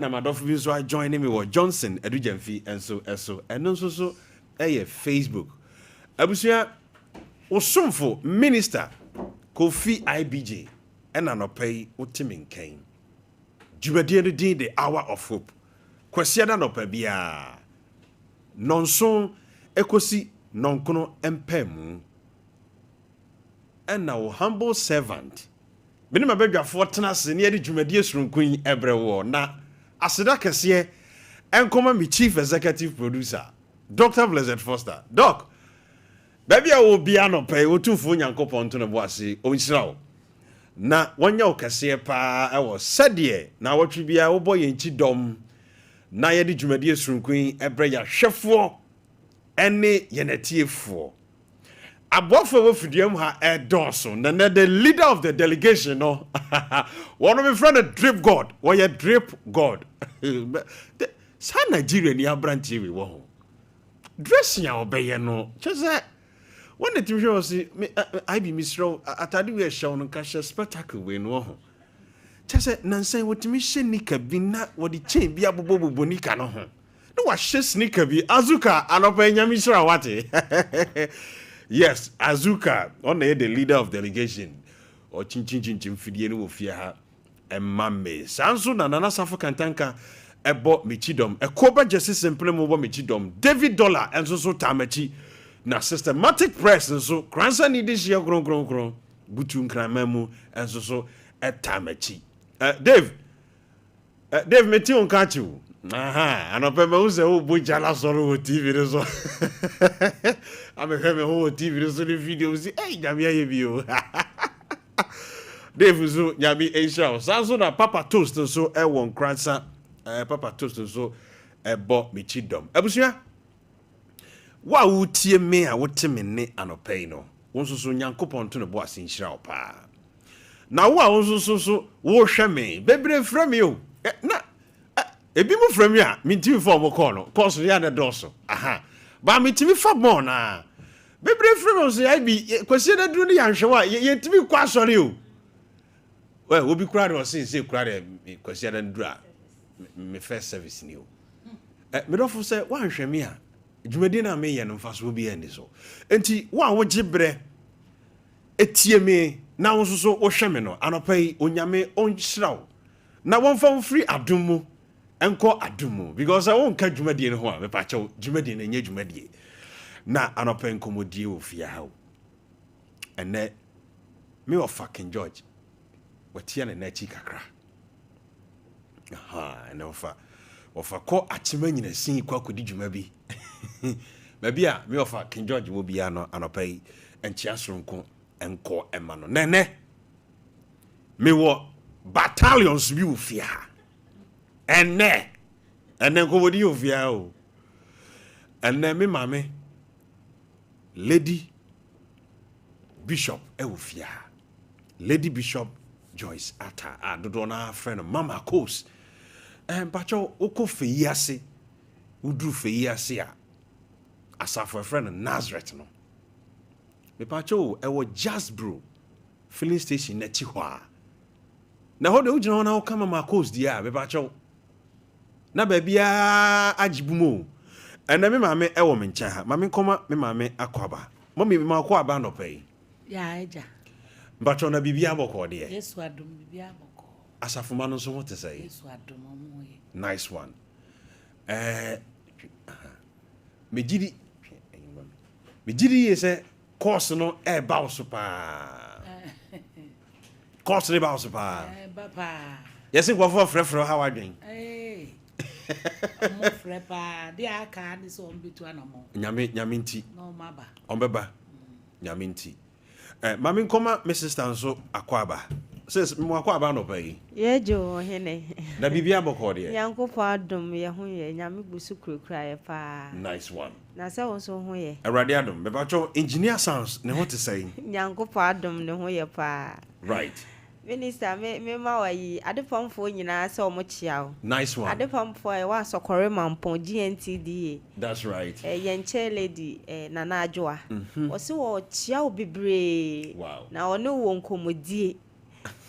na madof bi so join me with Johnson Edujemfi and so Facebook abusua osomfo minister Kofi IBJ and anopay utiminken dwumadie no din the hour of hope kwasiada no pa bia nonson ekosi nonkono empemu and now humble servant Minima bedwa fortuna se ne de dwumadie surunkun ebrewo na aseda kese enkoma mi chief executive producer Dr. Blessed Foster doc baby a wo bia no pay otumfo nyankopon to no boase onhyirawo na wonya okese pa ewo sede na wotwe bia wo boye nchi dom na ye de dwumadie surunkun ebre ya hwefo ene yenatiefo Abofo wo fidiam ha edoso na the leader of the delegation no one of my friend a drip god or your drip god sa Nigeria ni abranti we wo dressing ya obeye no just when the TV was I be misro atade we show no ka spectacle we no ho just nansan wotimi hye nika bi na wodi chain bi abobobo nika no ho no wa hye sneaker bi azuka anopa nyamisra wate Yes, Azuka, on the leader of delegation, or Chinchin Fidie no fear her, and Mamme. Sansu na Nana Safo Kantanka, a bought Michidom, a Coba Justice and Plemo Michidom, David Dollar, and so Tamachi, na systematic press, and so Cranson need this year grown, Butun Kramemu, and so at Tamachi. Dave, Meti on Kachu. Aha, and up a say, oh, boy, Jala Soro TV. So I'm a whole TV so the videos. Hey, Yami, you. Dave, so Yami, a show. Sanso na Papa Toast, and so I won't cransa, Papa Toast, and so I bought me chidom. Abusia, what would tear me? I would tell me ne and a pay no. Once so young coupon to the boss in Shrapa. Now, what also so wash me, baby, from you. Ebi mo from ya me timi for mo call no cause ya na doso aha ba me timi fa more na bebre from say I be kwesi na duru ni yanhwewa ye timi kwa sori o we obi kura do say kura de kwesi na duru a me first service ni o me do for say wa hwe me a dwumadi na me ye no mfa so obi ani so enti wa wo gibre etie me na wo so wo hwe me no anopai onyame onhyiraw na won fa free adumu enko adumu because I won't catch Jumadi in home, Pacho, Jumadi and Jumadi. Na anopen commodie of Yahoo. And that me or fucking George. What Tian and Nechi Kakra. Aha, and of a call at Chiman in a sing quack with Jumabi. Maybe me of a King George will be anopay and Chiasron and call Emano. Nene me what battalions view fear. And then go with you via and then me mammy Lady Bishop Eufia Lady Bishop Joyce Atta I don't know friend Mama Coast and Pacho Oko Feyase who drew Feyase as a friend Nazareth no me Pacho I was just brew filling station Netihua now how do you know come Mama Coast dear me Pacho na babia ajibumo ena me mame ewo me ncha ha mame koma me mame akwaba mame me akwaba no pay ya eja mbacho na bibia boko de Yesu adom bibia boko asafuma no so what to say Yesu adom mo ye nice one me gidi yese course no e ba so pa course ne ba so pa papa yese kwafo frefre how adwen mo frepa dia aka ni so mbitu anamo nyame nti no maba ombeba nyame nti mami nkoma me sister nso akwaba sis mo akwaba no pai yejo hene na bibia bokode yankofo adom ye ho ye nyame busu kurakura ye pa nice one na se wo so ho ye awrade adom be bacho engineer sounds ne what to say yankofo adom ne ho ye pa right Minister, me mawayi adepamfo nyina se omo chiao. Nice one. Adepamfo e wa sokore mampon GNTD. That's right. Yenche lady Nana Adwoa. Osi wo chiao bebre. Wow. Na ono wo nkomodie.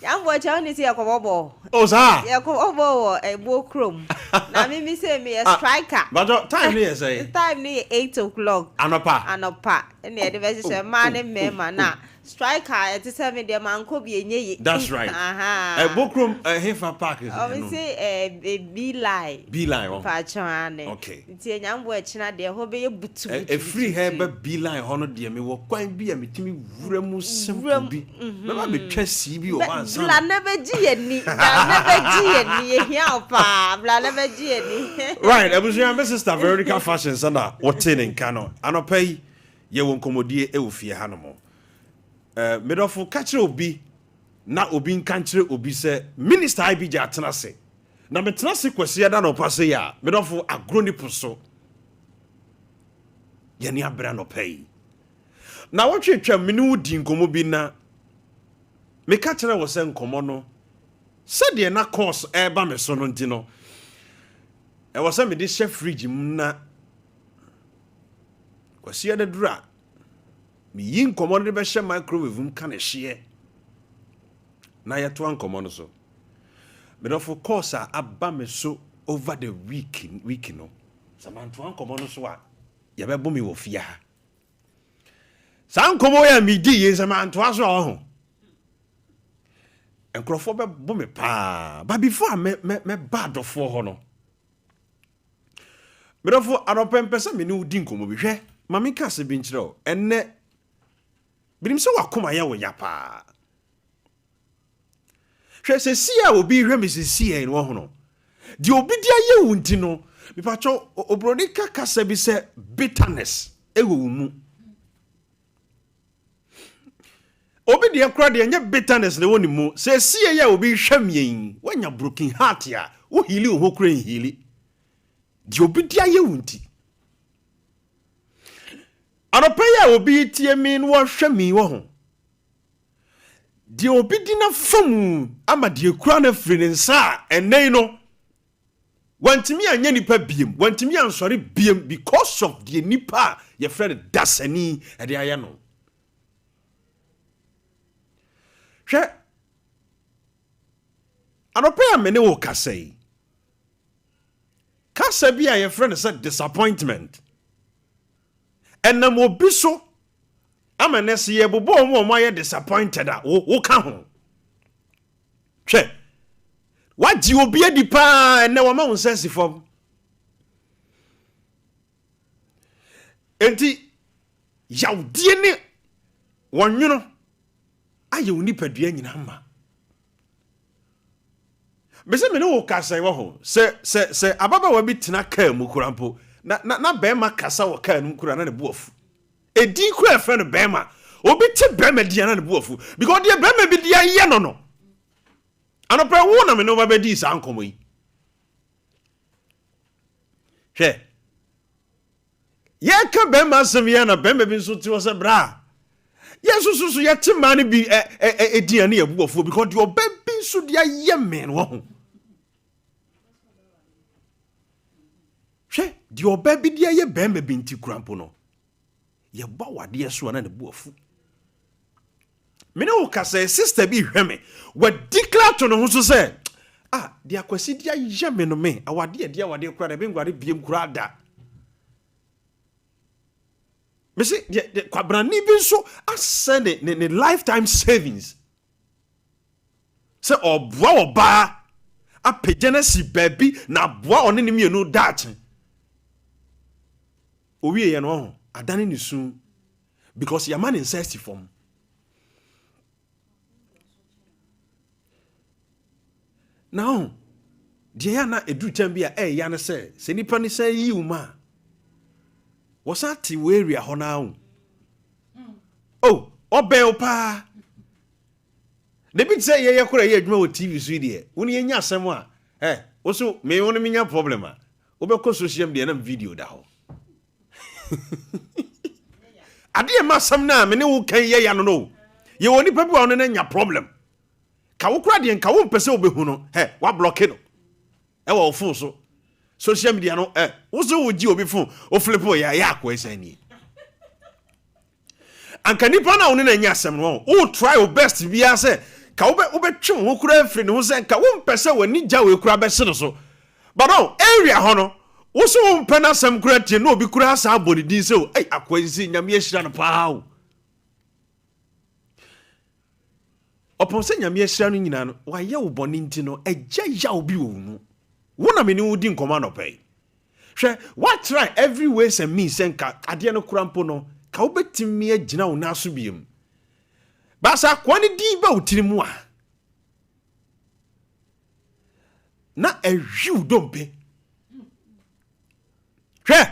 Yambo chani si yakobobo. Oh, sir. Yakobobo e bo chrome. Na me say me a striker. But time here say. Time ni 8 o'clock. Anopa. And the advice say man and mema na. Striker at 7 de man ko bi enye. That's right. Aha. Bokrom Hefa Park is. We say a beeline. Beeline. Pachane. Okay. Nti enyambo e china de ho be butu. A free hair beeline hono de me wo kwan bi a metimi wura mu simple bi. Me ba betwa CB o man san. Bla never gi ani. Bla never gi ani. Ehia opa. Bla never gi ani. Right, abusuya my sister Veronica Fashion sana wote ne nka no. Anopai ye won komodie e wo fie ha no mo. Medofo kachire obi na obi nkanchire obi se minister IBJ atena se na metena se kwase da no pase ya medofo agro ni poso ye ni abra no pay na wotwetwa mene wudi nkomo bi na me kachire wo se nkomo no se de na course e ba me so no nti no e wo se me de chef fridge mu na kwase da dura mi yin komo de be hye microwave mu ka na hye na ye to ankomo no so me do for course aba me so over the week no saman to ankomo no so a ye be bo mi wo fia san komo ya mi di ye saman to aso ho enkrofo be bo me pa but before me bad of for ho no me do for anopempesa me ni udi nkomo bi hwe mami ka se bi nkyere o enne binim se wakoma ya wo ya pa hwe se sia obi hwe me se sia no ho no di obi dia ye wunti no mi pa cho obroni kasa bi se bitterness ewo mu obi dia kra dia nya bitterness ne woni mu se sia ya obi hwe mien wanya broken heart ya wo hili wo kra hili di obi dia ye wunti Anopaya obi tie mi no hwe mi wo ho. Die obi di na famu ama die kura na firi ne nsa enei no. Wantimi anya nipa biem, wantimi ansori biem because of the nipa ye friend dasani e de aya no. Hwe Anopaya me ne wo kasai. Kasa bi a ye friend said disappointment. Enam obi so amanese ye bobo mo ye disappointed a wo ka ho hwe waji obi adi pa ene wo ma wo sense fom enti yawdie ne wonwono aye oni padua nyina ma bese me no wo kasa wo ho se ababa wa bi tena ka mu kurampo na bema kasa wo ka nu kura na ne buofu edi kura fe no bema obi te bema dia na ne buofu because dia bema bi dia ye no anopra wo na me no ba di sa ankomo yi hwe ye ka bema sem ye na bema bi so ti wo se bra yesusu ye te ma ne bi dia na ye buofu because dia oba bi so dia ye men wo ho hwe di oba bi dia ye bema bi nti kurampo no ye ba wade so na ne buafu mene wo kasa sister bi hweme wa declare to no ho so say dia akwasi dia ye me no me awade dia wade kura na be ngware biem kura da me say de kwabrani bi so asene ne lifetime savings say oboa oba apegenesi baby na boa one ne mienu dache owie ye no adane ni soon because your man incest form now dia na edu tambia ya na se nipa ni se yi uma wasati we area ho na oh obel pa de bi say ye kora ye adwuma wo TV so de woni ye nya asem a wo so me woni nya problem a obekọ social media na video da ho ade ma sam na me ne wo kan ye ya no ye woni pa bi wa no na nya problem ka wo kura de nka wo mpese obehu no wa block no e wa ofo so social media no wo so wo gi obi fon o flip ya akwa esani anka nipa na wo ne nya asem no wo try your best bia say ka ube twem ho kura afiri ne ho se ka wo mpese wani gya we kura be se so but no area ho no wo so wo mpe na sam kura tie no obi kura asa abodi din se o akwansi nyame ahira no paa o opon se nyame ahira no nyina no wa ye wo boni nti no agya ya obi wo mu wo na me ni wo di nkoma no pay hwe what try every ways and means senka ade no kura mpo no ka obetimi agina wo na aso biem basa kwani din ba utiri mu a na ehwiu dompe hwe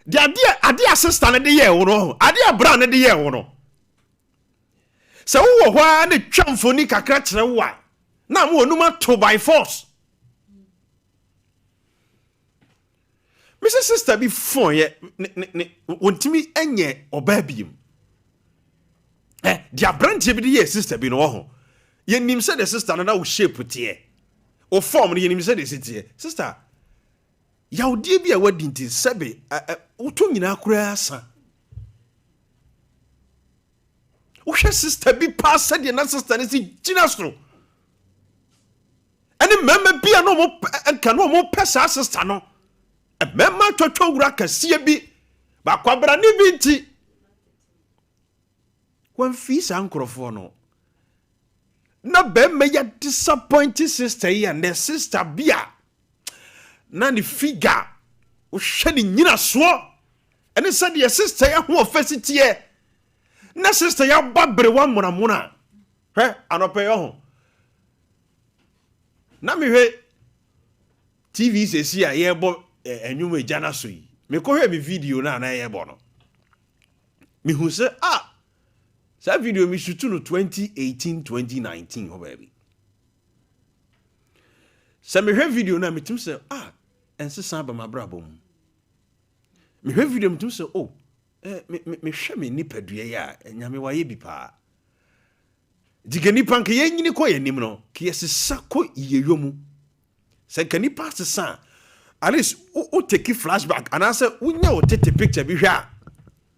de ade assistant ne de ye wo no ade abra ne de ye wo no se wo ho ne twamfoni kakra kire wo a na mo onuma to by force Mr. Sister be phone ye wontimi enye oba biem dia branch bi de sister bi no ho ye nim se the sister na wo shape tie o form ne ye nim se de sitie sister ya odie bi a wadi nti sebe woto nyina akura asa wo hwe sister bi pass de na sister ne si gina so ene mama bi a no mo enka no mo pesa sister no mama twotwo wura kasie bi ba kwabra ne bi nti when fees and crofo na be me ya disappointed sister here and the sister bia na ni figure o hwe ni nyina so ene said your sister ya ho ofasiti e na sister ya babre wa mona he anope yo ho na mi hwe TV sesi a ye bo enwuma jana so yi me ko hwe mi video na ye bo no mi hu se that video me shoot no 2018 2019 ho baby se me hwe video na metim se ense san ba mabrabom me hwe video metim se me hwe me nipadua ya nyame waye bi pa diga nipa nke ye nyini ko ye nim no ke yesesa ko yeyomu se kani pass san at least o take flashback and I say unya o take picture bi hwe a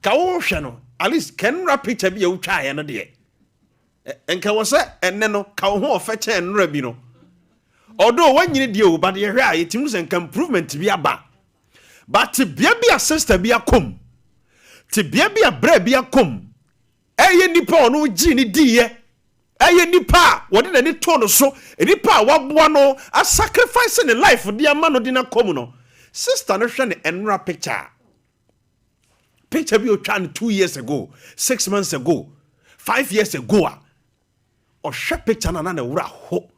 ka wo hwe no at least can rap picture bi you try no de enka wo se enne no ka wo ho ofeche enra bi no although when you de o but ye hwe a yetim se enka improvement bi aba but bia bi a sister bi akom ti bia bi a bra bi akom eye nipa ono gi ni diye eye nipa wode na ni to no so nipa waboa no a sacrifice in life de ama no de na kom no sister no hwe ne enra picture bi o twan 2 years ago 6 months ago 5 years ago o hwe picture na na wura ho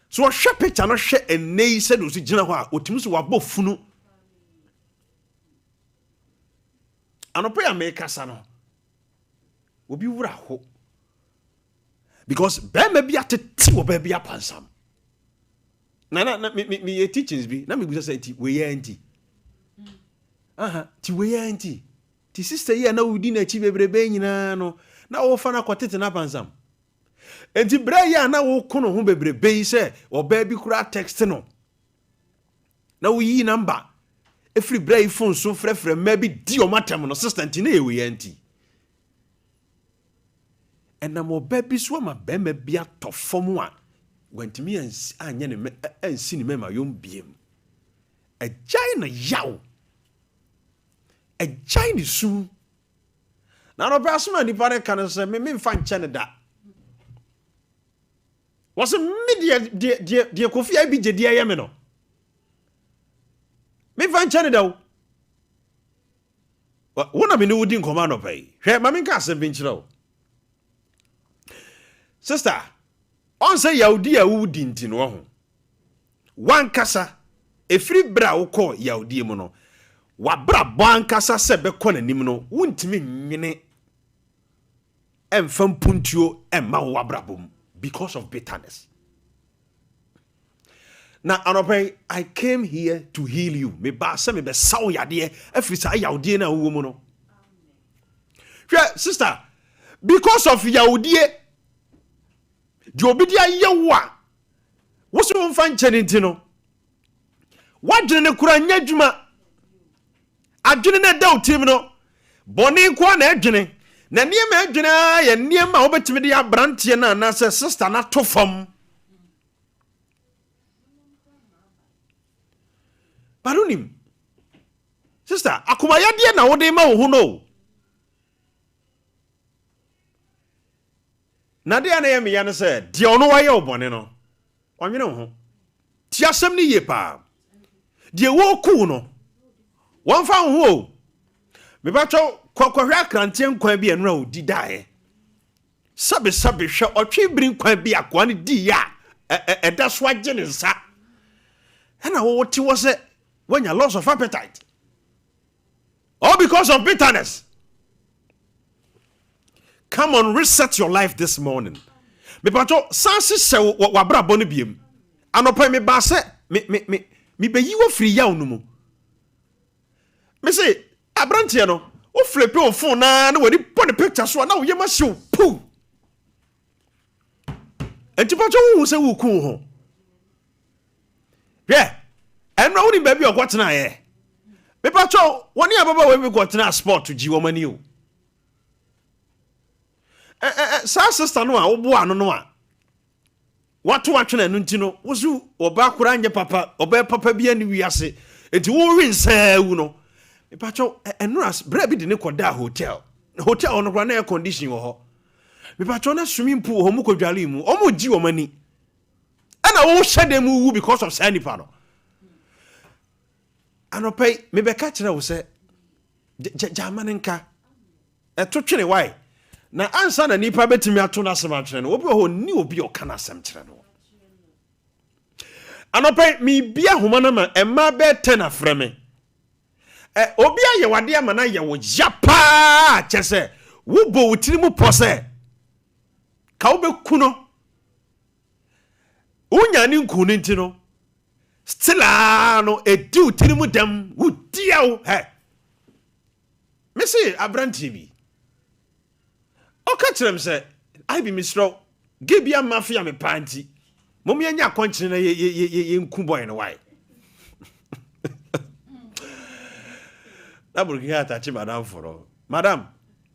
so o hwe picture no hwe enei se do so gina ho a otimi so wabo funu anopo ya make asa no obi wura ho because be ma bi ateti wo be bi apansam na me teachings bi na me gusa say ti we ya anti ti we ya anti ti sister here na wudi na chi bebrebe nyina no na wo fa na kwatete na pansam enti bra ya na wo kono ho bebrebe yi se oba bi kura text no na wo yi number every bra yi phone so frefre ma bi di o matem no sister enti na ye we ya anti ena mo ba bi so ma be ma bi atofom a wantimi anya ne ansi ne mema yom biem agyan na yaw agyan ni su na no ba so ma ni pare kan se me mfa nche ne da was media de kofi abi je de ayeme no me mfa nche ne da wona me ne wudi nkoma no pai hwe ma me nka asem bi nchira o sister on say yaudi a wudi ntino ho wan kasa efiri bra wo ko yaudi mu no wa bra ban kasa se be ko nanim no wuntimi nwene emfam puntuo emma wo abrabom because of bitterness. Now anope I came here to heal you me ba se me be saw yade afiri sa yaudi na wo mu no sister because of yaudi di obidia yewa woso mfa nchene ntino wadwene ne kura nya dwuma adwene na da otim no boni kwa na adwene na niema adwena ye niema obetimi de abrantie na se sister na to fam barunim sister akomaya de na wo de ma wo hu no na de na ye me ya no se de ono wa ye obone no onwene ho ti asem ni ye pa de wo ku no won fa ho o me ba cho kwahwe akrante nkwan bi enra odi dae sabe hwe otwe biri nkwan bi akwa ne di ya eda so agye ne nsa na wo ti wo se wanya loss of appetite all because of bitterness. Come on, reset your life this morning. Me pato sansi se wa bra bonu biem anopa me ba se me be yi wo free ya onumu me say abrantie no o flip your phone na wani put the picture so na wo yema show poo enti pato wo se wo ku ho yeah enra woni ba bi okotena ye me pato woni ababa we go tena sport to ji wo mani o sa sister no a wo bo ano no a wato atwena no ntino wozu oba kora anye papa oba papa bia ni wiase enti wo winsa wu no mepacho enras bra bi de ne koda hotel no kora na air condition wo ho mepacho na swimming pool ho mu kodwale mu o mu ji wo mani ana wo hyede mu wu because of sanipa no anopai me be ka kire wo se jamanenka etotwene why na ansa na nipa betimi ato na asem atwene no obi ho ni obi okana asem kire no anope mi bia homa na ma emma be 10 afreme obi aye wade ama na ye wo japa chese wo bo wutiri mu pose ka wo be kuno unya ni nku ni ntino stila no edi wutiri mu dem wudia wo he me say abranti bi oka kirem se I be misro gebia mafia me panti mom ye nya konchire na ye nku boy no why na burki ha ta chi madam foro madam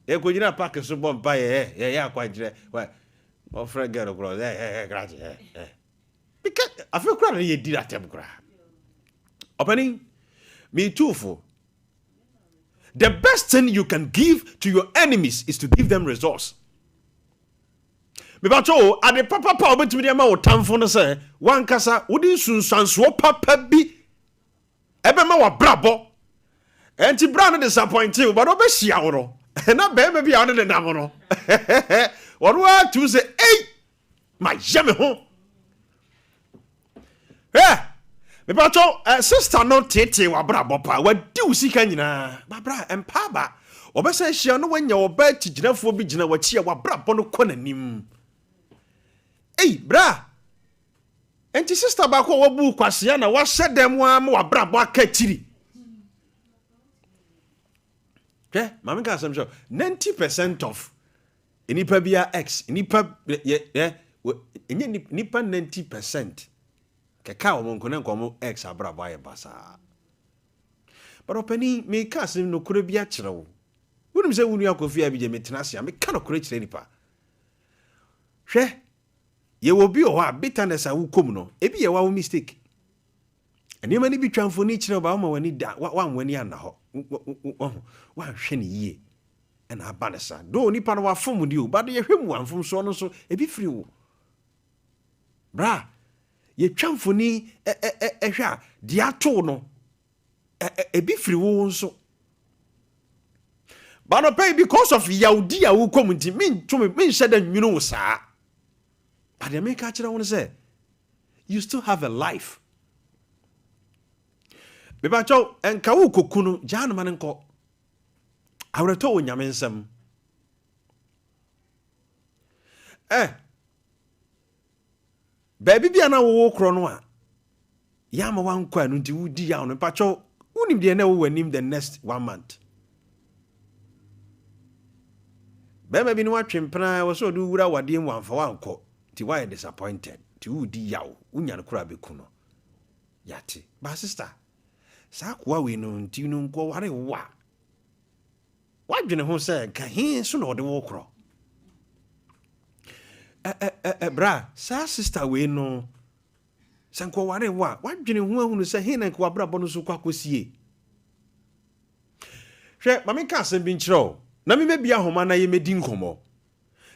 e ko jina pack so bom pa ye akwanjire why mo friend girl bro grazie because I feel cry ye did that tem cry opening me too for the best thing you can give to your enemies is to give them resource. Me ba cho ade papa obetumi de ma wo tamfo no se wan kasa wodi sunsanso papa bi ebe ma wa brabo enti bra no disappoint you but obehia wo no na be bi a no de nam no won wa tu se my jame ho me ba cho sister no tete wa brabo pa wa di usika nyina ba bra empa ba obesa hia no wanya oba tiginafo bi gina wa chia wa brabo no konanim bra enti sister ba ko wabu kwase na wa hyedem wa ma wa brabo akatiri mama ka sam show 90% of enipa bia x enipa nipa 90% keka wo nkone nkomo x abrabo aye basa but opani me ka sem no kure bia kire wo wonim se wunu akofi abije metena sia me ka no kure kire nipa hwe ye wo bi o ha bitterness a wukom no ebi ye wa wo mistake eni ma ni bi twamfo ni kire ba ma wani da wan wani ana ho wa hwe ni yie na abanesa do nipa no wa fom di o ba de ye hwemu wanfom so no so ebi firi wo bra ye twamfo ni hwa di ato no ebi firi wo nso ba no pay because of yaudi a wo community min sheda nwunu wo saa but they make actually want to say you still have a life be ba cho enka wo kokunu janu manenko awreto wo nyame nsam baby bia na wo kro no a ya ma wan kwa no nti wudi ya no pacho unim de na wo wanim the next 1 month bema bi no atwempena wo so do wura wade mu amfa wanko ti why disappointed ti wudi ya wo unya no kura beku no yate ba sister sa kwa we no nti no nko ware wa wadwene ho sɛ nka he so na ɔde wo korɔ bra saa sister we no sɛ nka ɔware wo a wadwene ho ahunu sɛ he na nka wabrabɔ no so kɔ akɔsie hwɛ ma meka asɛm bi nkyerɛ wo na memɛbia homa na yɛmɛdi nkɔmmɔ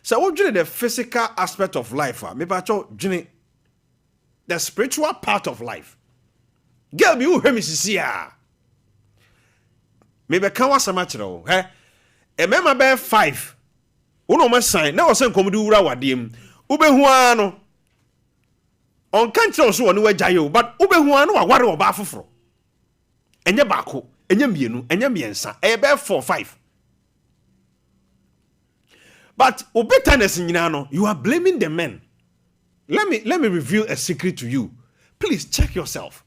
sɛ wodwene the physical aspect of life a mepakyɛw dwene the spiritual part of life girl bi wohwɛ me sisi a mebɛka wasɛm akyerɛ wo ɛmɛma bɛyɛ 5 wona ɔma sign na ɔsɛ nkɔmde wura wadeɛ mu wobɛhu ara no ɔnka nkyerɛ wo so wɔ ne wagyae o but wobɛhu ara no waware ɔbaa foforɔ ɛnyɛ baako ɛnyɛ mmienu ɛnyɛ mmiɛnsa ɛyɛ bɛyɛ 4 5 but obetanes nyina no you are blaming the men. Let me reveal a secret to you. Please check yourself.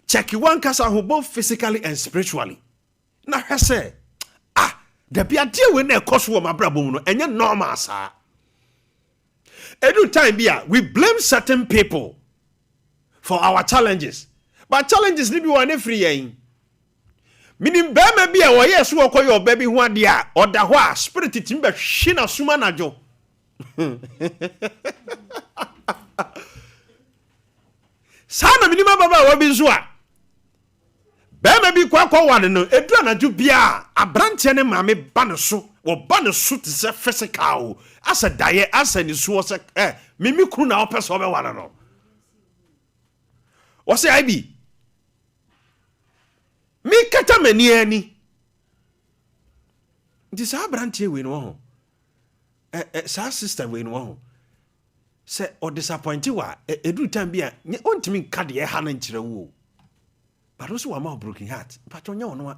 Check one kasa who both physically and spiritually. Na hese the be deal when e cost wo mabrabo no enye normal sa. Every time we blame certain people for our challenges. But challenges ni bi one free yen. Minim be ma bi a wo yes wo koyo baby ho ade a oda ho a spirit tim be hwe na suma najo. Sana minima baba wa bi so a be ma bi kwa wade no edu anaju bia abrante ne maame ba ne so wo ba ne so te se physical asa daye asa ni so se mimi kru na opese obe wade no wo se ibi mi kata mani ani ndi sa abrante we no ho sa sister we no ho se o disappoint wa edu time bia ontimi nka de ha na nkyere wo but also wa ma broken heart but onya wono a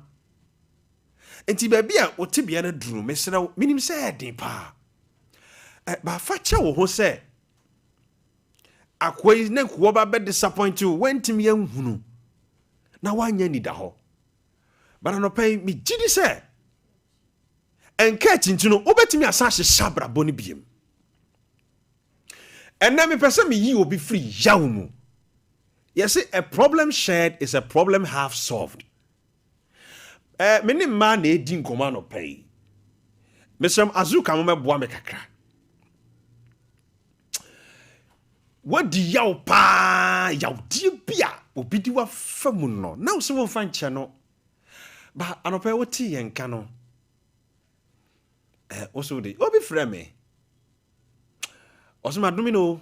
enti ba bia o te bia na duru mesere minim se edin pa ba fa che wo ho se akwai na kuo ba be disappoint you wentimi yanhunu na wanya ni da ho but no pay mi gidi se enka chinchino obetimi asase shabra boni biem ena me pese me yi obi free yawmu. Yes, a problem shared is a problem half solved. Many man e din command pay. Mesem azuka mo meboa me kakra. What di yaw pa yaw di bia obi di wa famu no. Na so won fan che no. Ba anopa wo ti yenka no. Also de obi frɛ me. Osuma domino.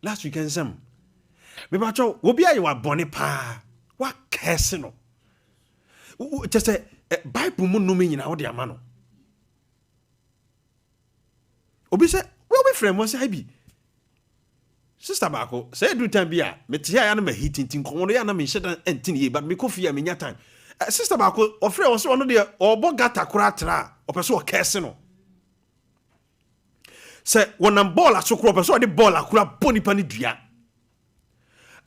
Last week and some. Me bacho obi aye wa bone pa. Wa curse no. Just say Bible mu no me nyina wo de ama no. Obi say we obi frɛ mo say bi. Sister Bako, say do time bia me tia ya na ma hitintin kono ya na me hye dan entin ye but me kofi ya me nya time. Sister Bako ofrɛ wo so no de obo gata kora tra opese o curse no. Se wonam ball asokro pe so de ball akura boni pani dua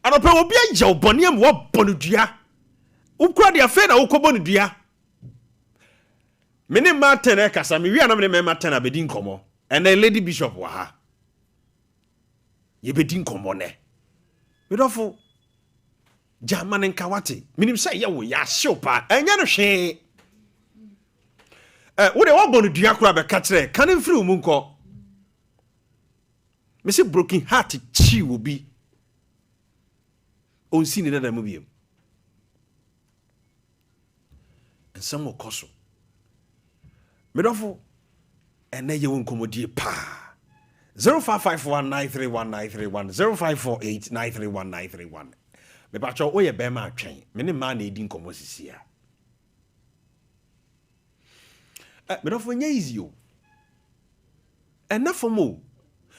anope obi agya obone am wo boni dua ukura de afa na ukoboni dua mene Martin e kasa me wi anam ne me Martin abedi nkomo ene lady bishop wa ha ye bedi nkomo ne me dofo jamane nkawate minim se ye wo ya hyeopa enya no hwe wo de wo boni dua kura be ka kire kan mfiri mu nko. Me say broken heart chi will be on seen in that movie. And some will cost. Medofo and then you won't commodity pa 0551931931 0548931931. Me pacho oye bema train. Many man needing commosia. Medofo nya easy o. Enough for more.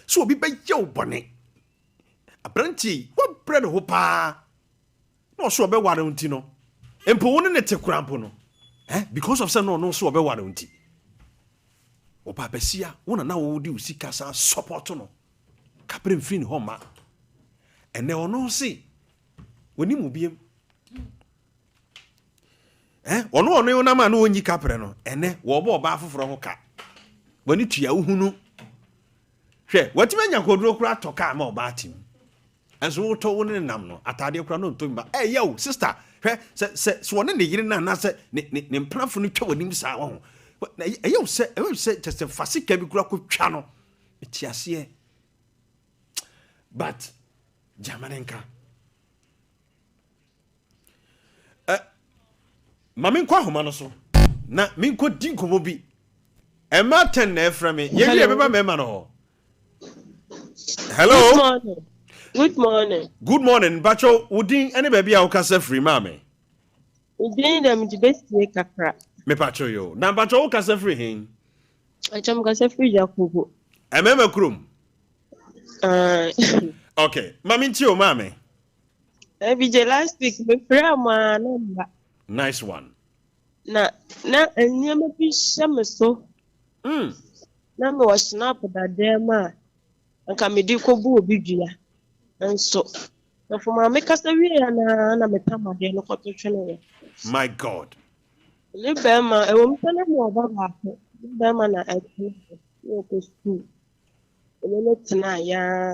So be by your bonnet. A brandy, what bread ho pa? No so be warantino. And pone te crampono. Because of some no so be waranti. O papesia, one now would you see casa supportono. Caprin fin homa. And they no see. When you move him. Or no na man no ye capreno. And then wobo bafu from hoka. When you tia uhunu. What menya kodro kura toka ma obatim and so to one nam no atade kura no to mba yo sister hwe se one ne yire na se ne mplafo no twa wanim sa ho yo se just fasika bi kura ko twa no etiase but Jamanenka Mami kwa homa no so na mi nko di nkomo bi e ma 10 na efra me ye wie beba me ma no ho. Hello. Good morning bacho udin ene ba bia wo kasa free ma me udin dem di best way kakra me pacho yo na bacho wo kasa free hin acham kasa free Jakobo emema krom okay mami nti o ma me BJ last week me free ma number. Nice one. Na enyama bi hyame so. Na me wa snap da dem a anka me di ko bu obi dua. Enso. Na for ma me kasa wi ya na me tama de no ko to twene. My God. Le be ma e wo mtana mo ba ba ko. Be ma na ati yo ko school. Le tena ya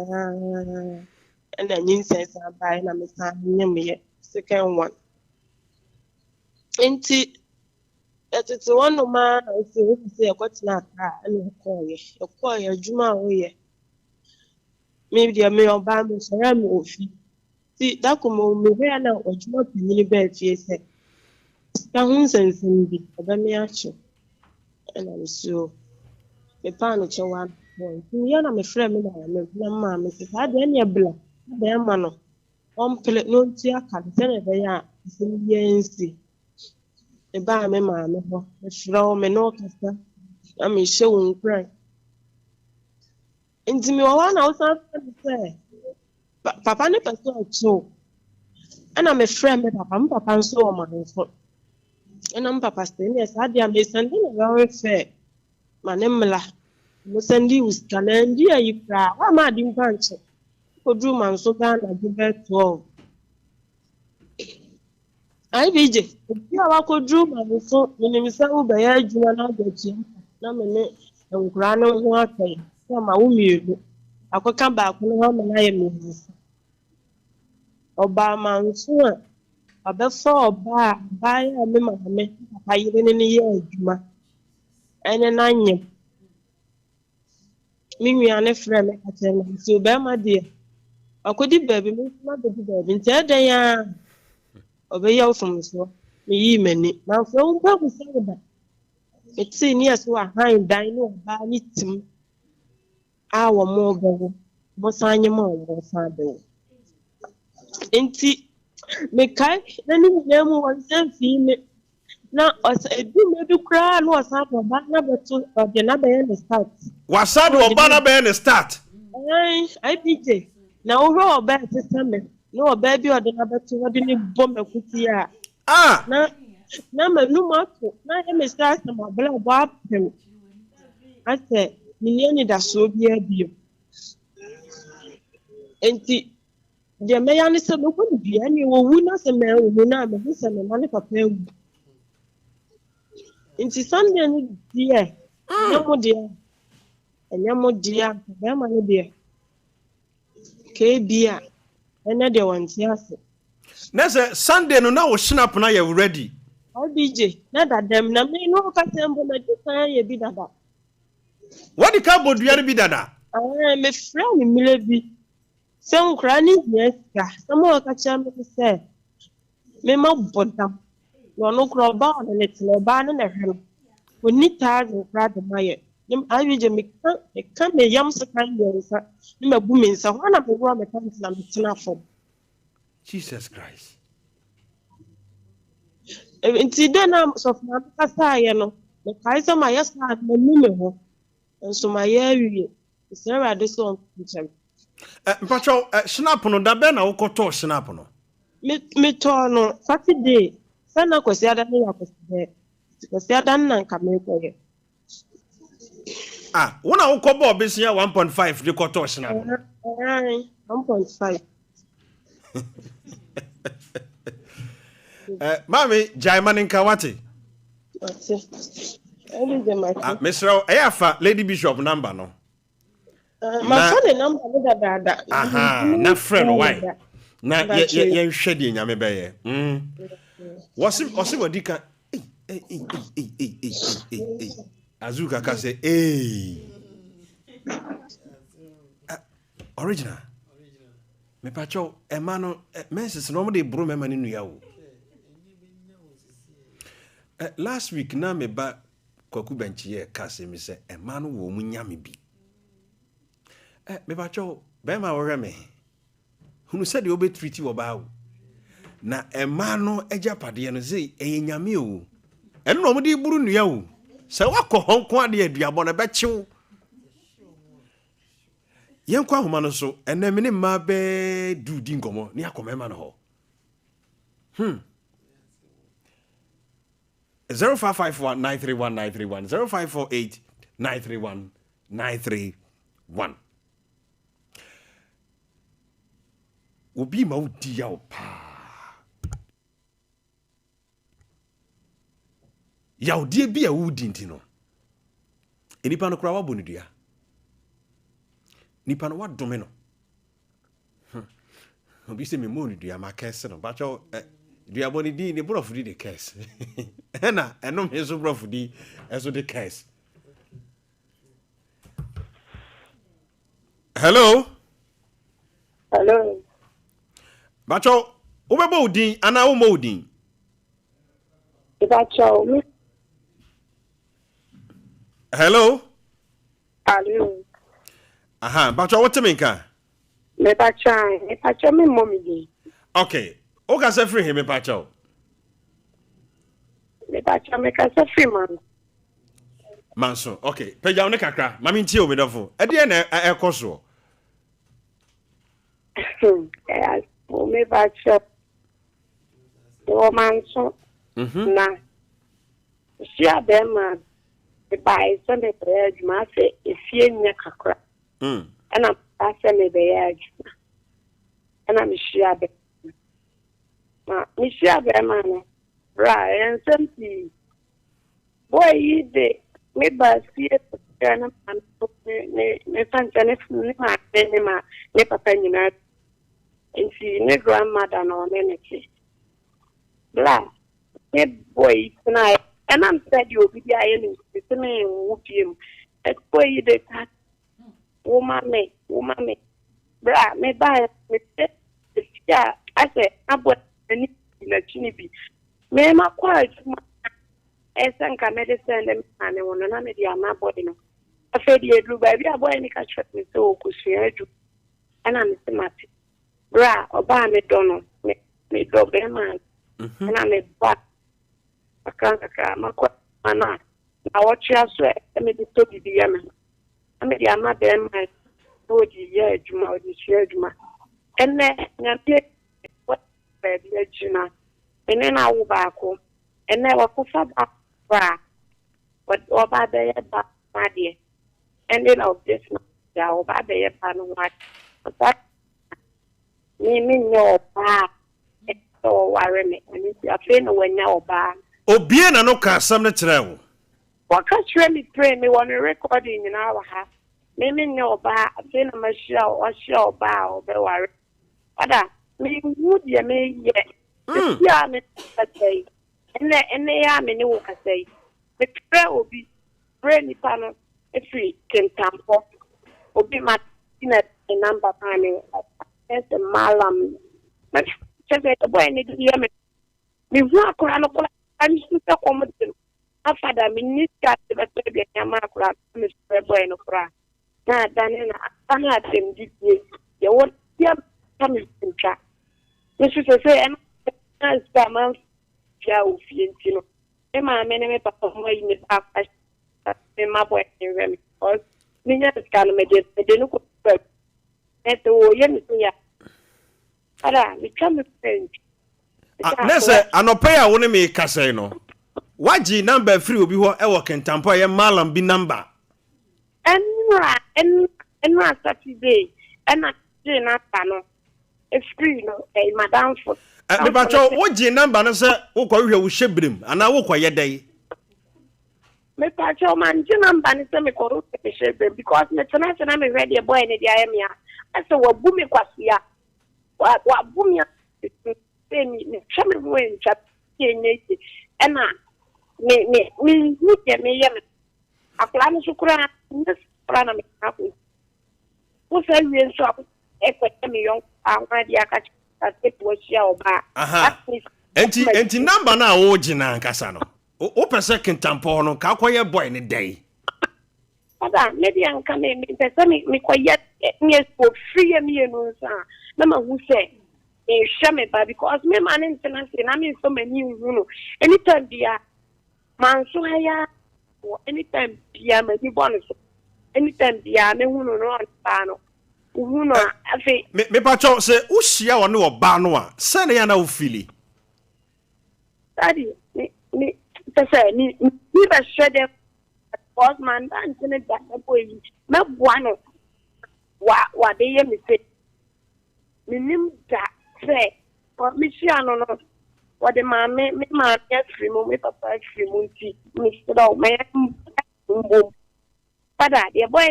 and nyin sense abai na me sa nyem ye second one. Enti etete wonu ma esi wo se ekwatina aka ene koye adwuma woye me dia me oba me sora me ofi ti dakomo me be na adwuma pinini ba fie se ta hun sensen bi oba me acho ena so me pa no chewa boy ti ya na me frɛ me na ma me se sa de ene bla de ma no on pele no ti aka de ne be ya se yensi eba me ma me ho me frɛ me no kasa na me hye wo nkran enti me wa na wo san say papa ne person acho ana me frɛ me papa nso o ma nso ena me papa stay ne sa dia me send na very fair ma ne mla mo sendi uskana ndi ayi pra wa ma di mpanche ko dru man so ga na di be 12 ai bije ya wa ko dru man so minim sa wo be ya adwuma na gachi na me ne nkura no ho akai ya ma wo mielu akoka ba ko no ma na ye mi oba man so abefo oba ba ya me ma me papa yire ne ye adwuma ene na nyem mi nua ne frɛ me ka tell me so be ma de akodi baabi me ma de baabi nti edan ya obeya from so me yi mani na frɛ wo ba ku sɛ da eti ni aso a han dan no ba ni tim a wo mo gawo mo sanye mo wo sa de enti me kai na ni mu won se fi me na edu me bi kra no sa ko ba na beto de na be ne start wasad oba na be ne start ai BJ na wo ro oba testament no oba bi ode na beto ode ni bom akuti a na me nu mato na e me start na bla bo apem ate ni ni da so bi abio enti de me ya ni se me ko bi ani wo wu na se me wu na me se me na ne papa wu enti Sunday ni die nyamo dia be ma no dia ke bia ene de wanti ase na se Sunday no na wo snap na you ready BJ na dadam na me no ka tembo na disan ye bi dada what the car bodua bi dada me friend mi bi se nkra ni yeska samo ka cha me se me ma bodam no kro ba na letlo ba na hwem oni tar no kra de maye nim ayuje me kan me yam se kan de sa ni mabu me nsa ho na me wo me kan na me tena fo Jesus Christ enti de na so fa ka sa ye no me kai so ma yes na me nu me ho enso ma ye awie se ra de so nchem mpacho snap no da be na wo koto snap no me to no Saturday sana kwesi ada na ya kwesi ada na nka me ko ye wona wo ko bo besia 1.5 de koto snap 1.5 mami jaimani nka wate Mr. Eyafa Lady Bishop number no My phone number no da. Aha, na friend why? Na Battery. ye hwɛ de nyame bɛyɛ. Wɔse wadi ka Azuka ka say original. Me pacho emano menses no de bro mema ni nua wo. Last week na me ba kwaku benchi ye ka say me say emano wo mu nya me bi. Me pacho be ma wo me. Hunu said you be treaty wo ba wo. Na emano ejapade no say enyame o. Eno no mo de buru nua wo. Se wakɔ honko ade aduabɔ na bɛkyew. Yenkwa homa no so ene me ne ma be du di nkomo ne akɔmema no ho. 0551931931 0548931931. Obi ma udi ya pa. Ya odi bi a wudi ntino. Enipa no kura wa bonu dua. Nipa no wa dome no. Obi se me mo ni dua ma kese no. Ba cho dua boni di ne brofu di de kese. Na enom he so brofu di eso de kese. Hello. Hello. Ba cho wo be bo udin ana wo mo udin. Ba cho me. Hello. Hello. Aha, ba cho what me nka? Me ba cho me mommy di. Okay. O ka se free him me ba cho. Me ba cho me ka se free man. Manso. Okay. Pe ya one kakra. Mami ntie o me dofo. E de na ekoso. Eh, me ba cho. O manso. Na. Sia be man. The buy Sunday prayer juma say efie nya kakra. Ana asa me be ya juma. Ana me shia be. Ma me shia be man. Bra, and something. Boy, you de me ba see na man ne fantane ni ma ne papa nyina. Nti ne grandmother no ne ke. Bla. Ne boy tonight. And I'm said you'll be the it's me whoop him. That's why you did that. Woman me, bra, me buy me yeah. I said, I'm what any in a chinibi. Me, my quiet, I think I medicine them and I want to media my body. I said, you do, baby, I boy, any catch me so could share you. And I'm Mr. Matty. Bra, or buy me Donald, me dog them man. And I'm a back. Akaka makwa mana na wochi aso me de to bibi me ame de ama dem ma to di ye adwuma odi hwe adwuma enne nyate what baby adwuma enne na wo ba ko enne wa ko fa ba what oba de ye ba ma de ending of this month ya oba de ye ba no what that me no ba so worry me and if you feel no when ya oba Obie na no ka asam ne kire wo. Waka kire me pray me won recording in our ha. Me no ba say na ma shia o shia oba o be ware. Oda me would ye me ye. Ya me say. Enne ya me ni wo ka say. Me pray obi pray ni pa no e free kentampo. Obi ma tina number pa me. Yes malam. Me say the boy ni di ye me. Me hu akora no I'm super commodity. After that, we need to get the baby and my crap, Mr. Bueno Cra. Now, Danina, I had them this year. You won't be coming in chat. Mrs. Say, and I'm a month, Joe, you know. Emma, many papa, in the back, my boy, in Remy, because Nina is kind of made it, they don't go back. At the young, yeah. We come to French. Nese anope ya woni me kase no. Waji number free obi ho e wo kentampo ye malam bi number. Enra Saturday. Ena je na pa no. E free no e madam for. Me ba cho wo ji number no se wo kwa hwe wo hyebrem ana wo kwa yedai. me patch your man, Jinam Bannister, me corrupt because me tonight and I'm ready a boy in the Diamia. I said, what booming quasia. What booming say me, Chairman Wayne, chap, and me, get me, a plan to cry, this plan of me. What's a real shop? Me young, I'm ready. I catch a tip was your bar. Enti number na wo gina nkasa no. O pese kentampo no ka koye boy ne day. Ada maybe an come me pese me quiet me for free me no sa. Na ma hu say e hwe me ba because me man internet na me so many hu no. Anytime dia man so ya anytime dia me di bonus. Anytime dia me hu no no pa no. Hu no afi Me pa cho se wo hia wo ne wo ba no a. Se na ya na wo fili. Daddy, me be shredded because man and Janet that boy me one what they me say me nim that say but me see no what the man me get free me papa free me me so me but the boy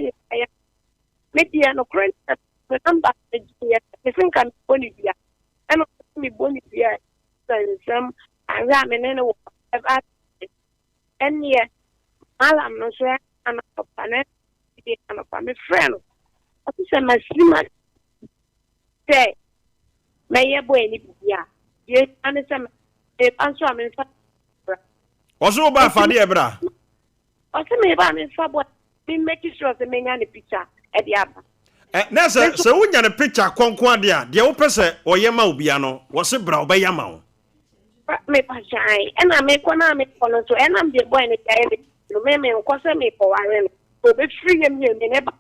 me dia no current me number me think I'm boni dia and me boni dia some and I'm in a and yeah, I'm not sure I'm a planet. I'm a family friend. I said, my slimmer say, may a boy, yeah, yes, understand. If I'm sure I'm in Oso ba fa de ebra. I said, maybe I'm in trouble. Be making sure the men and the picture at the other. Na se wonya ne picture konkon de a de wo pese oyema obia no wo se bra obeyama wo. Me pashai and I make one so and I'm the boy in the guy no me cause me for warren so be free me never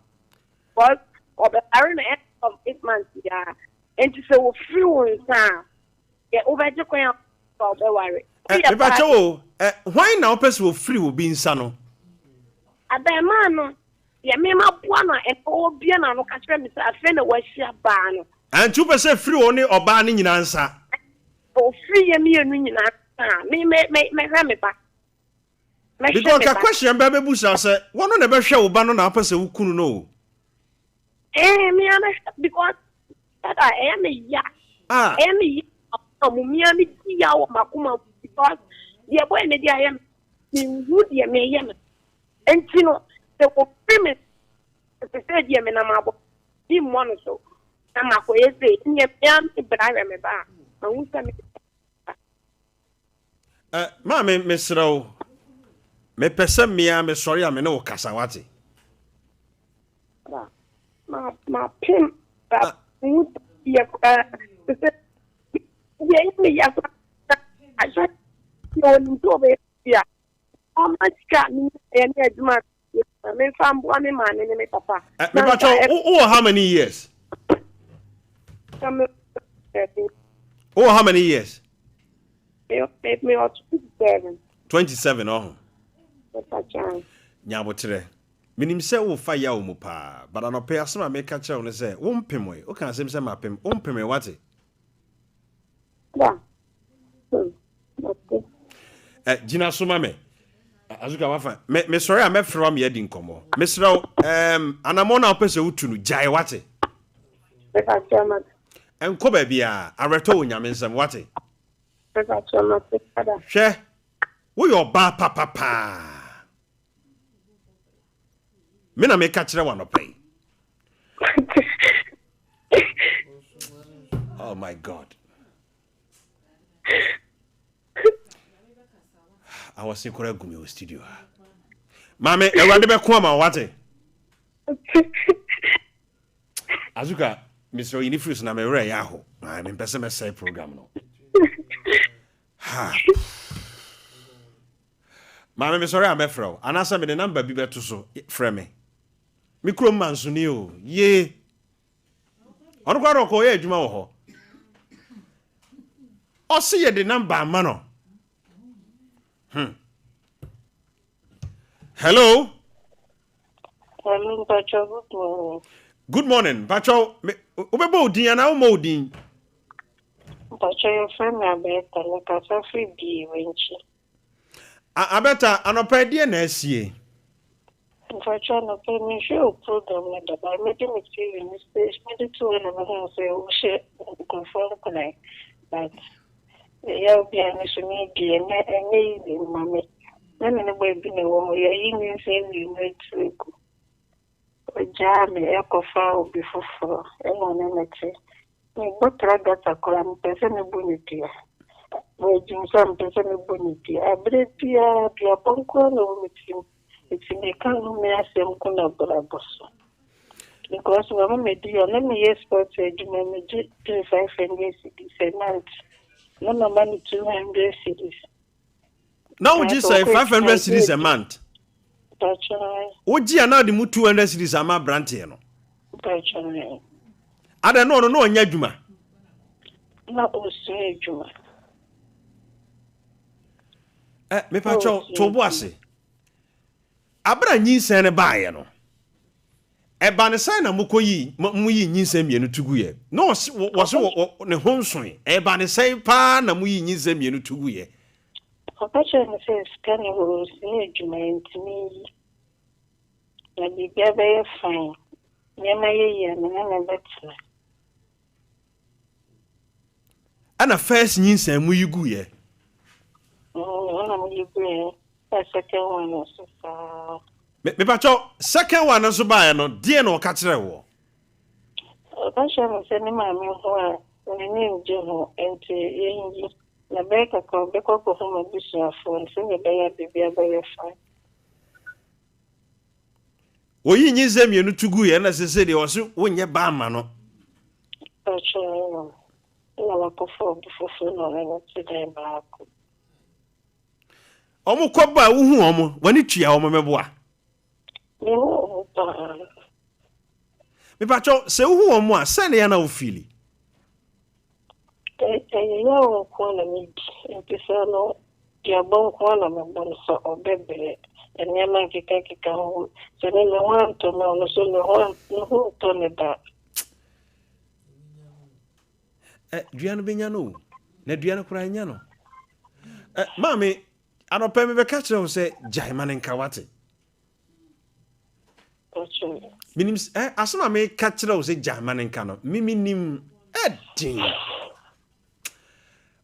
but or the iron of 8 months yeah and to say we free one sa yeah over the coin for the worry Me pa cho why na opese wo free wo bi nsa no abema no yeah me ma boa no e o bia na no ka kire me say afa na wa hia ba no and you pese free wo ni oba ni nyina nsa free me nyina me ba because the question be busa say one no be hwe wo ba no na apese wo kunu no me because that I am ya me ya me ya o makuma because the boy me dia am in good ya me ya and you know the premise the say dia me na mabo di mo no so na makoye say nye am ibra me ba ma wusa me ma me mesraw me pese mia me sorry am ne wo kasa wate ma pim ba mu ya me ya I just you to be ya how much can me aduma me fam bo me man ne me papa me ba cho how many years how many years me 27 27 oh nyabotre minim se wo fa ya wo mu pa but anope asema me ka kire wo se wo mpem o kan asem se mapem wo mpem wate Gina suma me azuka wafa me sorry am efro am yedi nkomo me sraw anamo na opese wutunu jai wate enko ba bia areto onyame nsem wate hwe wo yo ba papa me na me ka kire wa no pay oh my god I was in Korea Gumi studio. Mame, e wade be ko ama wate. Azuka, Mr. Inifus na me re ya ho. Ah, me pese me say program no. Ha. Mame, me sorry am efro. Anasa me the number bi beto so frɛ me. Me krom manso ni o. Ye. Ono kwa ro ko ye adwuma wo ho. O se ye the number amano. Hello. Hello, Pacho. Good morning. Good morning, Pacho. Ubebo din ana mo din. Pacho, your friend na better. Like I free be wenchi. Abeta anopa die na asie. Mfacha no pe me show program na da ba me dem see in space me do to na ho say o she conform connect but ya bi an so me die na enye yi mame na me no boy bi na wo ya yi ni say we wait to go o ja me e ko fa o bi foforo e mo na mete me botra gata ko am pese me bonitia mo jinsa me pese me bonitia abretia pia ponko no metim it's in the kind of me asem kuna braboso because when me do let me yes sport me 500 cities a month no money 200 cities Now would you say 500 cities a month? That's Would you now the 200 cities a month brantiano? right. I don't know no nyaduma. Not also juma. Me pacho to boase. Abra nyinsen ne baaye no. Eba ne sai na mukoyi muyi nyinsen mienu tuguye. No wo ne honson. Eba ne sai pa na muyi nyinsen mienu tuguye. Papa me say scan wo say juma ntimi. Na bibia be fine. Nyama ye na better. Ana first nyinsen muyi guye. Na muyi guye. Second one also. Me pacho second one nso baaye no die na o ka kire wo. Papa me say ni ma me ho a ni nje ho enti yenyi na beka ko beko ko ho ma bisu afo nse me be ya bibia be ya fine. Oyi nyinsen mienu tuguye na sese de wo so wonye ba ma no. Pacho na la ko fo no na ti dey ba ko. Omo koba wuhu omo wani tua omo meboa. Me pacho se wuhu omo a se ne ya na wo fili. Ya wo ko na mi mpisa no ya bon ko na me bon so obebe enyama kika ho se ne no wanto no so no to ne da. Duano benya no. Na duano kura nya no. Mami anope me be ka kire wo se jaimane nka wate. Minim asoma me ka kire wo se jaimane nka no. Mimi nim edin.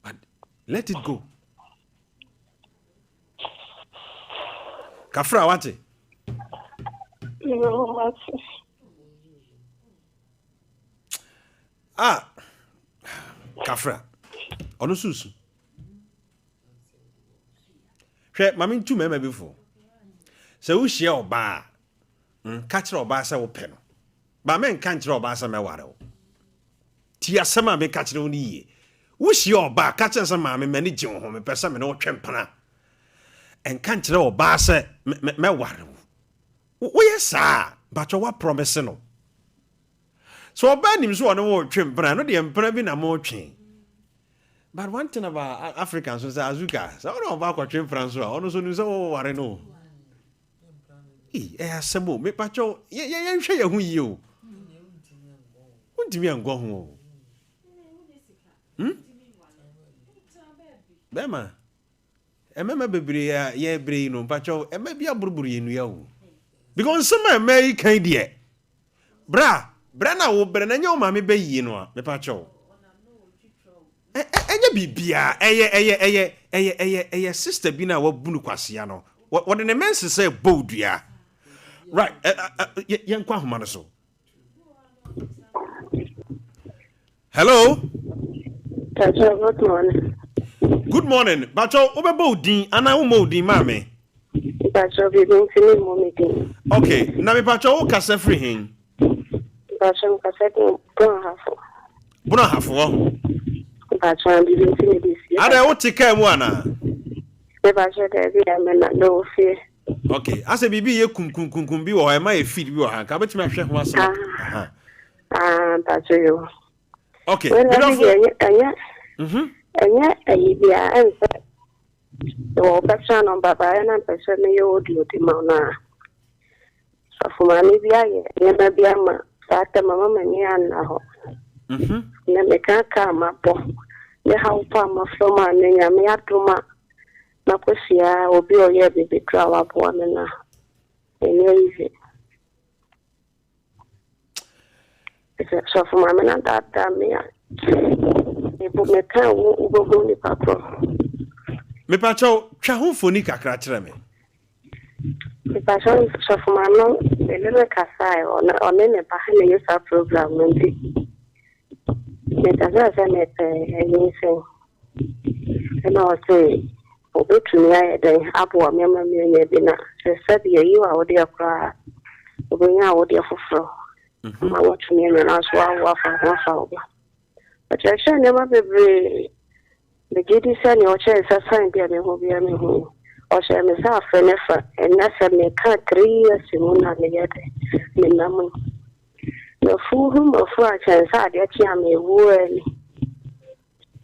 But let it go. Kafra wate. Kafra. Ono susu. Hwe mami ntu mema before. Se wo hia oba ka kire oba se wo pe no. Ba men kan kire oba se me ware wo. Ti asema me ka kire wo ni ye. Wo hia oba ka kire se ma me mani gye wo ho me pese me no twempana. En kan kire oba se me ware wo. Wo ye sa ba cho wa promise no. So oba nim so ono wo twempana no de empana bi na mo twen. But one thing about Africans is Azuka. So I don't know about train France. Ono so ni so ware no. Asemo me pacho ye hwe ye hu yi o. Untimi ango ho. Bema. Emema bebre ya ye bre no pacho ema bia buruburu ye nua o. Because some American kan die. Bra na wo bre na nya o ma me be yi no a me pacho. Enya bibia eye sister bi na wabunu kwasea no what the men say bodua right yen kwa homa no so hello good morning bacho obebo din ana wo mo din ma me bacho bi bin fini mo meeting okay na me bacho wo kasa free hin bacho kasa ko bona hafo Bacha bi bin fini this year. Ada wo tika mu ana? Be bacha da bi amena no fear. Okay, ase bibi ye kum bi wo ha ma ye feed bi wo ha ka betimi ahwe ho ase. Bacha yo. Okay, anya ayi bia anse. Do bacha no baba na pese me yo odi ma na. So fuma ni bia ye na bia ma sa ta mama mani ana ho. Na me ka ma po. Ne ha upa ma from anya me atuma na kosia obi oye bebe kra wa bo na easy so for my man that me e bo me kan wo go ni patro me pacho twa ho foni kakra kire me me pacho so for my no le kasai on ne ba na yesa program ndi me taza me yesa na o say obetumi aye den abo amema me nya bi na se sabe yi wa odi akra obonya odi afoforo ma watumi na so awa fa oba but I shall never be the gidi say ni o che sa sign bia me ho o she me sa fa nefa and na se me ka 3 years mu na me yede me na mu no fu hu mo fu a chen sa de ti am ewu ani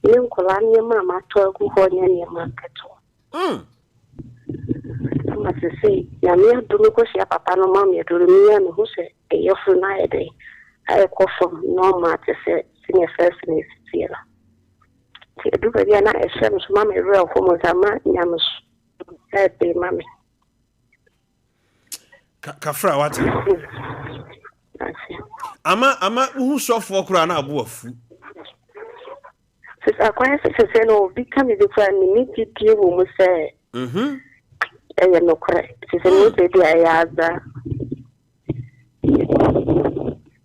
ni nkola ni mama to ku ho nya ni ma kato ma se sei ya me do ko sia papa no ma me do mi ya no ho se e yo fu na ede ai ko fo no ma te se senior first ni sira ti do ba dia na e se so ma me real ko mo ta ma nya mo e pe ma me kafra wate ama hu sofo kura na abo afu sisa kwa se no bi ka me de kwa ni ti wo mo se e no kore sisa no te dia ya za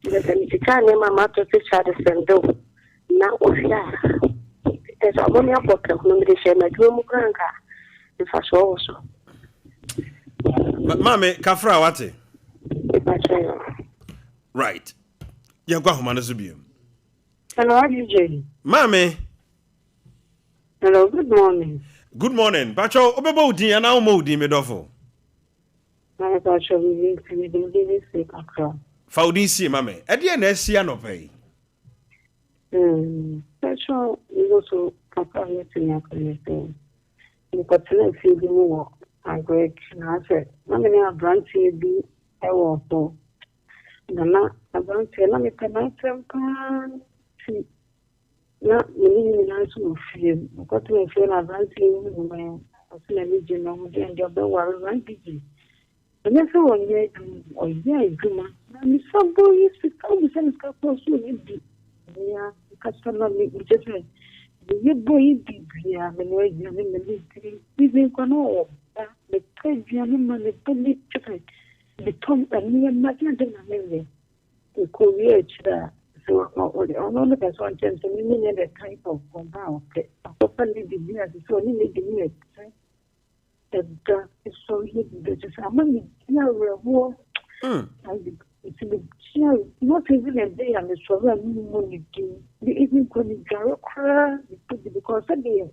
the China mama to Richard Sendo na ofia es abonia porque no me dice me drum kranka de faso so mame kafra wate right ya gwa homa no so biem hello DJ mame hello good morning bacho obebo udin ana o mo udin me dofo na bacho we dey say kakra Faudisi mame ede na asia no pai bacho you so kakra yet ni akole ni patena fi bi mo agree na say mame na branch bi e wo so na branch na me kana tempa na mini na so fi ko to fi na branch ni mo asile mi je no mo je ndio be wa branch bi and so on ye o ye iguma na mi so bo yi si ka mi se ka po so ni bi ya ka so na mi je se ye bo yi bi ya me no ye me me bi bi ko no ba le tre bien me le peli chete le tom ni ma ti de na me ko ye chira so no no ka so an chen ni ni the type of compound okay so peli bi ya so ni ni ni it's so hidden that just among the it's not even a day and it's so money even when you go cry because they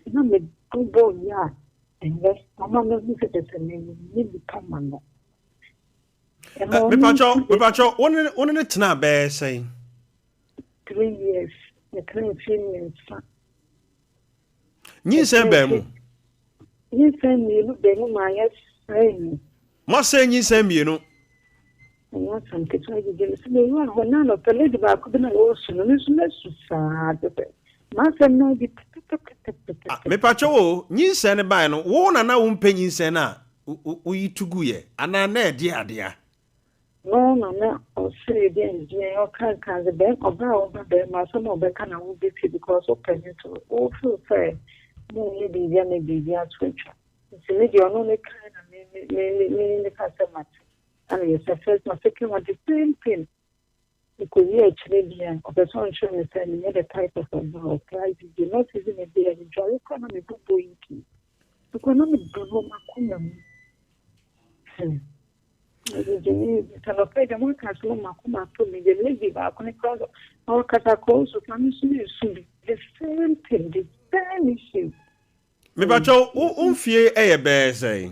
no me go yeah and that's mama no me say the name me become man me pacho one ne tena be say 3 years the 3 years nyi se be mu you send me look the my friend. Mo say nyi se mienu. What some kids I did say you are no pele ba ko na o so no so sa de. Ma se no di me pacho o nyi se ne bai no wo na wo mpanyi se na wo yitugu ye ana na e dia dia. No o say dey je o kan the bank oba be ma so no be kan wo be because o penny to o feel fair. No ye be ya me be ya switch. Se le dio no le kan na me customer. And yes, first my second one the same thing. Because ye actually be of the son show me say me the type of no price you not even a day and enjoy economy to boinki. Economy do no makuna. Tell okay the one can so makuma to me the lady ba ko cross or kata ko so can you see the same thing the same issue. Me bacho unfie e be say.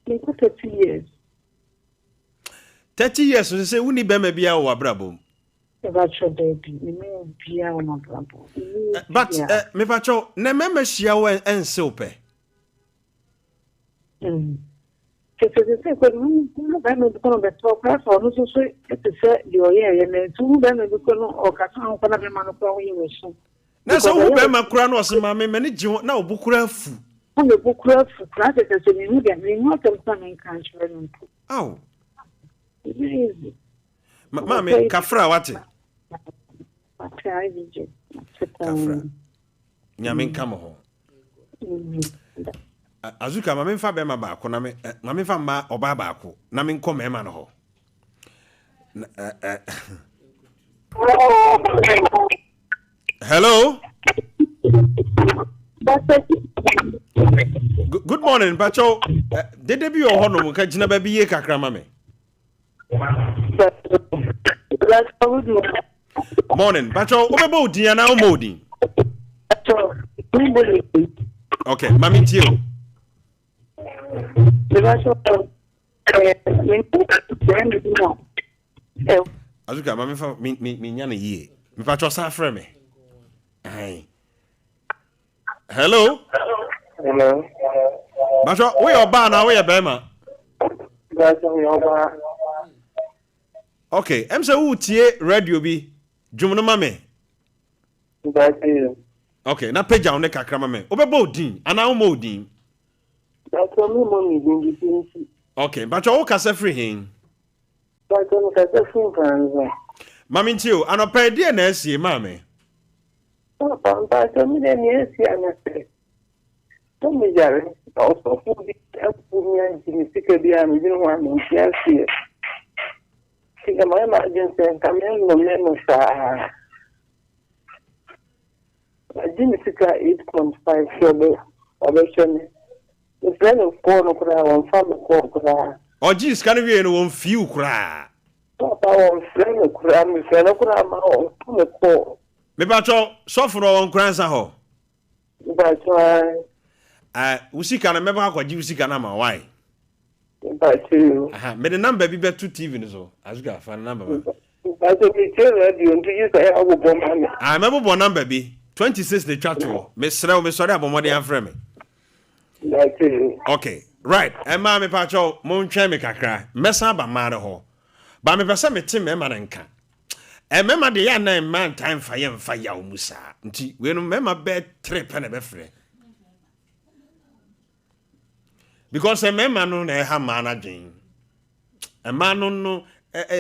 Me 30 years. 30 years so say woni be ma bia wo abrabo. Me bacho baby me bia wo abrabo. But me bacho na mema hia wo ense ope. Se ko no ba me ko no be to class or no so e te se di oye ye me tu ba me ko no o ka san ko na be ma no ko wo yi so. Na so wo be makura no se ma me ne je na obukura fu. On the book club for classes as you need and we want them coming country. Aw. Easy. Mama kafra wate. Try DJ. Kafra. Nyame nka mo ho. Azuka mama mfa be ma ba ko na me mama mfa ma oba ba ko na me nko mema no ho. Hello. Good morning, Pacho. Did they be your honor? Can you never be a cacramame? Morning, Pacho. What about Diana Modi? Okay, Mammy Tio. Azuka, Mammy for me, Yana ye. Me Pacho Safreme. Aye. Hello. Hello. Pacho, where your bar now? Where your bema? Okay, I'm so tie radio bi. Jumno mame. Okay, na page on the kakra mame. Obebo din, ana mo din. Okay, but you kase free hin. Mami ntio, anopa die na asie mame. Oh, geez, can we know one few cry? Me bacho sofro on kransa ho. Usika na meba akwaji usika na ma why? Me the number be to TV no so. Azuka fa number ba. I remember one number be 26 the chat to. Me srew me sorry abomode anfrɛ me. Okay, right. Emma me pacho mon twa me kakra. Mesa ba mare ho. Ba me pese me tim me ma nka. Mema de ya na man time fa ye mfa ya omusa. Nti we no mema be trip na be frɛ. Because mema no na ha ma na dwen. Man no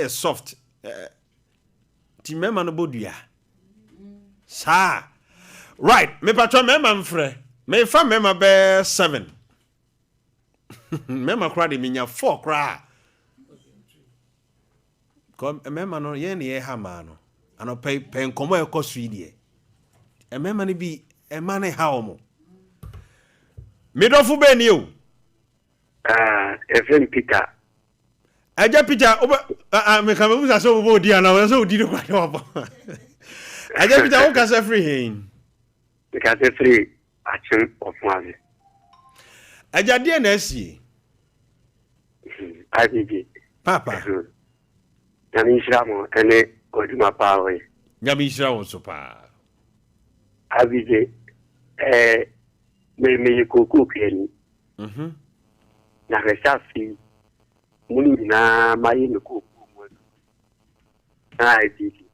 soft. Ti mema no bodua. Sa. Right, me pacho mema mfrɛ. Me fa mema be 7. Mema kra de minya 4 kra. Kom mema no ye ne ye ha ma no. Ano pe nkomo e kosu die. Mema ne bi ema ne ha omo. Me dofu be ni o. Efrem Peter. Aja Peter me ka me busa so bo di ana so di do kwa no. Aja Peter o ka se free hin. Me ka se free action of one. Aja die na asie. IBG. Papa. Nyami Shramo ene oduma pawe. Nyami Shramo so pa. IBG me koko keni. Na resafi muni na mayi me koko mo. Na IBG.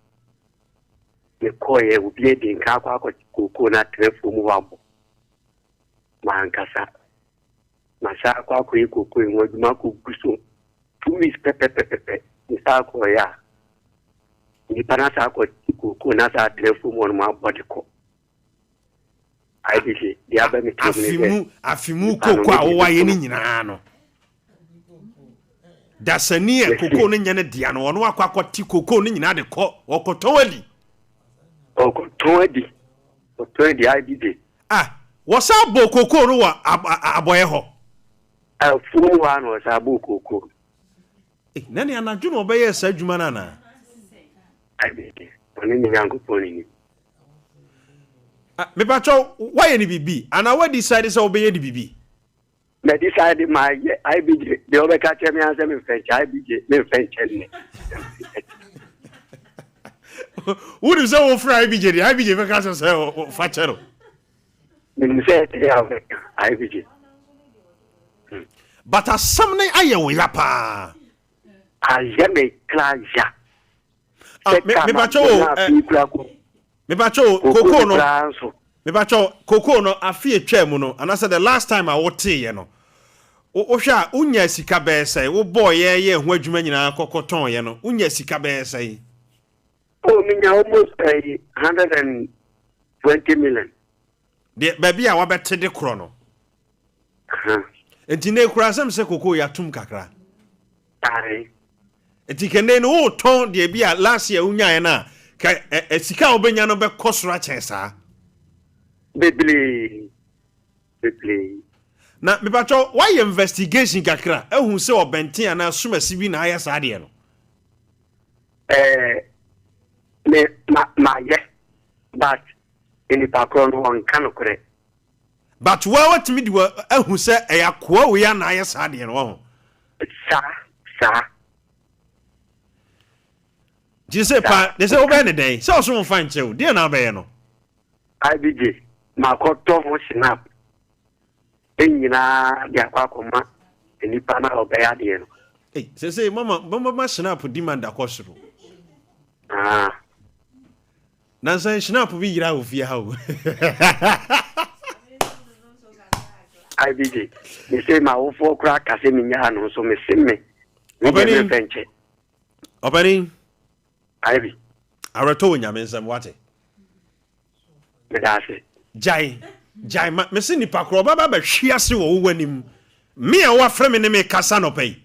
Me koye ubie de nka kwa koko na trefo mu wabo. Mankasa. Masha kwa koko enwo duma ko guso. 2 weeks pepe. Nisa ko ya. Ni panasa ko koko na sa trefo mu ma bodiko. IDC dia ba mi afimu koko a wo waye ni nyina no. Dasani e koko no nyane dia no ono akwakoti koko no nyina de ko okotowadi. Okotowadi IDC. Wasa bo koko no wa aboye ho. Fumu wa no sa bo koko. Nani anadwuma obeye sa adwuma na. IDC. Oni ni yango poni. Me pacho why any bibi and I decide say obey the bibi. Me decide my IBJ the over catch me answer me French IBJ me French. Who is so for IBJ? The IBJ me catch say fachero. Me say IBJ. But as something aye we yapa. Aye me klaja. Me pacho Me bacho koko no. Me bacho koko no afi etwa mu no. And I said the last time I wote ye no. O hwa unya sika be sai wo boy ye ho adwuma nyina kokoton ye no. Unya sika be sai. Oh, me almost 120 million. De baby a wabete de kro no. Enti ne kura sam se koko ya tum kakra. Ai. Enti kende no ton de bia last year unya ye na ka sika obenya no be kosora chensa. Bebele. Na me bacho why investigation kakra ehun se obenten ana sumasi bi na ayesa de no. My yes, but in the background one can correct. But what me do ehun se eyakoa we ya na ayesa de no. Sir. Ji se pa, they say obe ne den. Se oso mo fan chew, dey na be no. IBJ, my cotton was snap. Enyina dia kwa koma enipa na obea de no. Say mama snap demand akosoro. Na say snap bi gira ofia ha o. IBJ, me say my ofo kra kase minya no so me simme. Opening. IB. Arato nyame nsam wate. Me da se. Jai me se nipa kro baba ba hwia se wo wanim. Me a wa frame ne me kasa no pay.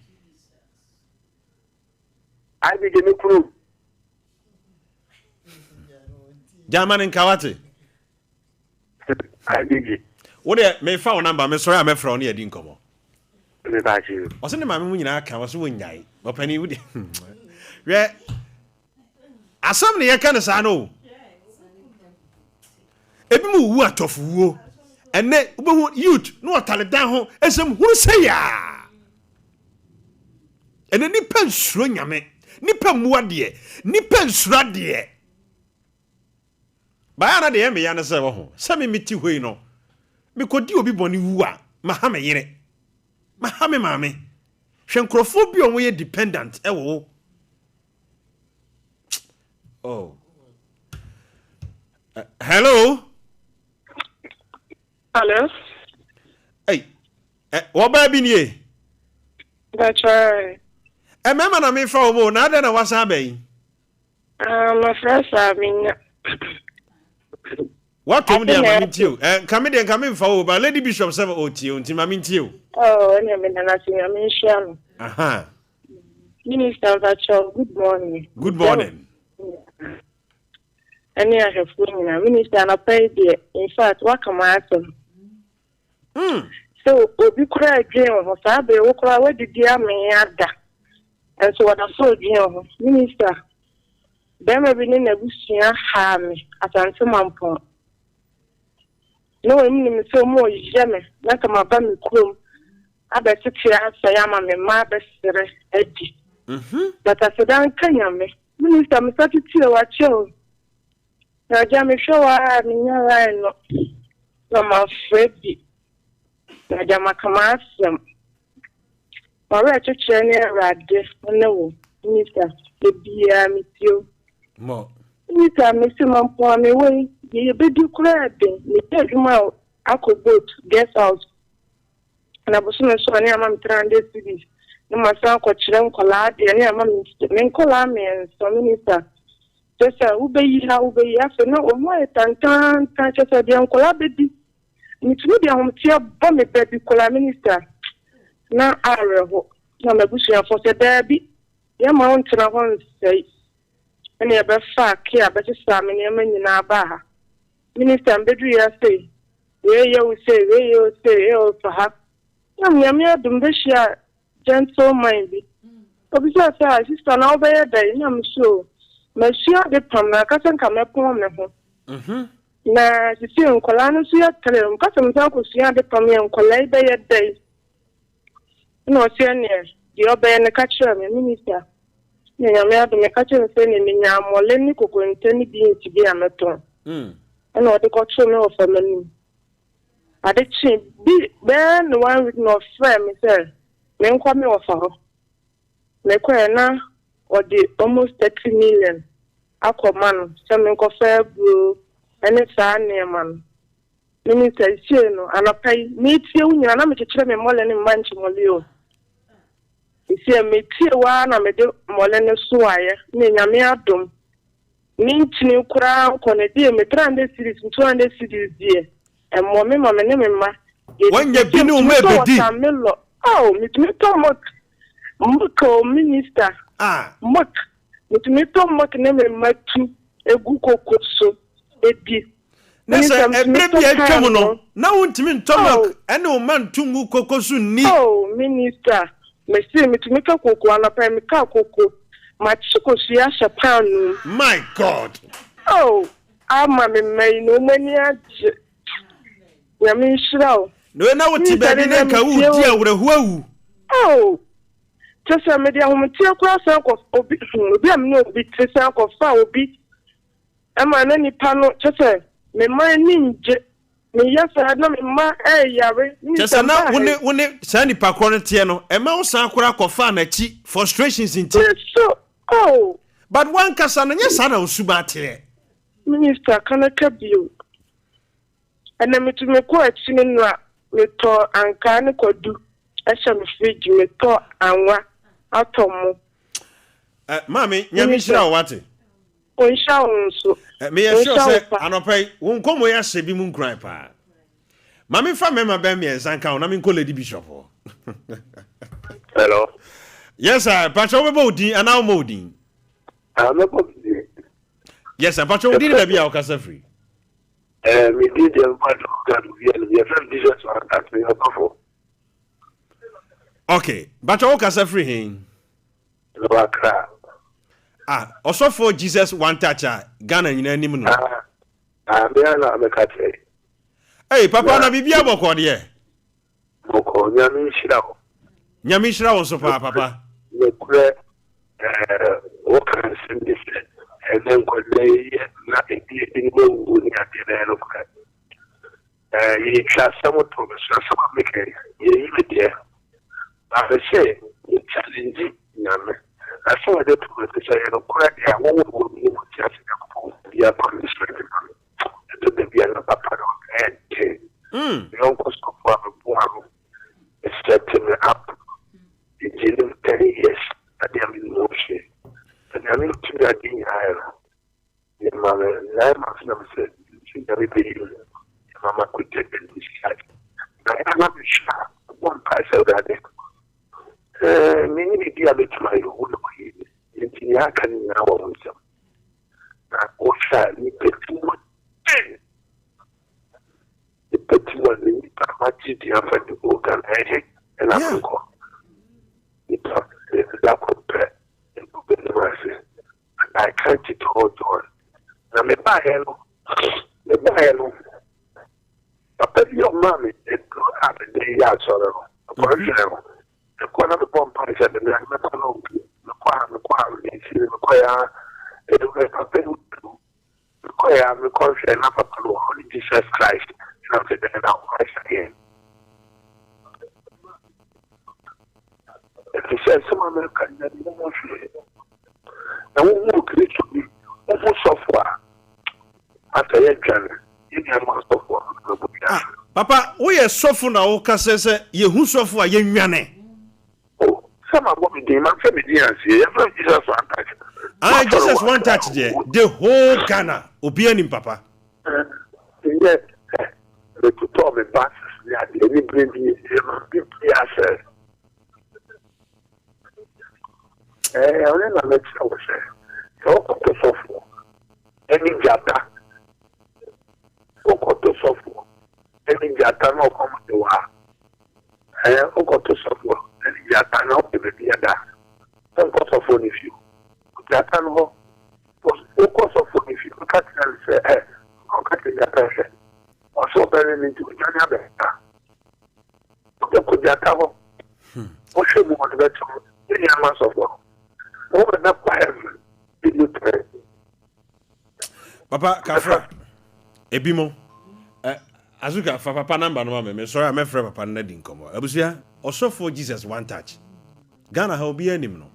IBJ me kru. Jaman nkawate. IBJ. What dey me fa number me sorry am fra on e di nkomo. Me ba chi. O se ne ma me mu nyina aka wo so wonyai. Opani wo dey. We asam ne yeka ne sa no. Ebi mu wu atofuwo. Ene ubehu youth no otale dan ho esem huru se ya. Ene nipa nsuro nyame, nipa muwa de, nipa nsura de. Ba na de me ya ne se wo ho. Se me miti hoi no. Me kodi obi boni wu a, ma ha me yire. Ma ha me maame. Hwe nkrofo bi o mo ye dependent e wo. Oh. Hello. Hello. Hey. What baby ni? That's right. Mema na me fa omo na de na wasa be. My friends are me. What come there mami tio? Come there come fa o ba Lady Bishop 7 o tio nti mami tio. Oh, anya me na ti me share. Aha. Minister Vacho, good morning. Good morning. Any I have na minister na pay there. In fact, what come happen? So, obi kura again ho sabe wo kura we didi ame ada. And so what I saw again minister. Dem be ni na busia ha me atante mampon. No emi ni so mo yeme na kama ba mi krom. Abeti tia saya ma me ma besere edi. But I said dan kanya me. Minister me sati tia wa cheo. Na jam me show wa mi nya no. So ma fredi. Na jam kama asem. Ora cheche ni rade na wo. Minister e bia mi tio. Mo. Minister me se mampo me we. Ye bedu kura de. Ni tejuma akobot guest house. Na bosu me so ani ama mi 300 cities. No masa ko kire nkola de ani ama mi nkola me so minister. Sasa ubeyi afa na o mo etantan tan sasa de nkola bedi. Mitumi de ahomtia bo me bedi kola minister. Na areho. Na mabusu ya for se dabi. Ya ma on tira hon sei. Ani e be fa ke abeti sa me ne manyina ba ha. Minister mbedu ya sei. We yo say perhaps. Nyame adum be share gentle mind. Obi say sister na obey day nyam so. Ma share de pam na ka san ka me pon me ho. Na sisi nkola no so ya tele ka san ta ko share de pam ya nkola be ye day. No se ne di obey ne ka kire me minister. Nyame adum me ka kire se ne nya mole ni kokonte ni bi ntibi ameton. And what they got to know for me. I did see Ben one with no friend, Mr. Men come off her. Mequena or the almost 30 million. akɔma no sɛ menkɔfa aburo ɛne saa nneɛma no minister sie no anɔpa yi metie wo nyina na mekyekyerɛ me mmɔle ne mma nkyemɔle o esie metie waa na mede mmɔle ne so ayɛ ne nyame adom minchini kura nkɔne die me 300 series 200 series die ɛmmɔ me ma me ne me mma wanya bi ne ume bedi oh mitumi to mok minister mok mitumi to mok ne me matu egu kokoso edi nesa ebre bi atwam no na wontimi ntomok ene o man tungu kokoso ni oh minister me see mitumi ka koko anapa me ka koko ma chikosu ya shapanu my god oh ama me mai no mani age ya me shirawo no na woti be bi na ka wu di awrehu awu oh just me dia hom tie kura san ko obi am no obi tie san ko fa obi ama na nipa no just me man ninje me yasa na me ma yare just na wone san nipa kro no tie no e ma wo san kura ko fa na chi frustrations in so oh but one kasa na nya sana osuba tere minister kana kabio ana me ko achi no a me to anka ne kodu ehye me fridge me to anwa atomo mami nyame hira wate o nsha wonso me ye sure say anopai won komo ya hye bi mu nkran pa mami fa mema ba mi ensanka na me nko lady bishop hello yes sir pacho we bodin ana o modin yes sir pacho odin da bia o kasa free me did the part of God we are from Jesus at me before okay pacho o kasa free hin no akra also for Jesus one touch Ghana nyina anim no me na me ka tell hey papa na bibia boko de boko nyame hira wo so papa me kure what can say this and then could lay na in go ni atene no ka you class some to some make you there but say you challenge nyame I saw that to say no correct I won't be just ya condition to the be na papa and you don't cost for a setting up in 10 years at the end of the and I mean to that in Ireland. Mama, I must say, very big. Mama could take this side. I'm not sure one parcel that many media make my own way. In the can now on some. Also, you pay too much. You pay too much. You pay too much. You go and I go. That could pay. I can't hold on. Now, me buy hello. Papa, your mommy, it could happen. They are sort of a person. The corner of the bomb party said, the man, the choir, the choir, it was a pen to the choir, the choir, and up a Holy Jesus Christ. And I said, and now Christ again. He said, some American, that you know, now, who will create to be over software after a journey? You can have software. Papa, we are software now, because you who software, you know. Oh, some of what we do, my family, Jesus one touch. Jesus one touch there. The whole Ghana, Obianim, Papa. Yeah, the two Tommy buses, they didn't bring me, yes, I don't know what to software. Any jata. To software. Any jata no come to wa. To software. Any jata no be the other. Don't go to phone if you. Jata no. Focus on phone if you can't say, can't jata. Also, very need to be better. The jata. What should we want to get to? Any amount of work. Papa Kafra Ebimo Azuka for papa number no me sorry I'm afraid papa na din komo abusia also for Jesus one touch Ghana ha obi anim no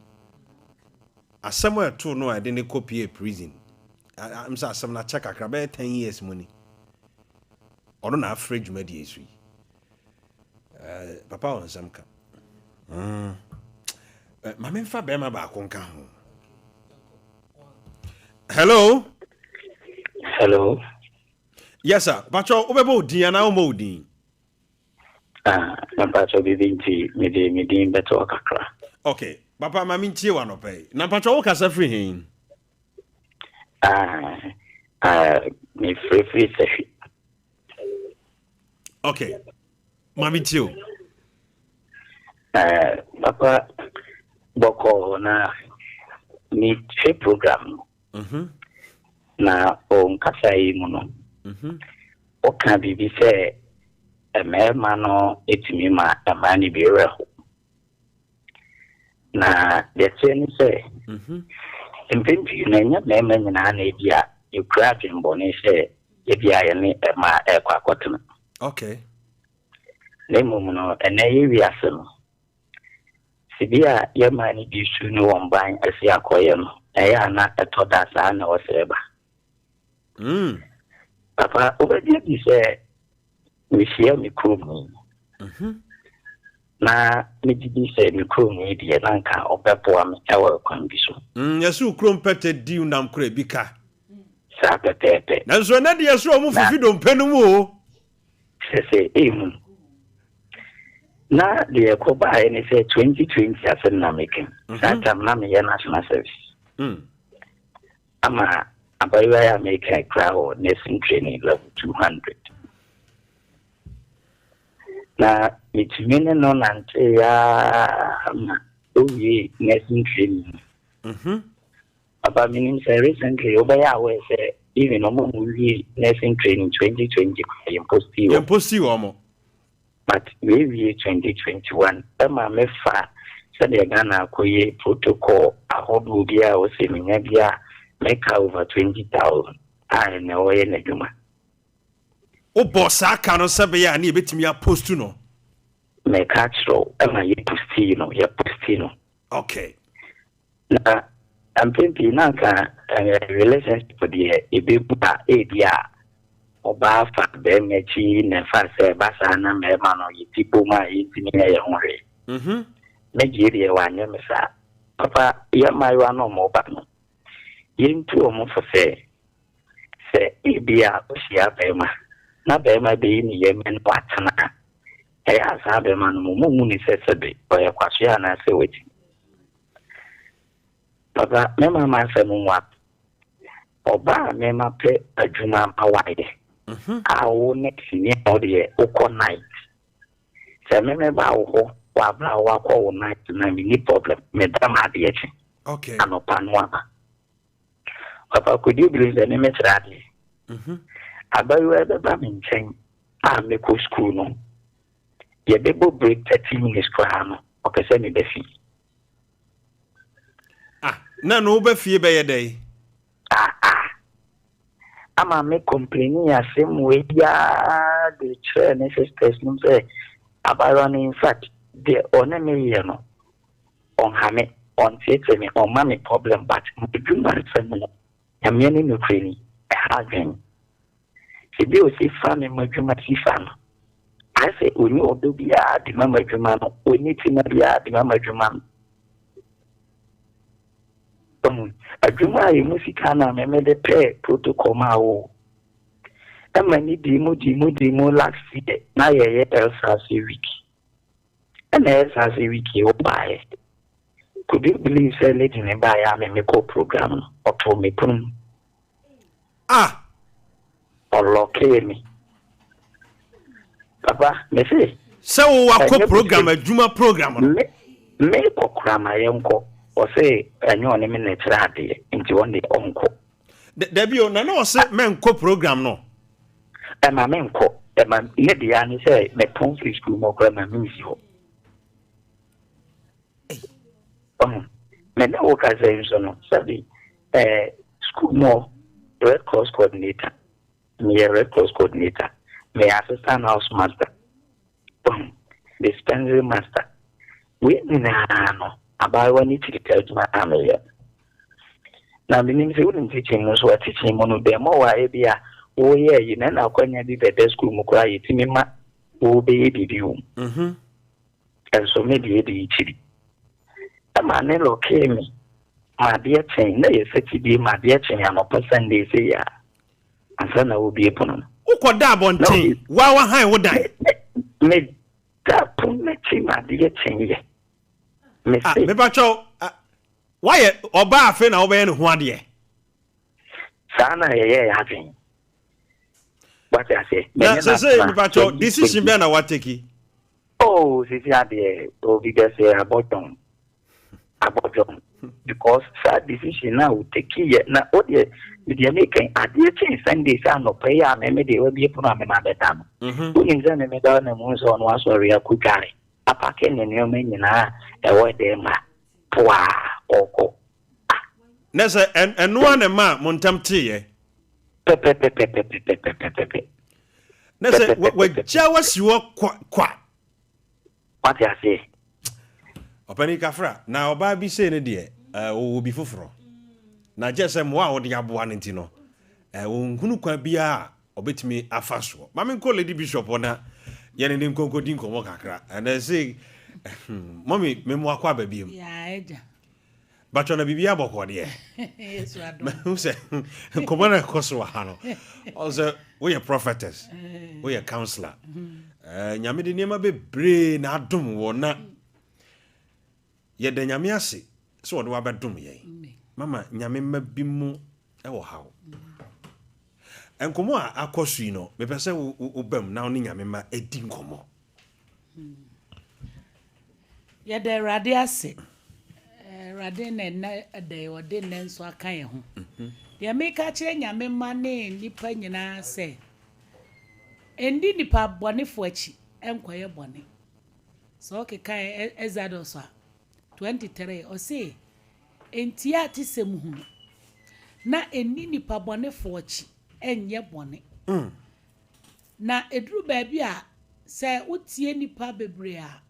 asemo eto no ade ne copy prison I'm saying some na check akra 10 years money. Or na fridge medi esu. Papa on some ka. Ma me fa be ma ba ko nka ho. Hello. Hello. Yes sir. Pacho obebo din ana o mo din. Na pacho bibinti midi beto kakra. Okay. Papa ma min tie wa no pay. Na pacho wo kasa free hin. Me free session. Okay. Ma min tie o. Papa boko na me trade program. Na on kasa yi mu no. O kan bibi se mema no etimi ma amani bi reho. Na the thing say mpimpi na nya mema nyina na ebia you craft in bone say ebia ye ne ma ekwa akotena. Okay. Le mum no ene ye wiase no. Sibia ye mani bi su no won asi akoye no. Eya na etoda sa na oseba. Papa obedi bi say we share me krum. Na me di say me krum e di na nka obepo am ewo kwan bi so. Yesu krum pete di unam kra bi ka. Sa pete. Na so na de yesu omu fifi do mpenu mu o. Se emu. Na de ko ba any say 2020 asen na making. That time na me national service. Ama abayiwa ya make a crowd nursing training level 200. Na mitimene no nante ya oye nursing training. About meaning say recently obaya we say even no we nursing training 2020 imposti omo. But we 2021 ama me fa say the Ghana koye protocol ahodo bia o se menya bia make over 20,000 and no way na duma. O boss aka no sebe ya na ebetimi a post no. Me catch ro ama ye posti no. Okay. Na I'm thinking nanka relationship the ebebuta ebia oba fa be mechi na fa se basa na me ma no yitipo ma yitimi na ye honre. Meji wa nya me sa papa ya maiwa no mo ba no. Yintu omo for se ebia osia be ma na be ma be ni ye men watana. Asa be ma no mo mu ni se sebe o ya kwaso ya na se weti. Papa, mema masemu wa. Oba mema pe adwuma awaide. Awo next ni odi oko night. Se mema ba wo wa bla wa ko night na mi ni problem. Me dam ade echi. Okay. Anopa no ama. Papa, could you believe the name trade? Abayu ebe ba mi nchen. A me ko school no. Ye bebo break 30 minutes kwa no. Opese mi be fi. Na no be fie be ye dey. Ama me complaining asem we ya the train sisters no say about in fact the on me you know on hame on tete me on ma me problem but me do not say no ya me ni no training again se bi o si fa me madwuma si fa no I say oni odo bia di ma madwuma no oni ti na bia di ma madwuma no adwuma yi musika na me de pay protocol ma wo amani di mu last year na ye LSAC week and LSAC week o buy could you believe say lady me buy am me ko program or to me pun or lock me papa me say so wa ko program adwuma program me ko krama yenko o say enyo ne me na trade nti one day onko Debbie na no say men ko program no ema menko ema ne dia ni say me pon free school mo ko ema minsi ho me na wo ka say so no sabi school mo red cross coordinator me red cross coordinator me assistant house master dispensary master we na no abawa ni tiri ka juma ameya na minim se wouldn't teaching no so teaching mo no dem o wa e bia wo ye yi na kwanya bi bebe school mu kura yetimi ma wo be bibi wo so me bi e di chiri ama ne lo kemi ma dia chen na ye seti bi ma dia chen ya no person dey say ya ansa na wo bi e pono ukoda abonten wa han wo dan me da pun me chi ma dia chen ye me say me ba cho why oba afi na oba ye ne ho ade sana ye ya dwen what I say say me ba cho decision be na what take oh sisi ade o bi be say about because that decision now will take ye na o de the making ade change Sunday say no prayer me de we bi put me na beta no yin ze me da na mu so no asori akutware apake ne ne o me nyina e wo de ma poa oko nese eno ane ma montam tiye pepe nese we jawa siwo kwa what I say opani kafra na oba bi se ne de wo bi foforo na jese mo a wo de aboa ne ntino wo nkunu kwa bia obetimi afaso mame nko lady bishop ona yene ne nkonkodi nkomo kakra and say mommy me mo akwa ba biem ya eja bacho na bibia boko de yesu ado who say komo na koso ha no also we are prophetess we are counselor nyame de niam be bre na adom wo na ye de nyame ase so wo de wa bedom ye mama nyame mabi mu e wo hawo enkomo a akosu yi no me pese wo bam na oni nyame ma edi nkomo ye de rade ase rade na de ode ne nso aka ye ho ye me ka kire nyame ma ne nipa nyina se endi nipa bonefo achi enkoye bone so ke kai Exodus 23 o se entia ti sem hu na eni nipa bonefo achi enye bone na eduru ba bia se utie nipa bebre a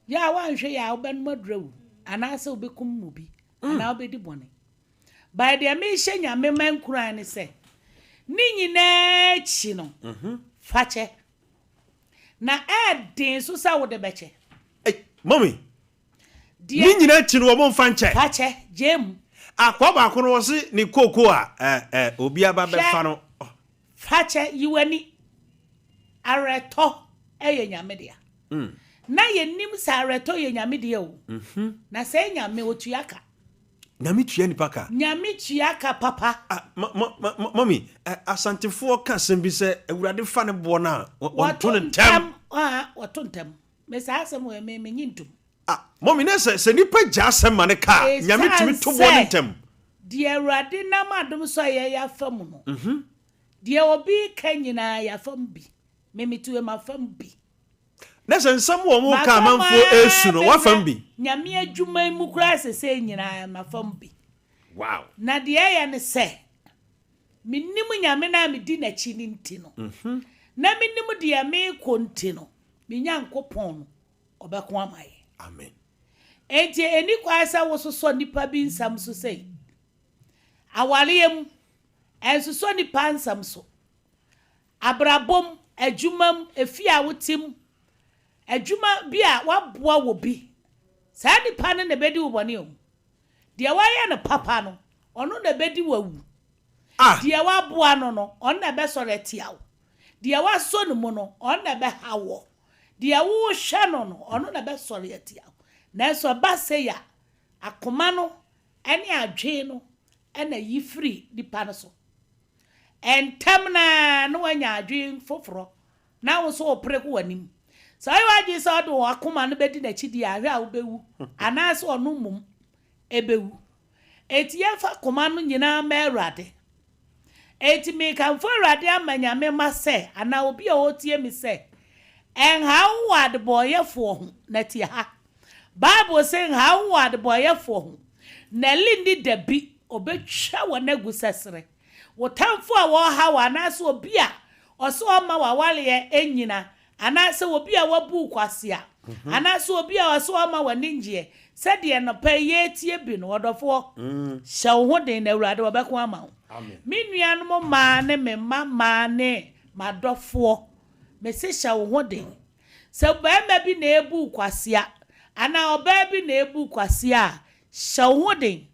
ya wanhwe ya oben madrewu anase obekum mu bi ana obedi bone by the me hye nyame man kuran ne se ni nyina chi no fache na edin so sa wo de beche mommy ni nyina chi no wo mo fa nche fache jem akwa ba ko no se ni koko a obi aba be fa no fache yiwani areto eye nyame dia na yenim sa areto ye nyame dia o na se nyame otuaka nyame tua ni paka nyame tuaka papa mommy asantefo ka sembi se awurade fa ne bo na wonto ne tem wotontem me sa asem we me nyintum mommy na se nipa ja asem ma ne ka nyame tumi to bo ne tem de awurade na madom so ye ya fam no de obi kanyina ya fam bi me metuwe ma fam bi nese nsam wo mu ka manfo esu no wa fam bi nyame adwuma mu kura sese nyina ma fam bi wow na de ya ne se minnim nyame na me di na chi ni nti no na minnim de ya me konti no me nyankopon no obeko amaye amen enti eni kwasa wo so nipa bi nsam so sei awaleyem enso nipa nsam so abrabom adwumam efia wotim adwuma bi a waboa wo bi saa nipa ne bedi wo bone o de waye ne papa no ono na bedi wawu de waboa no ono na be sore tiawo de waso no mu no ono na be hawo de wo hwe no ono na be sore tiawo na so ba se ya akoma no ene adwe no ena yi free nipa no so entam na no wanya adwe foforo na wo so opreko wanim so I waji so do akoma no bedi na chidi ahwe a wo bewu anase ono mum ebewu eti yefa koma no nyina ma awrade eti me kan fo awrade amanya me ma se ana obi a otie mi se en how wad boyefo ho na ti ha Bible say how wad boyefo ho na lindi dabi obetwa wona gusesere wo tamfo a wo ha wa anase obi a oso ma wa wale enyina anase obi a wabu kwase a ana so obi a so ama wani ngie said ye no pa ye tie bi no odofo hye wo den na awurade obeko ama wo amen me nuanom ma ne me mama ne madofo me se hye wo den se ba ma bi na ebu kwasia ana oba bi na ebu kwasia hye wo den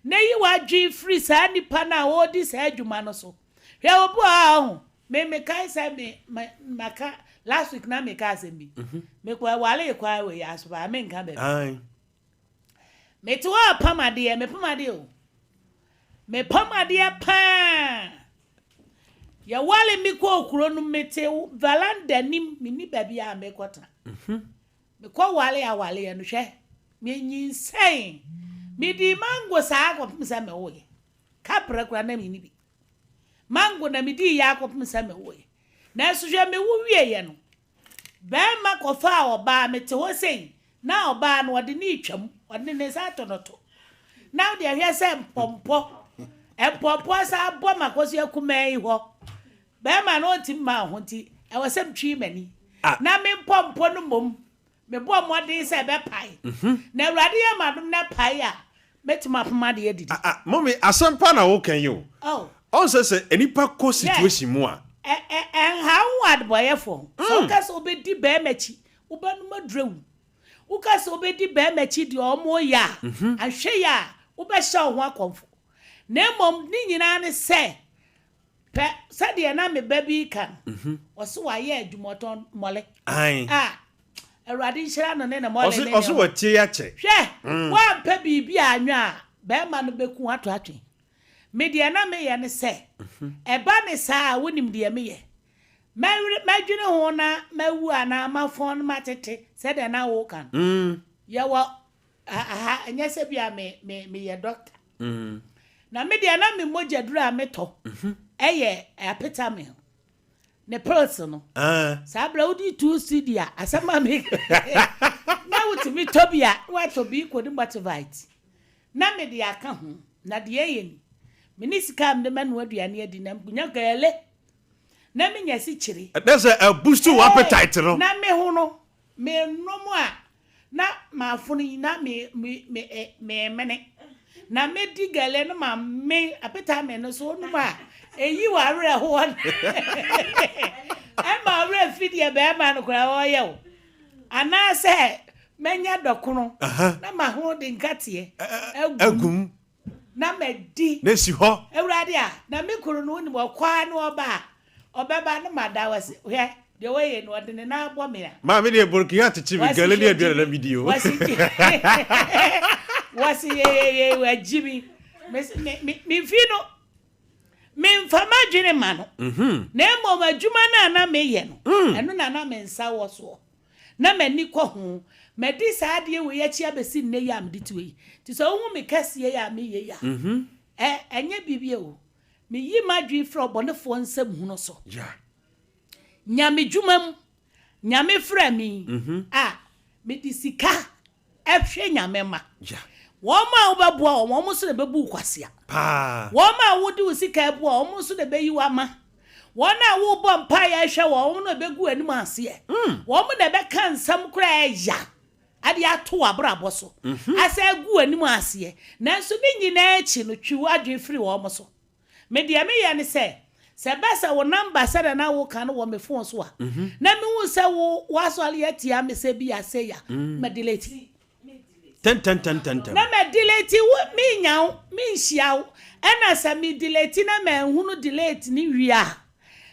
na yi wadwe free sa nipa na odi sa adwuma no so hwe obu a me kai say me maka last week na me ka say me me kwa wale kwa we aso ba me nka be ai me to wa pamade me pamade o me pamade pa ya wale mi kwa okuro no mete valanda nim ni baby a me kwata me kwa wale ya wale no hwe me nyinsɛn me di mango sa akopim sa me wo ye kapra kura na me ni bi mango na me di ya akopim sa me wo ye na so hwe me wo wie ye no ba ma kofa oba me te ho sei na oba no ode ni twam ode ne sa tonoto na de hwe se mpompo empompo sa abo makoso akuman ho ba ma no timma ho ti e wo sem twi mani na me mpompo no mom me bo modin se be pai na awurade ya madum na pai a metima pamade edidi mommy asampa na wo kan yo on se enipa ko situation mu a how wad boyefo so ka so be di be machi ubanu madrewu uka so be di be machi di omo ya ahwe ya ube sha ho akomfo na mom ni nyina ne se pe se de na me baby kan wo so wa ye adwumoton mole Awurade nhyira no ne na mole ne oso watie ya che hwe wa mpa bibi anwa be ma no beku ato atwe me de na me ye ne se eba ne saa wonim de me ye madwene ho na mawu ana mafon matete se de na wo kan ye wo anya se bia me ye doctor na me de na me moja duru a meto eye apeta me ne person sa bla udi 2 cd a asama me na wutimi tobia wa tobi ko di motivate na me de aka ho na de ye ni minisika mde manu aduane adi na mgunya gale na me nya si chiri that's a boost to appetite no na me ho no me nomo a na mafuni na me mene na me di gale no ma me appetite me no so no ma eyi wa re ho e ma re fidie be ma no kra wo ye o ana se menya dokono na ma ho de nkate agum na medi na si ho ewurade a na me kuru no ni kwa na obeba na madawase hwe de we no de ne na abo me ma me de borki ha tete mi gale ne aduane na video wasi ye wajibi me fino me mfama dwene ma no na emo madwuma na me ye no eno na me nsa wo so na mani kɔ ho medi saade we ya chia besi nne ya amde tuwe ti so hu me kase ya me ye ya enye bibie o me yi madwi fra obonefo nsam hu no so nyame dwumam nyame fra mi me di sika ehwe nyame ma woma obeboa omo so ne bebu kwasia woma wodi usika eboa omo so ne beyi wa ma wona wo bom pa ya hwe wo no begu anim ase wo mo na be kan sam kura ya ade ato abrabo so asa gu anim ase nanso ni nyina echi no twi wadwe firi wo mo so me de me ya ne se basa wo number sada na wo kan wo me phone so a na me hu se wo wasole ya tia me se bi ase ya me delete ten na me delete wo me nyaw me hia ena sa me delete na me hunu delete ni wia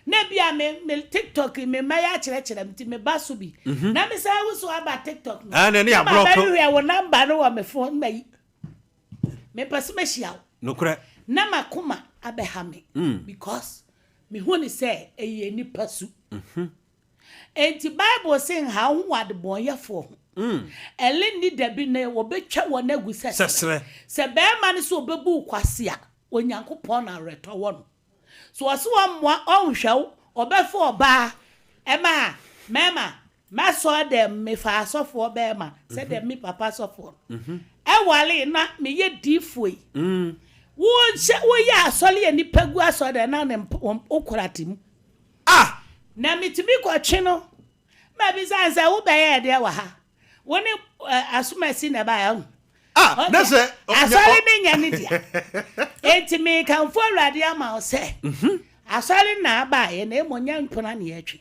na bia me TikTok me maya kire mti me baso bi na me say wo so aba TikTok no na ne ya block we wo number no wo me phone me pass me hia no kure na makoma abeha me because me honi say eye ni pasu enti Bible say how wad boyefo ele ni dabi na wo betwa wo na gu sesere se be ma ne so obebu kwase a onyankopon na reto wo no so waso amwa onhwew obefo oba ema mema maso dem me fa asofo obema se dem me papa asofo wale na me ye difoi wo ya asole ani pagu asode na ne okuratim na mitimi ko twe no ma bi sansa wo be ye de wa ha When asuma si na ba ya. That's it. Asɔre ne nya ne dia. Enti me kan fo Awurade ama o se. Asɔre na ba ye na emonya mpona ne yetwe.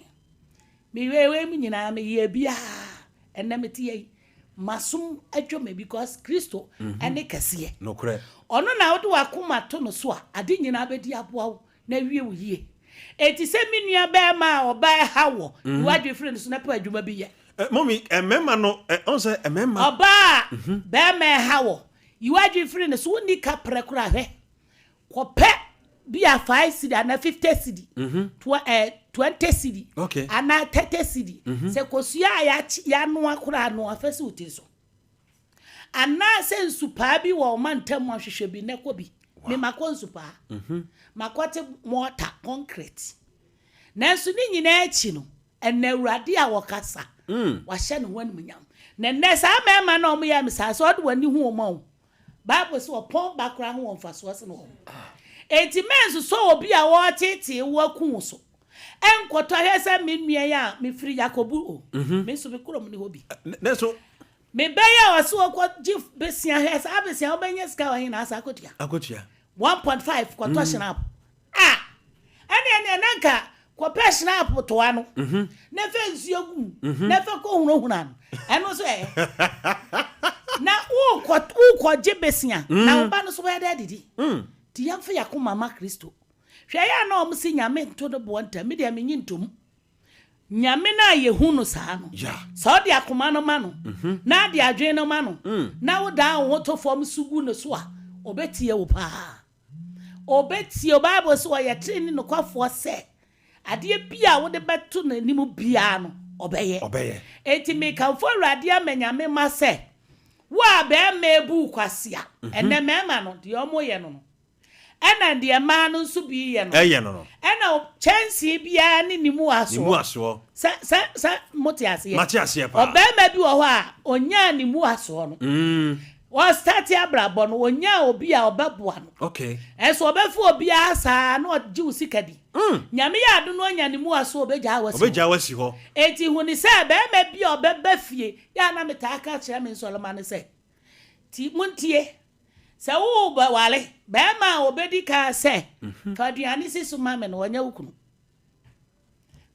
Me wewe mi nyina me ye bia. Ena me tie masum adwo me because Kristo ene kase. No correct. Ono na wo de wakoma to no so a ade nyina bedi aboa na wie wo yie. Enti se mi nua ba ma oba ha wo. Wadwe frɛ no so na pa adwuma bi ye. Mommy, memma no, on say a member. Oba, be me hawo. You are different so ni ka prekura hwe. Kope bi a 5 cedi and 50 cedi. 20 cedi. Okay. And 30 cedi. Se kosua ya no akura no afese utiso. Ana se nsupa bi wo mantam ahwehwe bi ne ko bi. Me makon nsupa. Makote mortar concrete. Nanso ni nyina achi no. Ena Awurade a wokasa. Wahye no wan munyam. Na nesa mema na omo ya misa so de wani hu omo. Bible so opon bakra ho wonfa so se no. Enti menso so obi a wo tete wo ku so. Enkoto hese menua ya me firi Yakobu o. Me so be krom ni hobi. Na so me beya o so ko gif besia hese abesia obenya ska wa hin na asa akotua. Akotua. 1.5 kwato shinap. Ene nanka ko personal to ano na fe nsuo gum na fe ko hunahuna no eno so na wo je besia na ba no so ba da didi ti yam fe yakoma ma Kristo hwe ya na o msi nyame nto do bo nta me de menyi ntom nyame na ye hunu saa no so de akoma no ma no na de adwen no ma no na wo da wo to fom sugu no so a obetie wo pa obetie o Bible so ya training no kwafo se ade bia wo de beto na nimu bia no obeye enti me kan fo Awurade amanyame ma se wa be mebu kwasea ene mema no de omo ye no ena de ma no nso bi ye no ena chance bia ni nimu aso sa motiase pa obe ma bi wo ho a onya nimu aso no wa start abrabo no onya obi a obeboa no okay enso obefu obi asa na oji usikadi nyame ya ado no onya nimu aso obeja wasi ho eti huni se be ma bi obebafie ya na metaka kire me Solomon ne se ti muntie se wo ba wale be ma obedi ka se ka duane sisu ma me no onya ukunu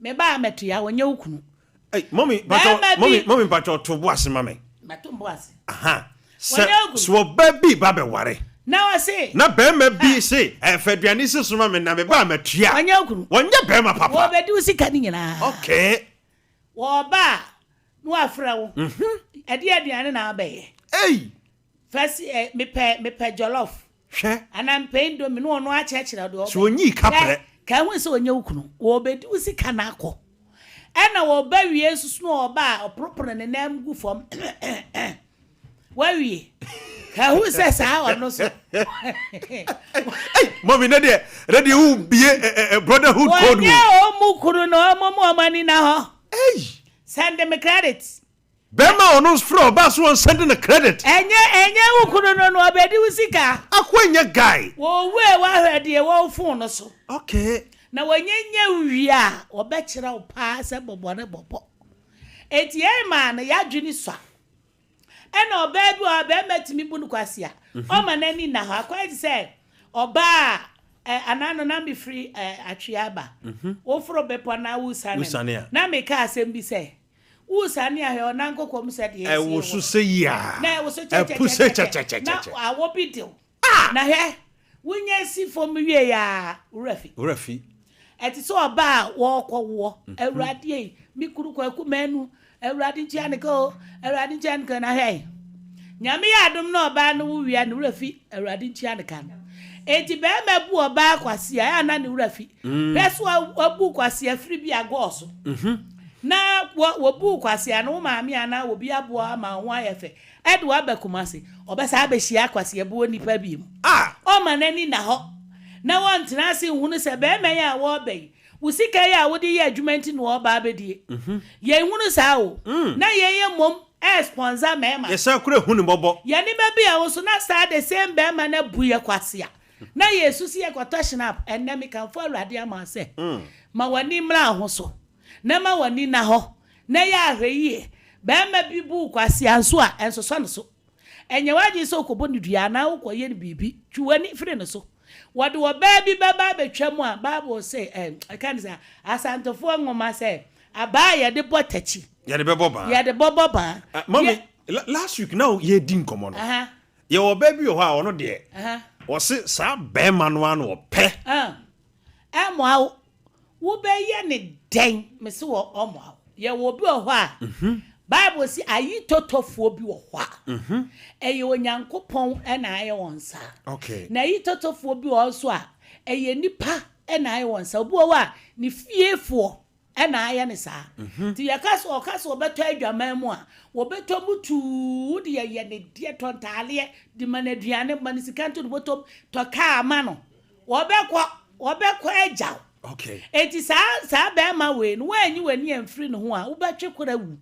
me ba metua onya ukunu mommy pato to boase ma me matomboase aha so baby babe ware na wase na be ma bi se faduane sisu ma me na me ba matua onya ukunu wonya be ma papa wo bedi usika ni nyina okay wo ba no afra wo ade aduane na abaye first me pe jollof hwe anam pe indomie no ono achechira do so onyi kapre ka hu se onya ukunu wo bedi usika na akọ ena wo ba wie susu no oba opropro ne nam gu fom wawie ka hu se sa ono so mommy na de ready who be brotherhood code wo o mukuru no omo mani na ho send them credit Bema onos fro ba so sending a credit enye ukuru no obedi usika akwanya guy wo we wa hwede wo phone no so okay na wanyenya wia obekira wo pa se bobo ne bobo eti ma na ya dwini so ena obebi obe metimi bunu kwase a o ma nani na ha kwa ti se oba anano na me free atweaba wo fro bepo na wusane na me ka asem bi se wusane a he onanko kom se de wo so se ya na wo so che na awo bi de na he wunya si fom wie ya urafi eti so oba wo kwowo Awurade yi mi kuru kwaku manu Awurade nchianeka na he nyame ya adom na oba no wia no urafi Awurade nchianeka eti be mebu oba kwase ya na ne urafi peso abu kwase afri bi agoso na wo bu kwase no maami ana obi abo ama ho ayefe edu abakumase obesa abehia kwase abo onipa bi mu o manani na ho na won tenase hunu se be me ya wo bai usika ya wodi ya adwumenti no oba abedie ye hunu sa o na ye mom sponsor mema ye sa kure hunu bobo ye ni ba bia wo so na sa the same be ma na bu ye kwase a na yesus ye kwato up enne me kan fo Awurade ama se ma wani mra ho so na ma wani na ho na ya ahwe yie Bema bi bu kwasi anso a enso so no so. Enye waje so kobo ne dua na wo koye ne bibi. Twani firi ne so. Wode wo ba bi baba betwa mu a Bible say I can say asantofo ngoma say aba ye de botachi. Ye de beboba. Ye de boboba. Mommy, last week now ye din komo no. Ye wo ba bi ho a ono de. Wo se sa be ma no an wo pe. Amo wo be ye ne den me se wo omo ye wo bi ho a. Bible say ayi totofo bi wo ho a. Eye onyankopon na aye wonsa. Okay. Na ayi totofo bi wo so a eye nipa na aye wonsa. Obi wo a ni fiefo na aye ne sa. Ti yakaso okaso obeto adwaman mu a wo beto mutu de ye ne de tontale de manaduane manisikanto de botom to ka ama no. Wo bekọ ejaw. Okay. Eti sa be ma we no wanyi wani amfiri ne ho a wo betwe kora wu.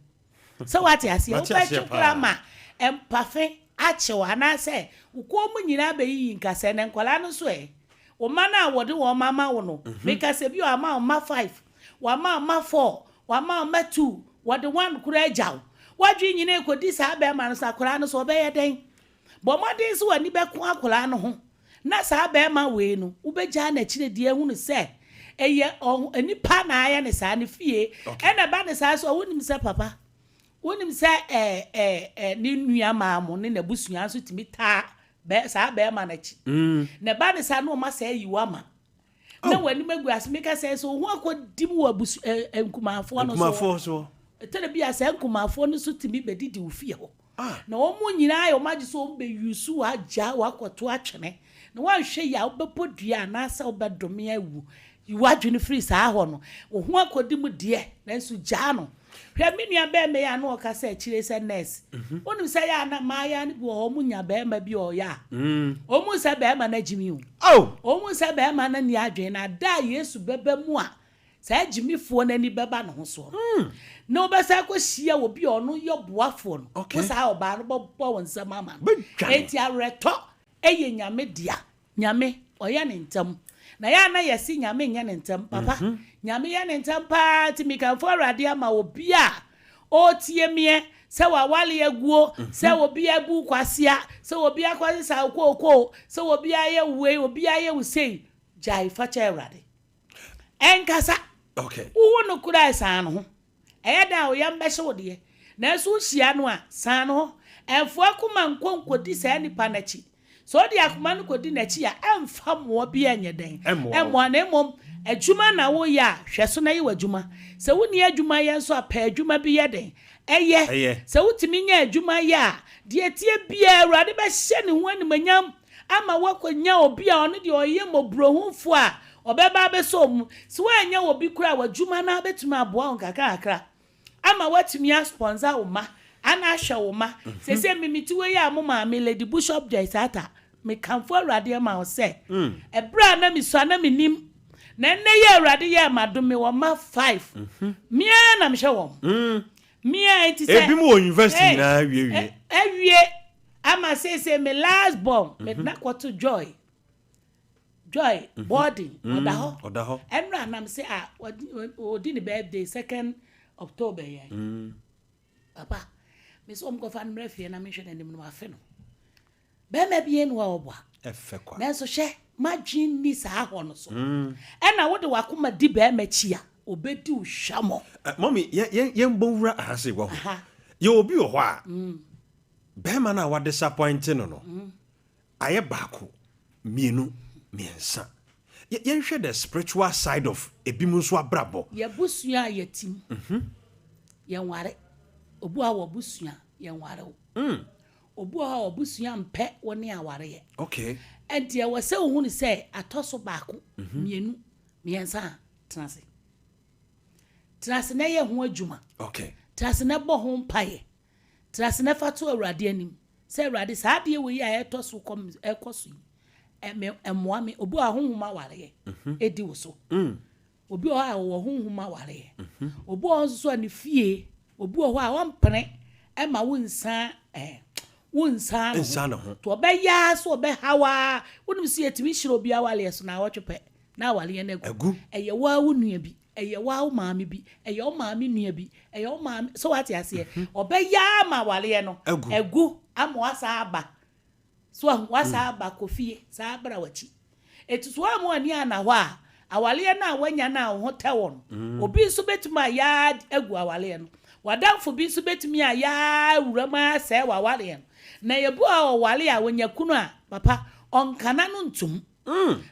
So what you see, ma empafe achewa na se uko mu nyina be yi nkase ne nkwala no so o ma na wode wo mama wo no make se bi o ma 5 wa ma 4 wa ma 2 wode 1 kura ajaw wadwe nyina ekodi sa be ma no sakura no so be ye den bo modin so wani be ko akura no ho na sa be ma we no wo be ja na kire die hu no se eye enipa na aya ne sa ne fie e na ba ne sa so wonim se papa wonim se ni nua maamo ne nabusua so timi ta be sa be ma na chi ne ba ne sa no ma sa yiwa ma na wani magu asmeka se so ho akodim wa busu enkumafo no so enkumafo so tele bia se enkumafo no so timi bedidi wo fie ho na wo mu nyina ayo magi so be yusu aja wakoto atwene na wanhwe ya obepodua na sa obedome awu yiwadwene free sa ho no wo ho akodim de na nso ja no hwe menua be me ya no ka se chire se nurse onu se ya na ma ya ni wo mu nya be ma bi o ya o mu se be ma na jimi o mu se be ma na ni adwen na da Yesu bebe mu a sa jimifo na ni beba no so no be sa ko hia wo bi ono yo boafo no wo sa oba no bo wonsa mama eti areto eye nyame dia nyame oya ne ntam na ya na yesi nyame nya ne ntam papa nyame ya ne ntam pa ti mi kan for rade ama obi a o tie mie se wa wale aguo se obi abu kwasia se obi akwasi sa kokoo se obi aye we obi aye usei jai facha rade enkasa okay wo no kura san no e da o yam be hye de na so hia no a san no enfo akoma nkonkodi sa nipa na chi so di akoma no kodi na chi a emfa mo bi anye den emo na emom adwuma na wo ya hweso na ye wadwuma se wo ni adwuma ye so apa adwuma bi ye den eye se wo timi nya adwuma ya de tie bia awurade be hye ne ho animanyam ama wakonya obi a ono de oye mobrohunfo a obeba be so mu se wo anya obi kura wadwuma na betuma aboa on kakra ama watumi a sponsor wo ma ana hwe wo ma se mimiti we ya mama me Lady Bishop Jaisata me kanfo awurade ma wo se ebra na mi so na minim na nne ye awurade ye amadome wo ma 5 mia na me hwe wo mia enti se ebi mu university na awie ama se me last born me na kwato joy body oda ho enra na me se odi ni birthday 2nd October ye papa me so mko fa nmra fie na me hwe na nim no afe no be ma bie no obwa efe kwa na so hwe madwin ni sa ho no so ena wo de wakoma di be ma chia obedi uhwamo mommy ye mbowura ahase wo ho ye obi wo ho a be ma na wa disappoint no aye baako mienu miensa ye hwe the spiritual side of ebimunso abrabo ye busua yetim ye nware obu a wo busua ye nware obu a wo busua mpe woni aware ye okay enti e wose wo hunu se atoso baako mienu miensa trase na ye ho adwuma okay trase na bo ho mpaye trase na fato awurade anim se awurade sa de we ya etoso kom ekoso emoame obu a honhuma ware ye edi wo so obi o a wo honhuma ware ye obu o so ani fie obu o a wompene ema wonsa no ho to be ya so be hawa wonim si etimi hiro bia wale so na wotwepe na wale ye na egu eye wa wonua bi eye wa maami bi eye o maami nua bi eye o maami so what ase obeya ma wale no egu amwasa aba so wasa aba kofie sa abra wachi etuso amu ani ana ho a awale na wanya na ho tewo no obi so betuma ya egu awale no wadamfo bi so betumi ya wurama se wawale no na yebu a wale a wanya kunu a papa onkana no ntum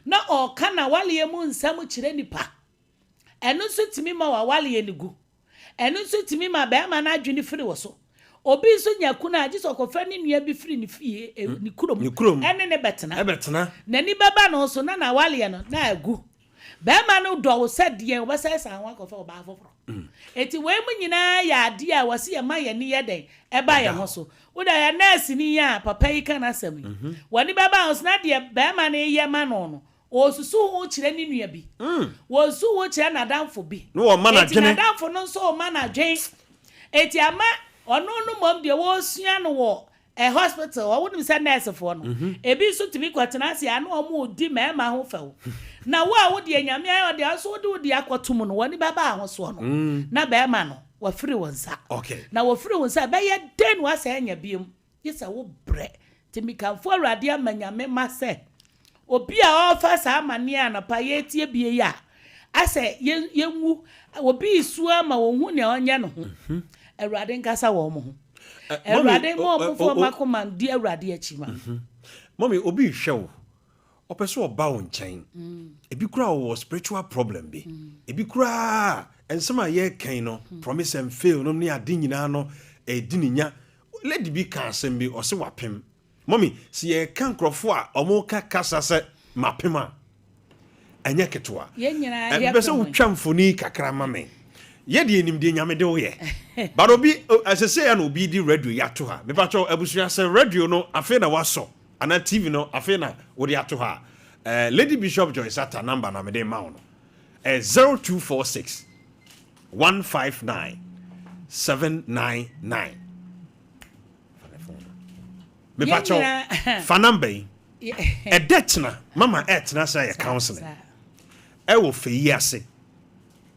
na okana wale mu nsam kire nipa enu so timi ma wawale ni gu enu so timi ma be ma na adwini firi wo so obi so nya kunu a jiso kofa ni nua bi firi ni fie ni kurom ene ne betena na ni baba no so na wale no na agu be ma no do wo sadie wo besa sa anwa kofa wo ba foforo eti we mu nyina ya ade a wase ya ma ye ni ye den e ba ye ho so wo da ya nurse ni ya papa yi kana asem woni baba ho so na de be ma ne ye ma no no osusu ho kire ni nua bi wosu ho kire na danfo bi no wo ma na dwene na danfo no so o ma na dwen eti ama ono no mom de wo sua no wo hospital wo wonu se nurse fo no ebi so timi kwatena ase anu omo di ma ho fawo na wo a wo de nyame ayo de aso wo de akotum no woni baba ho so no na be ma no wa free wonsa na wo free wonsa be ye den wa sa anya biem yesa wo bre timi kan fo awrade amanyame ma se obi a ofa sa amane anapa ye tie bie ya ase yenwu obi isu ama wo hu ne onye no ho awrade nkasa wo mo ho awrade mo fo makoma di awrade achi ma mommy obi hwew opeso oba won chen ebi kura wo spiritual problem bi ebi kura ensema ye kan no promise and fail no ne ade nyina no edi ninya lady bi kan asem bi ose wapem mommy si ye kan krofo a omo ka kasa se mapem a anya ketwa ye nyina ya be se wotwa mfoni kakra mame ye de enim de nyame de wo ye but obi asese ya no obi di radio ya to ha me pa cho abusua se radio no afi na waso ana TV no afi na wo de ato ha Lady Bishop Joyce ata number na me de ma no 0246 159 799 me pa cho fa number e detna mama etna say e counseling e wo fe yi ase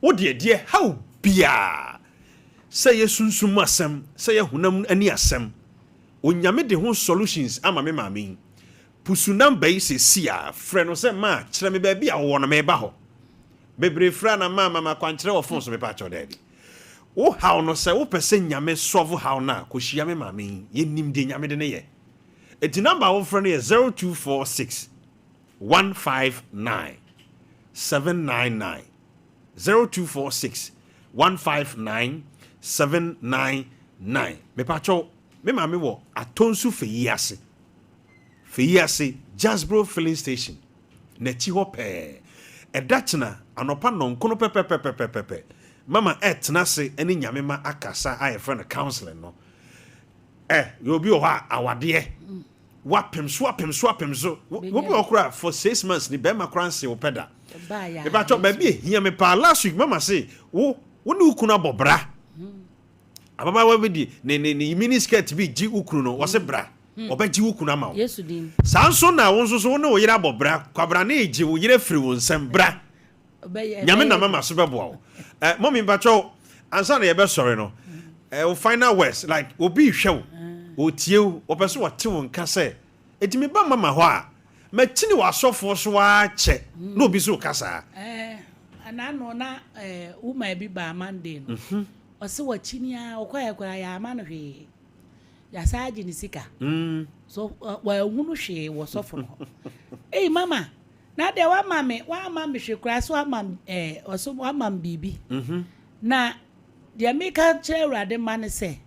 wo de how bia say yesunsum asem say hunam ani asem onyame de ho solutions ama me maame pusu number yi se sia frɛ no sɛ ma kyerɛ me baabi a wo no me ba ho bebre fra na mama kwankyerɛ wo phone so me pa kyerɛ daddy wo how no sɛ wo pɛsɛ nyame solve how na ko hia me maame ye nim de nyame de ne ye eti number wo frɛ no ye 0246 159 799 0246 159 799 me pa kyerɛ me maame wo atonsu fe yi ase Jasbro filling station na ti ho pe edachna anopa nonkono pepepepepepe mama etna se eni nyame ma akasa aye friend counseling no you be o ha awade wapem so we be okra for 6 months ni be ma kranse wo peda e ba to ba bi hia me pa last week mama say wo ni ukunu abobra ababa wa bi ni mini skirt bi ji ukunu no wo se bra obaji ukunu ama Yesu din sanso na wonso so wo yira abobra kwabra na eji wo yira firi wo nsem bra nyame na mama so bebo wo mommy bacho ansa na ye be sorry no final words like obi hwew otie wo pese wo te wo nka se etimi ba mama ho a matini wasofo so wa che na obi so kasa anano na uma bi ba Monday no ose wachini a okwaya ya ama no hwe ya saji ni sika so wa hunu hwe wo sofo no mama na de wa mame hwe kura so amam oso amam bibi na de meka che urade man se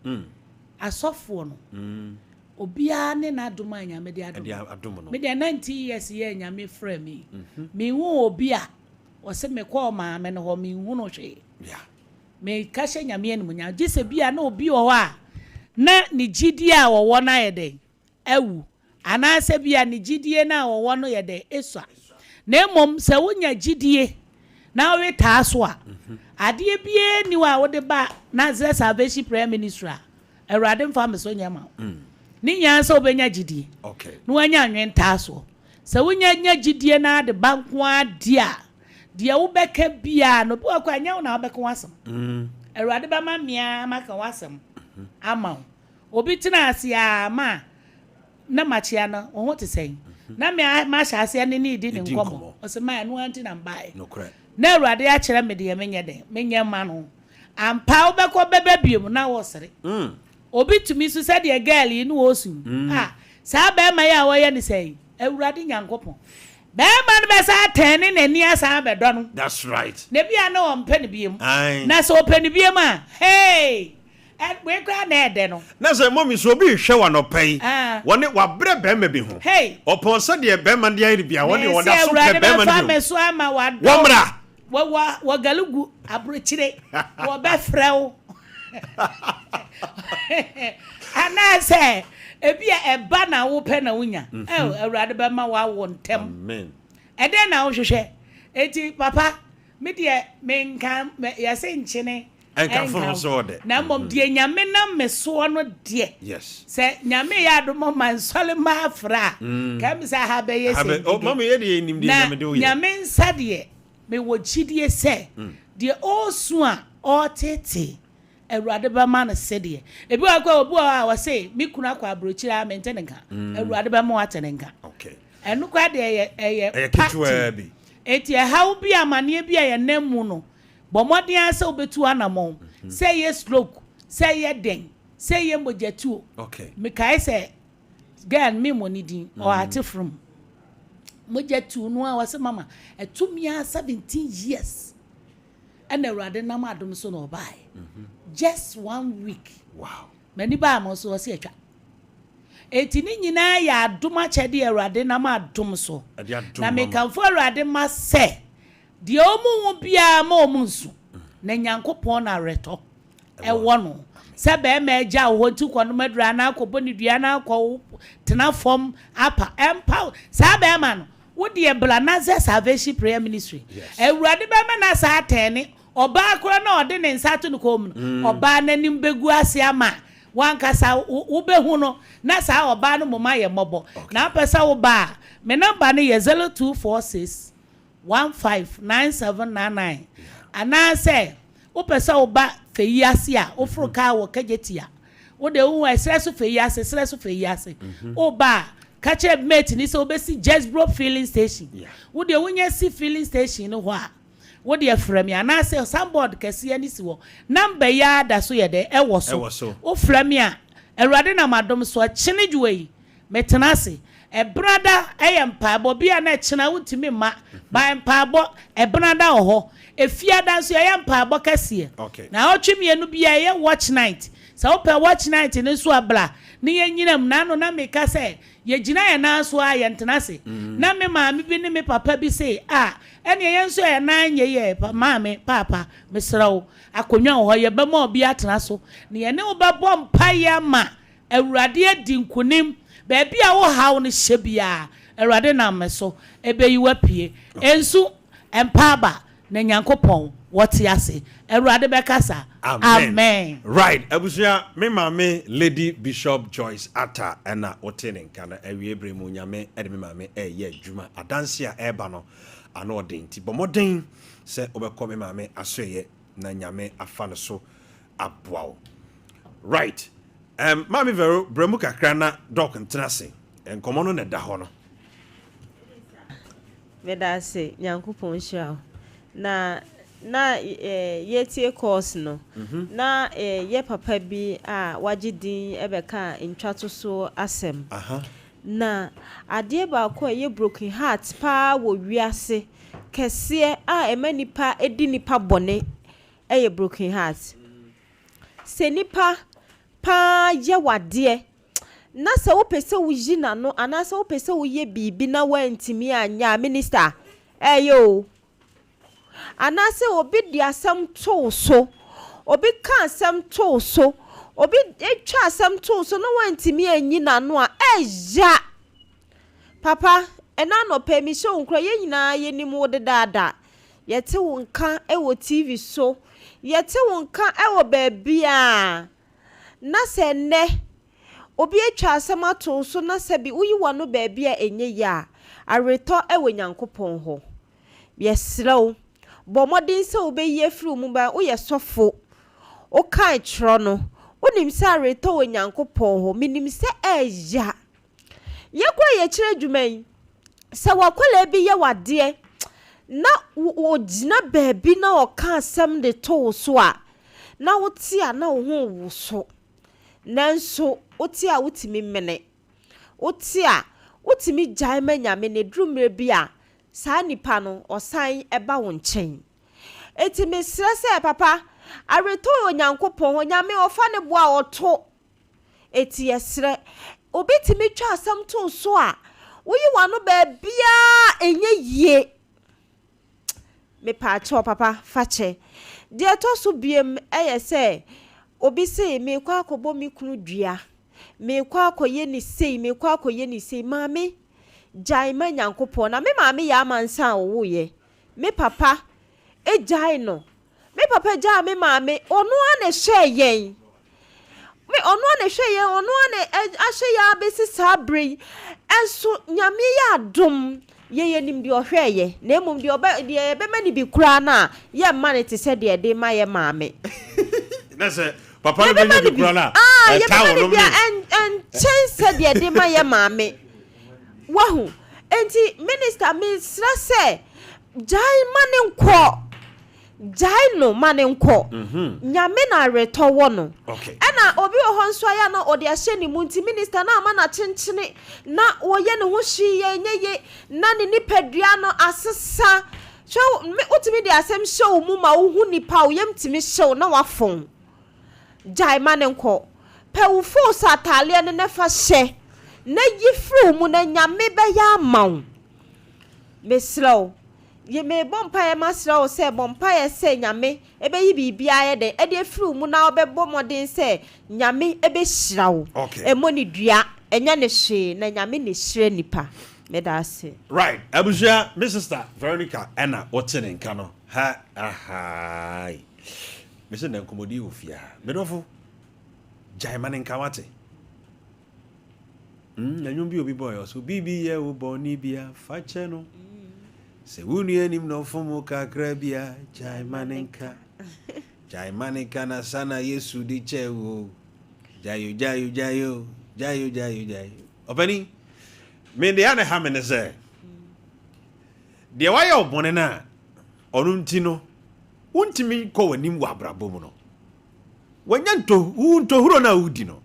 asofo no obia ne na adoma nyame de adoma no me de 90 years ye nyame frɛ me me hu obia ose me kwa maame no ho me hu no hwe me ka hye nyame anim nya gise bia na obi wo a na ni gidie a wo na ye de awu ana se bia ni gidie na wo no ye de esua na emom se wonya gidie na we taaso a ade bie ni wa wo de ba Nazareth Salvation Prayer Ministry Awurade mfa me so nyama ni nya se obenya gidie no anya anwen taaso se wonya nya gidie na de banko ade a de wo beka bia no bo akwa nya wo na wo beka wasem Awurade ba ma mia maka wasem ama obi tena ase a ma na machia no wo te sei na me ma sha ase ne ne di ne nkomo o se ma no anti na mbae no correct na Awurade a kire me de menye den menye ma no ampa wo beko bebe biem na wo sere obi tumi so se de girl yi no wo su sa ba ma ya wo ye ne sei Awurade nyankopon be ma no be sa tene ne ni asa be do no that's right ne bia na wo mpe ne biem na so pe ne biem a hey we kwa na ede no na say mommy so obi hwe wa no pai woni wa bre be ma bi ho hey opon se de be ma de ayi bia woni woda so pe be ma fa me so ama wa do wa galugu abrochire wo be frew ana say ebia eba na wo pe na wunya Awurade be ma wa wo ntem amen ede na wo hwehwe eti papa me de me nkan ya se nchene enka so de na mom de nyame na me so no de yes se nyame ya do mo mansole ma afra kam sa ha be yesi oh mama ye de nim de nyame de o ye nyame nsa de me wo chidie se de osu a otete Awurade ba ma na se de ebi akwa obu a wa se mi kuna kwa abrochira mentenenka Awurade ba ma watenenka okay enu kwa de eye kitwa bi eti how bi amane bi a nemu no bomodin ase obetu anamon say ye stroke say ye den say ye mojatu okay me kai say girl me money din or ate from mojatu no a wase mama etumia 17 years and Awurade nam adom so no buy just 1 week wow mani ba mo so wase atwa eti ni nyina ya adom achede Awurade nam adom so na me kan fo Awurade ma say de omu bia ma omunsu na nyankopon na reto e wono se be ma eja wo nti kono madura na akobo ni dua na akọ tena form apa empower sa be ma no wo de bla na salvation prayer ministry Awurade be ma na sa atene oba akoro na ode ne nsa to no kom oba nanim begu ase ama wankasa wo behu no na sa oba no moma ye mobo na pesa wo ba me number ne ye 0246 159799 ana say wo pesa wo ba feyiase a wo froka wo kagetia wo de wo esreso feyiase wo ba kache mate ni so be si Jesbro filling station wo de wonya si filling station no ho a wo de frame ana say soundboard kase ani si wo number ya da so ye de e wo so wo frame a Awurade na madom so chine dwoi metenase e brother eyempa bo bia na china wuntimi ma ba empa bo e brother oho efia danso eyempa bo kase na otwemienu bia ye watch night sa ope watch night ni so abla ni yenyinam na no na meka se ye gina ye na so a ye ntenase na me maami bi ni me papa bi se ene ye nso ye na nye ye maami papa mesrawo akonwa ho ye be ma obi atena so ni ye ne obebo mpa ya ma Awurade adi nkunim baby a wo hawo ne hyebia Awurade na meso ebeyiwa pie ensu empaba na nyankopon wote ase Awurade bekasa amen right abusia me mama Lady Bishop Joyce Atta na otenenka na awie bremu nyame ede me mama eye adwuma adanse a eba no ana odin ti bomoden se obekọ me mama asoye na nyame afa no so aboawo right mami vero bremu kakra na dok ntenase enkomo no na da ho no veda se nyankopon hia na yetie course no na ye papa bi a wagidin ebeka ntwato so asem na ade ba ko ye broken heart pa wo wiase kese a emanipa edi nipa bone ye broken heart se nipa pa ye wade na se wo pese wo yina no ana se wo pese wo ye bibi na wantimi anya minister yo ana se obi di asem to so obi ka asem to so obi etwa asem to so no wantimi anyina no a eja papa ena no permission nkra ye nyina ye nim wo de dada yete wo nka wo TV so yete wo nka wo baabia na se ne obi etwa asem ato so na se bi uyi wano baabia enye ya areto nyankopon ho yesrew bo modin se obeye firi mu ba wo ye sofo o kan tro no wonim se areto onyankopon ho minim se eya ye kwa ye kire dwuman se wakola bi ye wade na wo gina baabi na o kan asem de to so a na wote a na wo ho wo so nanso wote a wotimi mene wote a wotimi gyan manyame ne drumre bi a saa nipa no osan eba wo nchen eti mesra se papa areto onyankopon onyame ofa ne bo a oto eti yesre obetimi twa asam to so a woyi wano baabia enye yie me pa cho papa fache de to so biem se obi se me kwa akobo mi kunu dua me kwa akoye ni sei me kwa akoye ni sei mame jai ma nyankopon na me mame ya amansa wo ye me papa e jai no me papa ja me mame ono ane hwe yen me ono ane hwe yen ono ane ahwe ya besi sabre enso nyame ya dom ye nim de ohwe ye na emum de oba de be mani bi kura na ye ma ne te se de ma ye mame na se papa no be kura na tawo no en chance de ma ye mame wahu enti minister me sra se jai mane nko jai no mane nko nyame na reto wo no ena obi ho nso aya na ode ahye ni mu nti minister na ama na chenchene na wo ye ne ho hwi ye nyeye na ne nipadua no asesa so utimi de asem show mu ma wo hu nipa wo yem timi show na wafon jai mane nko pe wo fo satale ne ne fa hye na yifru mu na nyame be ya mawo meslow ye me bompa ye masra o se bompa ye se nyame ebe yi bibia ye de e de fru mu na obebo modin se nyame ebe hyira wo emoni dua enya ne hwe na nyame ne hyira nipa me da ase right abuja my sister Veronica Anna wotene nka no ha ahai me se na komodi ofia me dofo jai mane nka wate anyum bi obi boy so bibi ye wo boni bia fa che no se wunu enim no fomo kakra bia jai manenka na sana Yesu di chewo jayo obani me de ana ha me ne se de wa ya obone na onu nti no untimi ko wanim wa brabo mu no wanya nto huro na udi no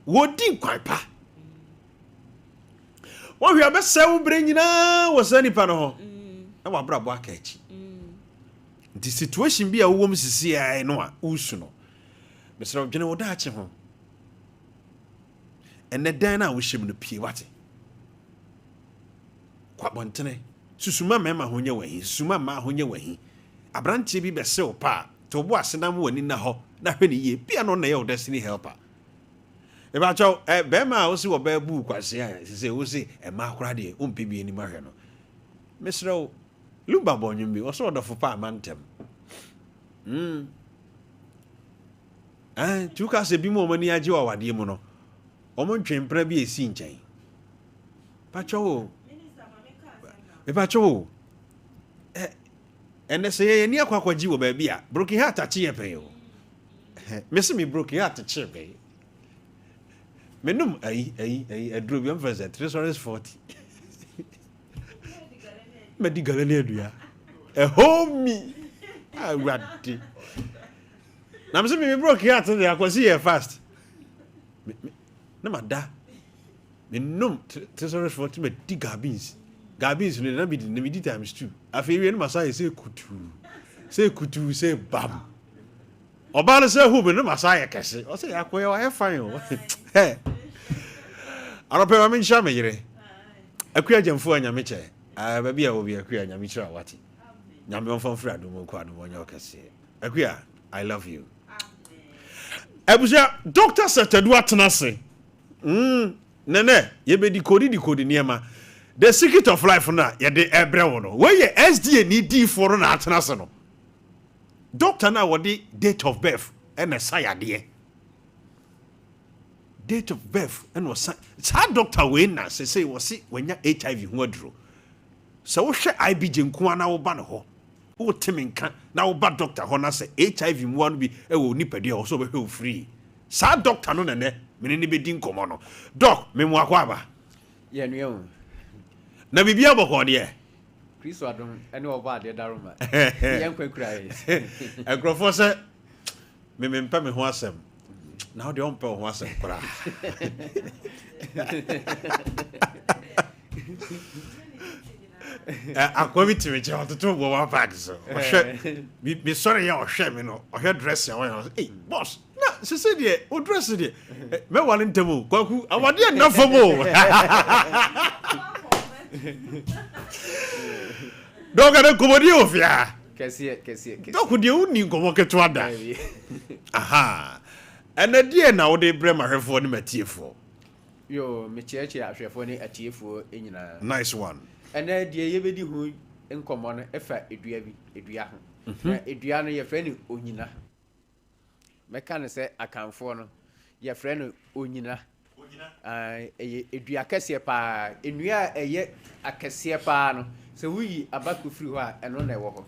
wodi kwan pa wo hwe abese wo bre nyina wo sani pa no ho na wa brabo aka echi the situation bi a wo wom sisi ai no a usu no mesra dwene wo da ache ho enne dan na wo hyem no pie wate kwa bontene susuma mema ho nya wahi susuma ma ho nya wahi abrantie bi bese wo pa to bo asenam wani na ho na hwe ne ye bia no na ye wo destiny helper eba chaw be ma wo si wo ba bu kwase a se wo si e ma akora de o mpe bi ni ma hwe no mesra wo lumba bonyum bi wo so do fo pa mantem tuka se bi mo mani age wa wade mu no o mo ntwempra bi esi nchen pa chaw eba chaw ene se ye ni akwakwaji wo ba bi a broken heart achi ye pe yo mesi mi broken heart chi be menum adro bi am first 340 medigalene adua homi awade na mse mi broke heart dey akwasi here fast na mada menum 340 medigabins no na bi times 2 afi wie no masai say kutu say bam oba no say hu be no masai kese o say akoye wa fine o eh arope ma ncha me yire akua jamfo anyame che ba bia wo bi akua anyame chira wati nyame onfon fra do mo kwa do mo nya kese akua I love you abuja Dr. Setadu atenase nene ye be di kodi niema the secret of life na ye de ebre wo no we ye SDA ni di for na atenase no doctor na wo di date of birth and sayade date of birth and was sa doctor we na say wanya HIV ho aduro so wo hwe IBJ nko ana wo ba no ho wo temenka na wo ba doctor ho na say HIV mu wan bi e wo nipadua wo so be he free sa doctor no nene me ne be din komo no doc me mu akwa aba ye no na bibia boko de Kristo adom ene oba de daroma ye nkwankura ekrofo se me mpa me ho asem na wo de on pe ho asem kra akwa bi tiri je ototo bo wa bag so ohwe bi sorry ya ohwe me no ohwe dress ya wa hey boss na se se de o dress de me wale ntemu kwaku awade na fomo doga de komodi ofia kese doku de uni ngomo keto ada aha ena die na wo de bre mahwefo ni matiefo yo me cheche ahwefo ni atiefo enyina nice one ena die yebedi hu nkomo no efa edua ho na edua no ye fre ni onyina meka ne se akanfo no ye fre no onyina edua kese pa enua eye akese pa no se wuyi abakufiri ho a eno na ewo ho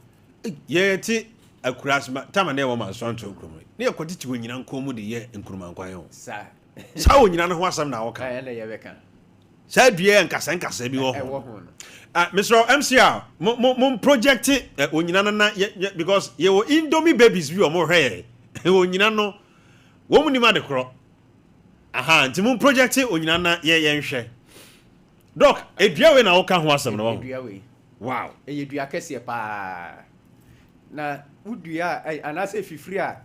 ye ti akurasma tama na ewo ma so anto nkromo ne yakotiti onyina nkomu de ye nkroma nkwan ho sa onyina no ho asam na woka na ye beka sa dua nkasa bi wo ho Mr. MCR mo project onyina na because ye wo Indomie babies bi o mo hwe onyina no wo mu ni ma de kro aha nti mo project onyina na ye nhwe doc edua we na woka ho asam na wo edua we wow edua kese pa na udua anase fifiri a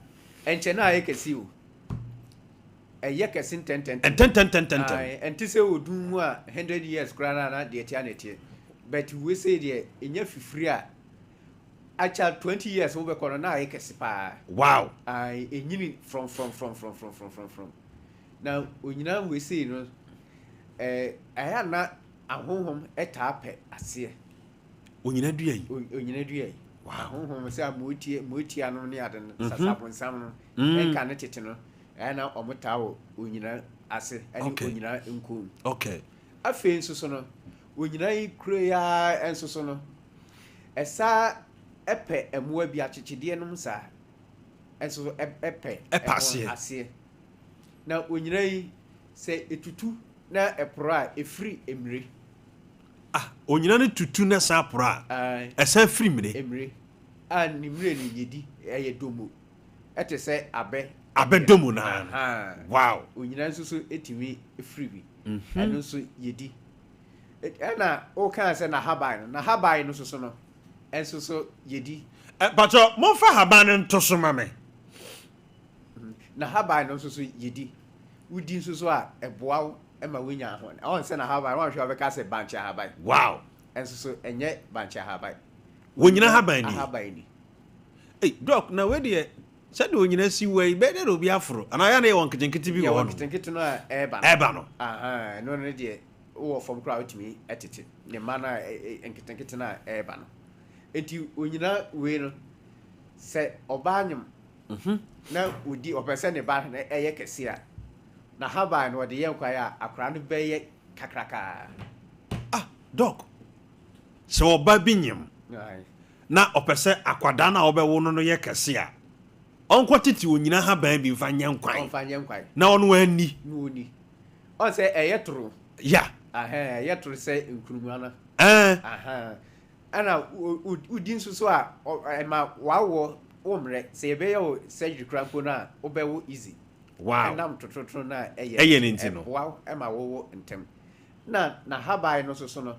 enche na ayekesi o eye kesin 10 enti se odun mu a 100 years kura na de tia na tie but we say de enya fifiri a acha 20 years wo be kono na ayekesi pa wow enyini from now onyina we say no aya na ahohom etape ase onyina dua yi wow ahohom se amotie anu ne ade sasabon sam no enka ne tete no aya na omotawo onyina ase ani onyina nko okay afi nsuso no onyina yi kure ya ensuso no esa epe emoa bi achechede no msa ensuso epe ase na onyina yi se etutu na epra efri emre onyina ne tutu na sa pora esa fri emre ni mre ni yedi eye domo ete se abe domo na wow onyina nso so etimi efri bi eno so yedi na o kan se na haban no so no enso so yedi but mo fa haban nto so mame na haban no so yedi udi nso so a eboa ema wenya ho on se na haban wan hwe obeka se bancha haban wow enso so enye bancha haban wonyina haban ni hey doc na we de said wonyina si we be de obi afro ana ya na ye won ketenkete bi wo no ketenkete no a eba no no no de wo from crowd timi etete ne ma na enketenkete na eba no enti onyina we no se obanyum na odi opese ne ba na eye kese a na haban no de ye nkwa ya akra no be ye kakraka doc se oba binyem na opese akwada na obewo no ye kese a onko titi onyina haban bi mfa nyankwan na ono ani no oni on se eye toro ya eye toro se nkurumana ana udin so a ma wawo omre se ebe yo surgery crampo na obewo easy wow nam tototo na eye ne ntino wow e ma wo ntem na habai no so no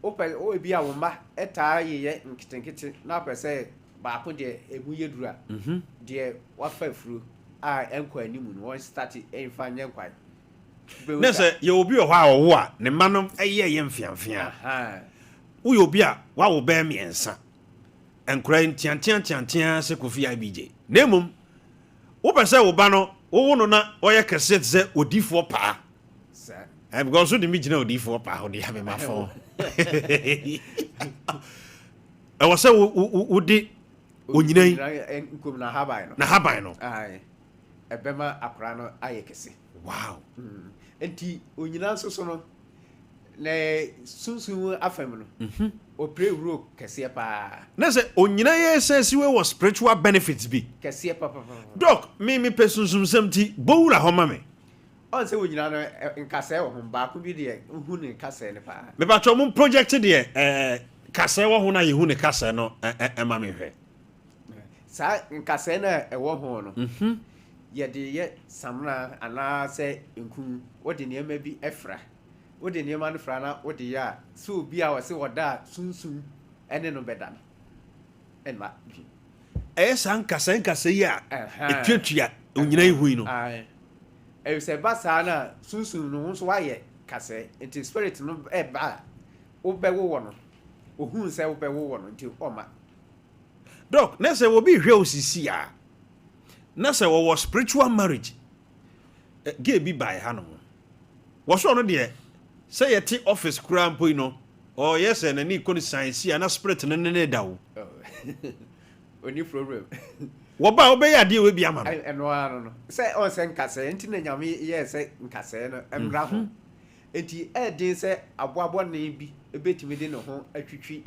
o ebi a wo ma eta ye nkitenkete na pese ba ko de egu yedura de wafa furu a enkwa animu no won start enfa nyenkwa na se ye obi o ha wo a ne manom eye mfiamfia wo ye obi a wa wo be miensa enkura ntiantiantiantia se kofi IBJ nemum wo pese wo ba no wo no na oye kese ze odifo pa sa because so de mi gina odifo pa ho de ha me mafo e wo se wo di onyina yi nkom na haban no ai ebema akra no ayekese wow enti onyina nso so no na sunsun afam no o pray ro kese pa na say onyina ye sense we was spiritual benefits bi kese pa doc me pesunsum samti bowura ho ma me on say onyina no nkase wo ho ba ko bi de hu ne nkase ne pa me ba cho mo project de kase wo ho na ye hu ne kase no ma me hwe sa nkase na e wo ho no ye de ye samna ana say nkun wo de ne ma bi efra wo de ne ma no fra na wo de ya so bi a wo se woda sunsun ene no beda en ma san kase ya etwatua onyina ye hui no se basa na sunsun no so waye kase into spirit no e ba wo be wo no ohun se wo be wo no nti oma doc na say wo bi hwe osisi a na say wo spiritual marriage ge bi by hanom wo so no de say yeti office kura mpo no or yes and any kon science na spirit no ne da wo oni problem wo ba wo be ya de we bi ama no eno ano no say on say nkase nti na nyame ye say nkase no emra ho enti din say aboabo na bi ebetimi de no ho atwitwi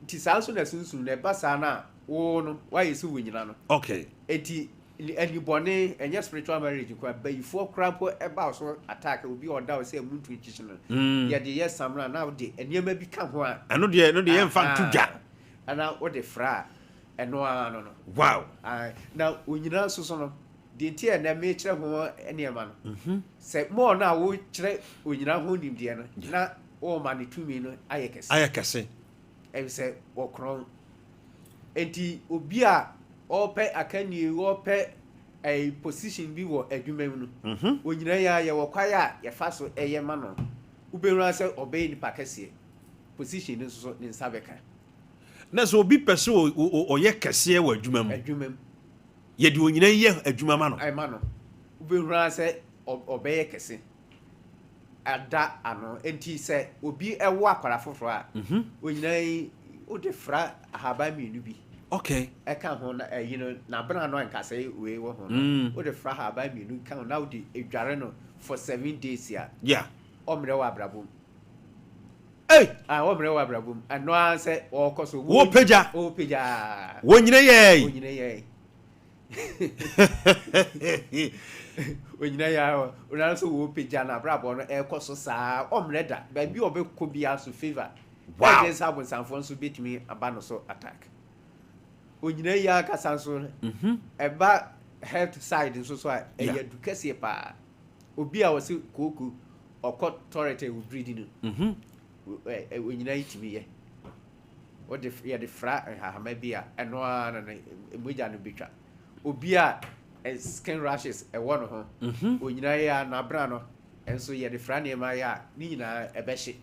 nti saa so na sunsun na ba saa na wo no wa yesu wonyina no okay enti anybody enye spiritual marriage kwa bayifo krampo eba so attack obi oda o say muntu nchichi no ye de yes samra na de eniema bi ka ho a ano de ye mfa tudwa ana o de fra eno ano no wow na onyina so no de ntia na me kire ho eniema no se mo na wo kire onyina ho nimde no na o ma ne tumi no ayekese e se wo kron enti obi a ope akani ope a position bi wo adwuma mu no onyina ya ye wo kwaya ye fa so eye ma no uberu ase obey ni pakese position ni so ni nsabeka na so obi pese o ye kese wo adwuma mu ye de onyina ye adwuma ma no ai ma no uberu ase obey kese ada ano enti se obi ewo akwara foforo a onyina yi o de fra ahaba mi nu bi okay I can't hold na bra no nka say we wo ho wo de fra ha ba mi nu kan na wo de edware no for 7 days ya yeah omre wa brabom hey omre wa brabom ano an say wo koso wo peja wo nyine ye onyina ya una so wo peja na brabo no e koso saa omre da ba bi obekọ bia so favor wow just have some so betimi abano so attack onyina ya kasa so eba health side so a eya dukese pa obi a wose koku okọ authority we breeding onyina yitimi ye o de ya de fra hahama bia eno ana na emoja no betwa obi a skin rashes e wono ho onyina ya na bra no enso ye de fra ne ma ya ni nyina ebehye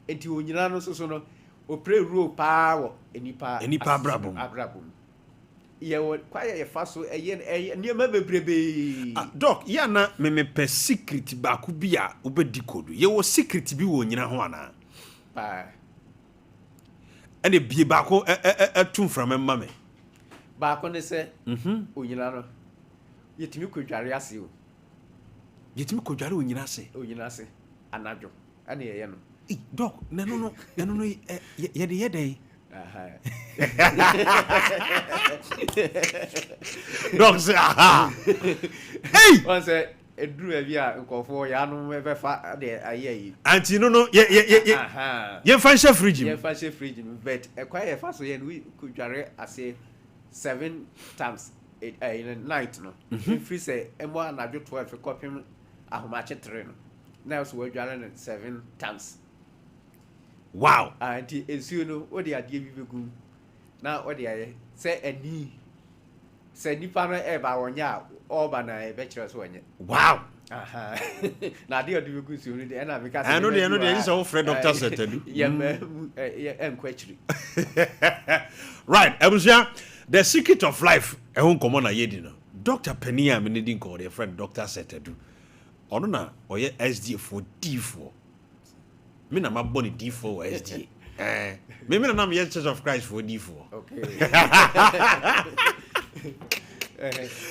enti onyina no so no opre ro pa wo enipa abrabum ye wo kwaya ye faso eye niema bebrebe doc ya na me pe secret ba ku bia obedi kodu ye wo secret bi wo nyina ho ana pa ene bie ba ko atum from mama ba ko ne se onyina no yetimi kodware ase o yetimi kodware onyina ase anadwo ane ye no doc no ye de yede doc say aha hey on say eduru e bia nkofo ya no be fa de ayi anti no ye fan chef fridge but e kwa ye fa so ye no kodware ase 7 times in a night no free say emo anadwo 12 kopim ahomache 3 no now so we dware 7 times wow anti ensuo no wo de ade bi begum na wo de aye se ani se nipa no e ba wonya oba na e be kire so wonye wow na ade ade begum so ni de na be ka se no de is our friend Dr. Setadu enkwachiri right abusia the secret of life e hon komo na yedi no Dr. Penia me ne din ko the friend Dr. Setadu ono na oye SD for D4 me na ma boni D4 SD me na na me Church of Christ for D4 okay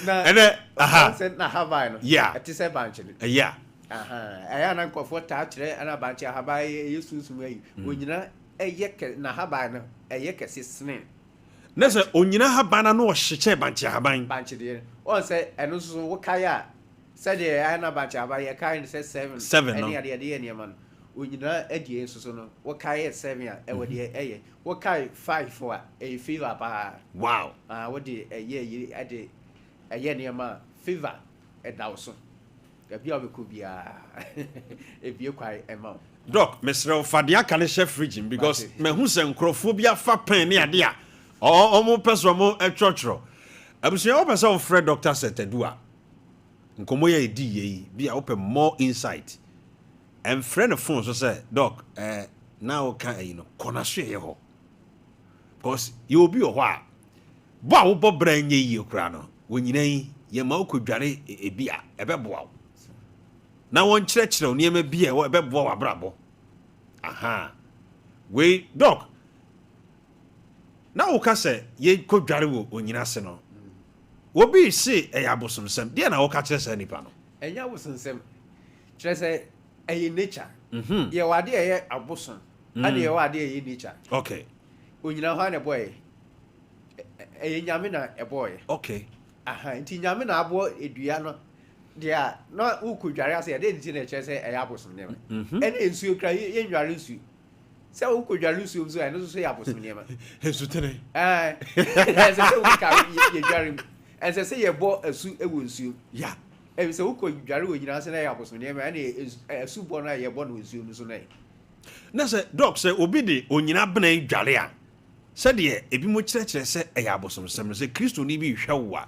and then na have I no yeah it is a bunch yeah Aya na nkofo ta kire ana banche haba yesunsum ayi onyina eye na haba no eye kese sene na se onyina haba na no hyeche banche haban banche de on se eno so wo kai a se de aya na banche haba ye kai se 7 no ene de ene man onyina adie nsuso no wo kai 7 a e wo de eye wo kai 5 a e fever ba wow wo de eye ade eye ne ma fever e dawso ebia obeko bia ebie kwai ema doc mesrel fadia kan chef fridge because me hu se nkrofo bia fa pen ne ade a omo peso mo etwotro abusia o peso Fred Dr. Setedua nkomo ye di yi bia open more insight and friend of phone so say doc now can no kona so ye ho because you be o ho a bo a wo bo bra nye yi okra no wonyina yi ye ma okodware ebia ebeboa na won kyerɛkyerɛ o niema bi e bɛboa wabrabɔ aha we doc na wo ka sɛ ye kodware wo onyina se no wo bi se e ya bosomsem de na wo ka kyerɛ sɛ nipa no enya bosomsem kyerɛ sɛ eye nature ye wade eye abosom ade ye wade eye nature okay onyina ho na boy eye nyame na e boy okay aha nti nyame na abo edua no dia no ukodware ase de nti na kyerɛ sɛ ɛyɛ abosom ne ma ɛne ensuo kra ye ndware nsuo sɛ ukodware nsuo so ɛno so yɛ abosom ne ma ensu tene ɛsɛ sɛ ukaka ye dware ɛsɛ sɛ ye bɔ asu ɛwɔ nsuo ya ɛbi sɛ ukodware wɔ nyina sɛ na yɛ abosom ne ma ɛne asu bɔ na ye bɔ no nsuo no so na sɛ doc sɛ obi de onyina bena dware a sɛ de ebi mo kyerɛkyerɛ sɛ ɛyɛ abosomsem no sɛ Kristo ni bi hwɛ wo a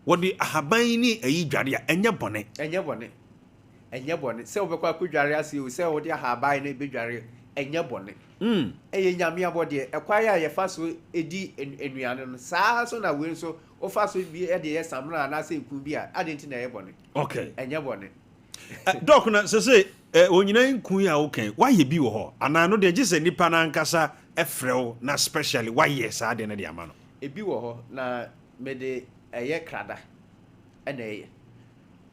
wodi ahaban ni ayi dware a enye bone se obekwa kodware ase o se wodi ahaban na be dware enye bone eye nyame abode ekwa ya ye fa so edi enuane no saa so na we so o fa so bi e de ye samra na se nku bi a adenti na ye bone okay enye bone doc na se onyina nku ya okay why bi wo ho ana no de gise nipa na nkasa efrew na specially why yes ade na de ama no ebi wo ho na me de eye krada ene eye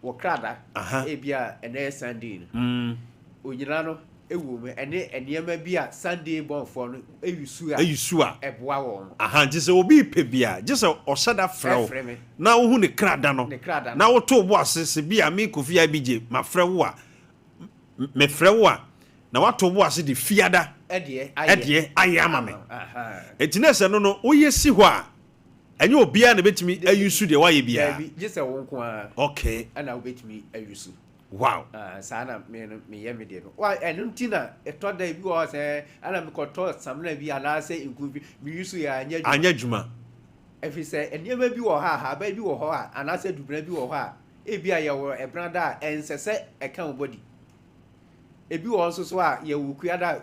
wo krada ebia ene Sunday no onyina no ewu me ene enema bia Sunday bonfo no eyusu a eboa wo gise obi pe bia gise osada frew na wo hu ne krada no na wo to bo asese bia me Kofi IBJ ma frew a me frew a na wato bo ase de fiada ede aye ama me etinese no wo yesi ho a enye obia na betimi ayusu de waye bia just wonko a okay ana obetimi ayusu wow sana me ye me de no wa enu ntina etoda bi wo se ana me koto samna bi ana se nkubi me yusu ya anya juma efi se eniema bi wo ha ba bi wo ho a ana se dubra bi wo ho a e bia ye wo ebranda ensese eka wo body e bi wo so a ye wo kuada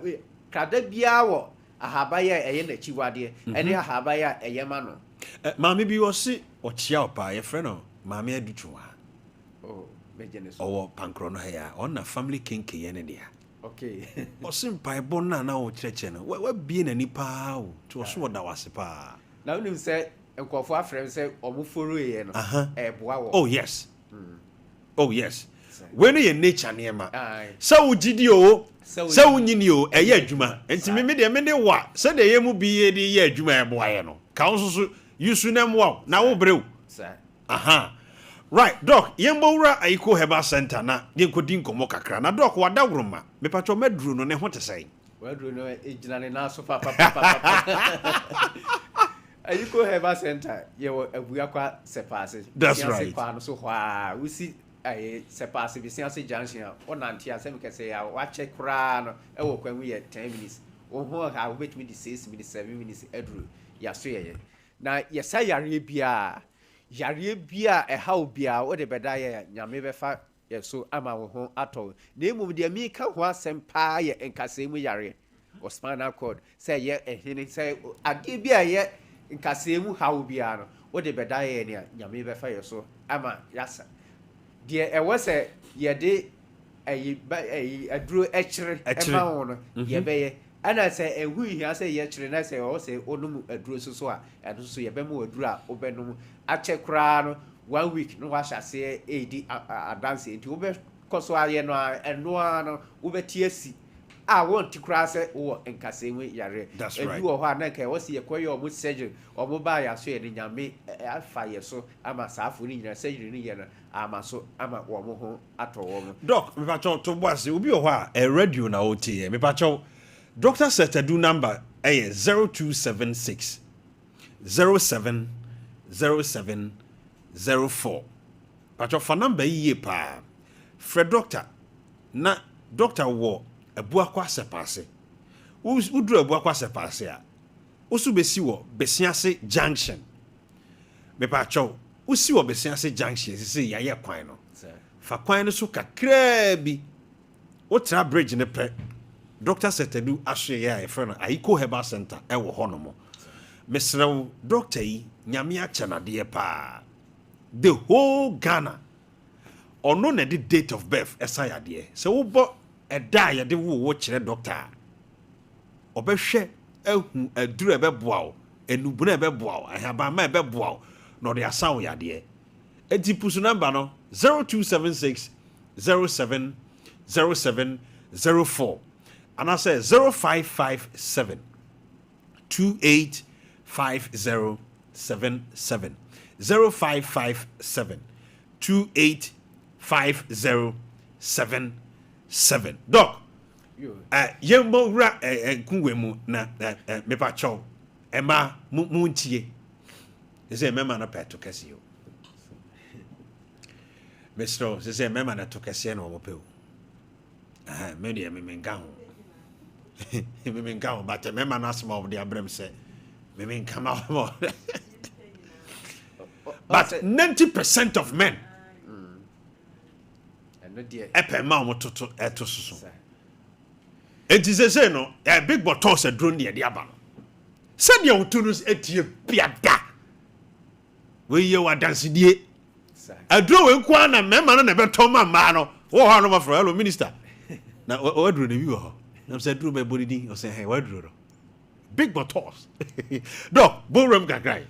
kada bia wo ahaba ye eye na chiwade ene ahaba ya eye ma no maame bi wosi ochia opa ye frɛ no maame adutuwa bejeneso owo pankro no ya ona family kinke ye ne dia okay osim paibo na wo kyerɛkyerɛ no wa bie na nipa o to oso woda wase pa na unim sɛ nkɔfo afrɛ sɛ ɔmoforo ye no ɛboa wo oh yes when you nature niema sɛ wo gidi o sɛ wo nyini o ɛyɛ adwuma enti me de wa sɛ de ye mu bi ye de ye adwuma ɛboa ye no ka wo so yusu nem wow na wo brew right doc yembowura ayiko heba center na yenkodi nkomo kakra na doc wada woroma me patcho medru no ne ho tesai wadru no ejinane na so papa ayiko heba center ye abua kwa sepase that's right kwa no so hwa usi aye sepase bi siase junction onante asem kese ya wa check kra no e wo kwanwu ye 10 minutes wo ho ha wo betimi di 6 minutes 7 minutes edru ya so ye na yesa yare bia ehaw bia wo de beda ye nyame befa ye so ama wo ho atɔ na emum de mi ka ho asɛm pa ye nkasɛmu yare o spinal cord sɛ ye ehene sɛ ade bia ye nkasɛmu haw bia no wo de beda ye ne nyame befa ye so ama yasa de ɛwɔ sɛ ye de ayi aduro ɛkyere ɛma wo no ye bɛyɛ ana sɛ ehu hia sɛ ye kyere na sɛ o sɛ onum aduro so a ɛno so ye bɛma aduro a obɛnum akyɛ kra no 1 week no wa hyase edi adance enti wo bɛ koso aye no eno no wobeti asi a won ti kura se wo nkasemu yare right. wo ho na kai wo se yekoye omo surgery omo ba ya so ye ne nyame afa ye so ama saafo ni nyina surgery ni ye na ama so ama wo mo ho ato wo mo doc me pa cho to boase obi o ho a radio na o tie me pa cho Dr. Setadu number 0276 070704 pa cho fa number yi pa Fred doctor na doctor wo abua kwa sepase udru abua kwa sepase a osu besi wo Besiase junction me pa cho usi wo Besiase junction sisi yaye kwan no fa kwan no so kakra bi otra bridge ne pe Dr. Setadu ahwe ya e friend Aiko Herbal Center e wo ho no mo mesrew doctor yi nyame achanade pa the whole Ghana ono na the date of birth esayade se wo bo eda ye de wo kire doctor obehwe ehu aduru ebeboa o enubuna ebeboa o ahaba ma ebeboa o no de asan yade enti pusu number no 0276 070704 and I say 0557 285077 0557 285077 doc yembo ra kunwe mu na me pa chow ema mu ntie se mema na peto kese yo Mr. se mema na to kese na omo pe o me de me menga ho me menga ho but mema na small of the abrem say me menga ma ho but 90% of men and no dear epema mo toto eto susu enti se no big bottles drone de aba no se de otunus etie biada we ye wa dance die adro we nko na mema no na beto ma no wo ho no ma fro hello minister na o adro na wi ho na se adro be body din o se hey wa adro big bottles do borum gagrai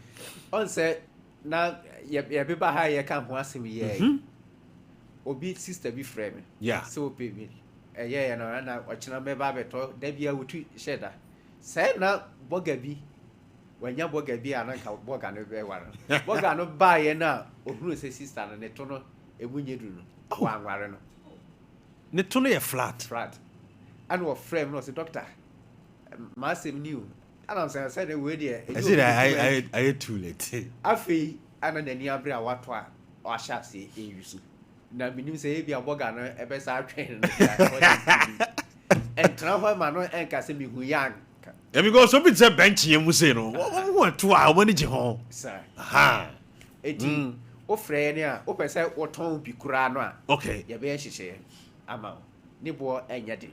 on say na ye be ba ha ye kan ho asem ye obi sister bi frame yeah so pe mi ye no na ochina me ba beto da bia wutu sheda say na boga bi wanya boga bi ananka boga no be ware boga no ba ye na ohuru se sister no ne to no emunye du no wa anware no ne to no ye flat and wo frame no say doctor massive new and I'm saying we there I said I too late afi ana nani abre a wato a o sha se eyusu na minim say e bia boga no e be sa atwen no and travel man no enka se mi hu yang because so bit say bench yem say no what to a woni je ho sir aha eti o frɛ ne a o pɛ sɛ o ton bi kura no a okay ye be hyehyɛ ama ne bo enya de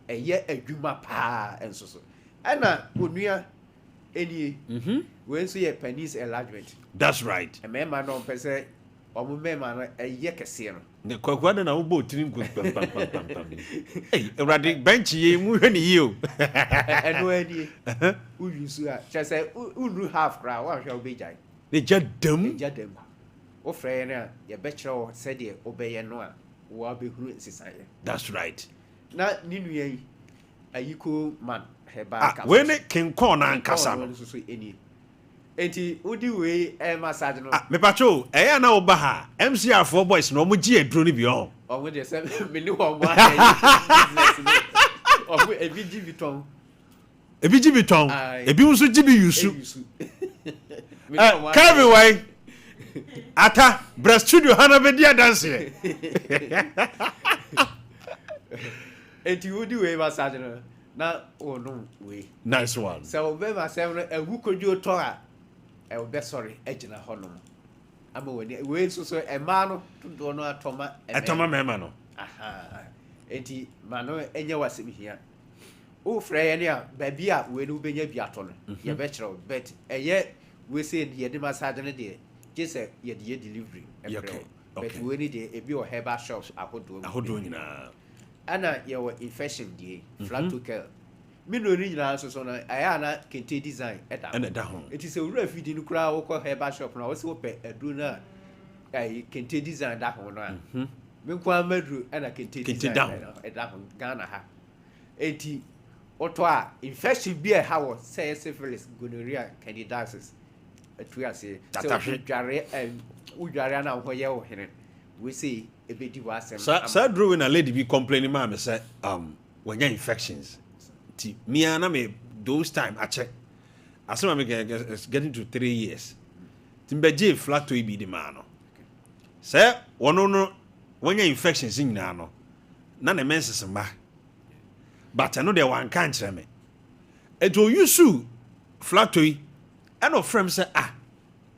eye adwuma pa enso so ana onua enie we nso ye penis enlargement that's right e mema no pɛ sɛ omo mema no eye kese no ne kwakwada na wo bo tirim pam hey already bench ye mu hwe ne yi o eno enie u yusu a che sɛ unu half kra wa hwe obejai ne jadam o frɛ ne a ye be kyerɛ wo sɛ de obeye no a wo abehuru nsisaye that's right na ninu yi Aiko man heba ka we ne kinkon na nkasa no so eni enti udi we massage no me pacho eya na wo ba ha MCR for boys no mo gi aduro ni bi on o mo de se me ni wo mo business no o mo ebi gi biton ebi unso gi bi yusu Kevin why ata breast studio hana be dia dance enti udi we massage no na no we nice one so be myself no ewu kodu to a e be sorry agina ho no ama we so e ma no to no atoma mema no aha enti ma no enye wasemi hia o frɛ ne a ba bi a we no benya bi ato no ye be kyerɛ bet eye we say ye de massage no de just ye de delivery e brɛ but we need e bi o herbal shops ahodo nyina ana your infection die flatocell me no ni nyina so no aya na kente design eda ho it is a wura fidi no kura wo ko herbal shop na wo se wo pe aduro na ai kente design da ho no a me kwa madru ana kente Kente down. Ghana ha enti oto a infection bi e ha wo say syphilis gonorrhea candidiasis atu ase so udware na ho ye wo hene we say ebedi wa asem sa drew in a lady be complaining ma me say when you infections ti me na me those time I check asema me getting to 3 years timbeje flat to be the man no say wono no when you infections nyina no na na menses mba but I know they one kan kire me eto yusu flat to and of frame say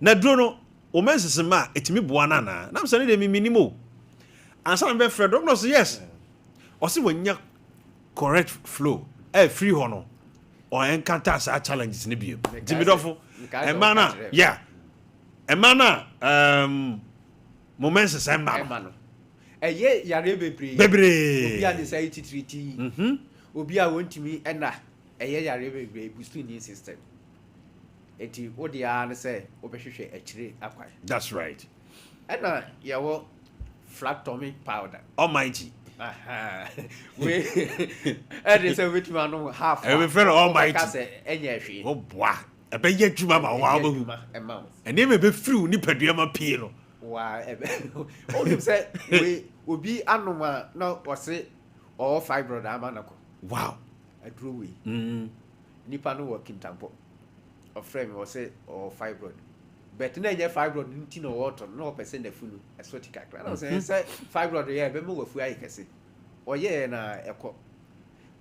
na duro no o menses ma etimi boa na na na say ne me minimo ansa na be Fred doctor say yes o say wonya correct flow free hono or encounter sa challenges ni bio dimidofo emana yeah emana moments emma no eye yare bebre obi a dey say titriti obi a wontimi ena eye yare bebre boost immune system eti odi a ne say obehwehwe akire akwai. That's right. Ena yawo flat tummy powder almighty we and say which man no half e be friend almighty ka say enya hwe o boa e be ye dwuma ma wa bahu ene me be free ni padua ma pie no wa o dim say we obi anoma na o say all fibroid amanako wow aduro we nipa no working tampo of frame o say all fibroid but na nya fibroid nti no water no person na funu exotic akra na say fibroid ye be mo wafu ayi kese oye na eko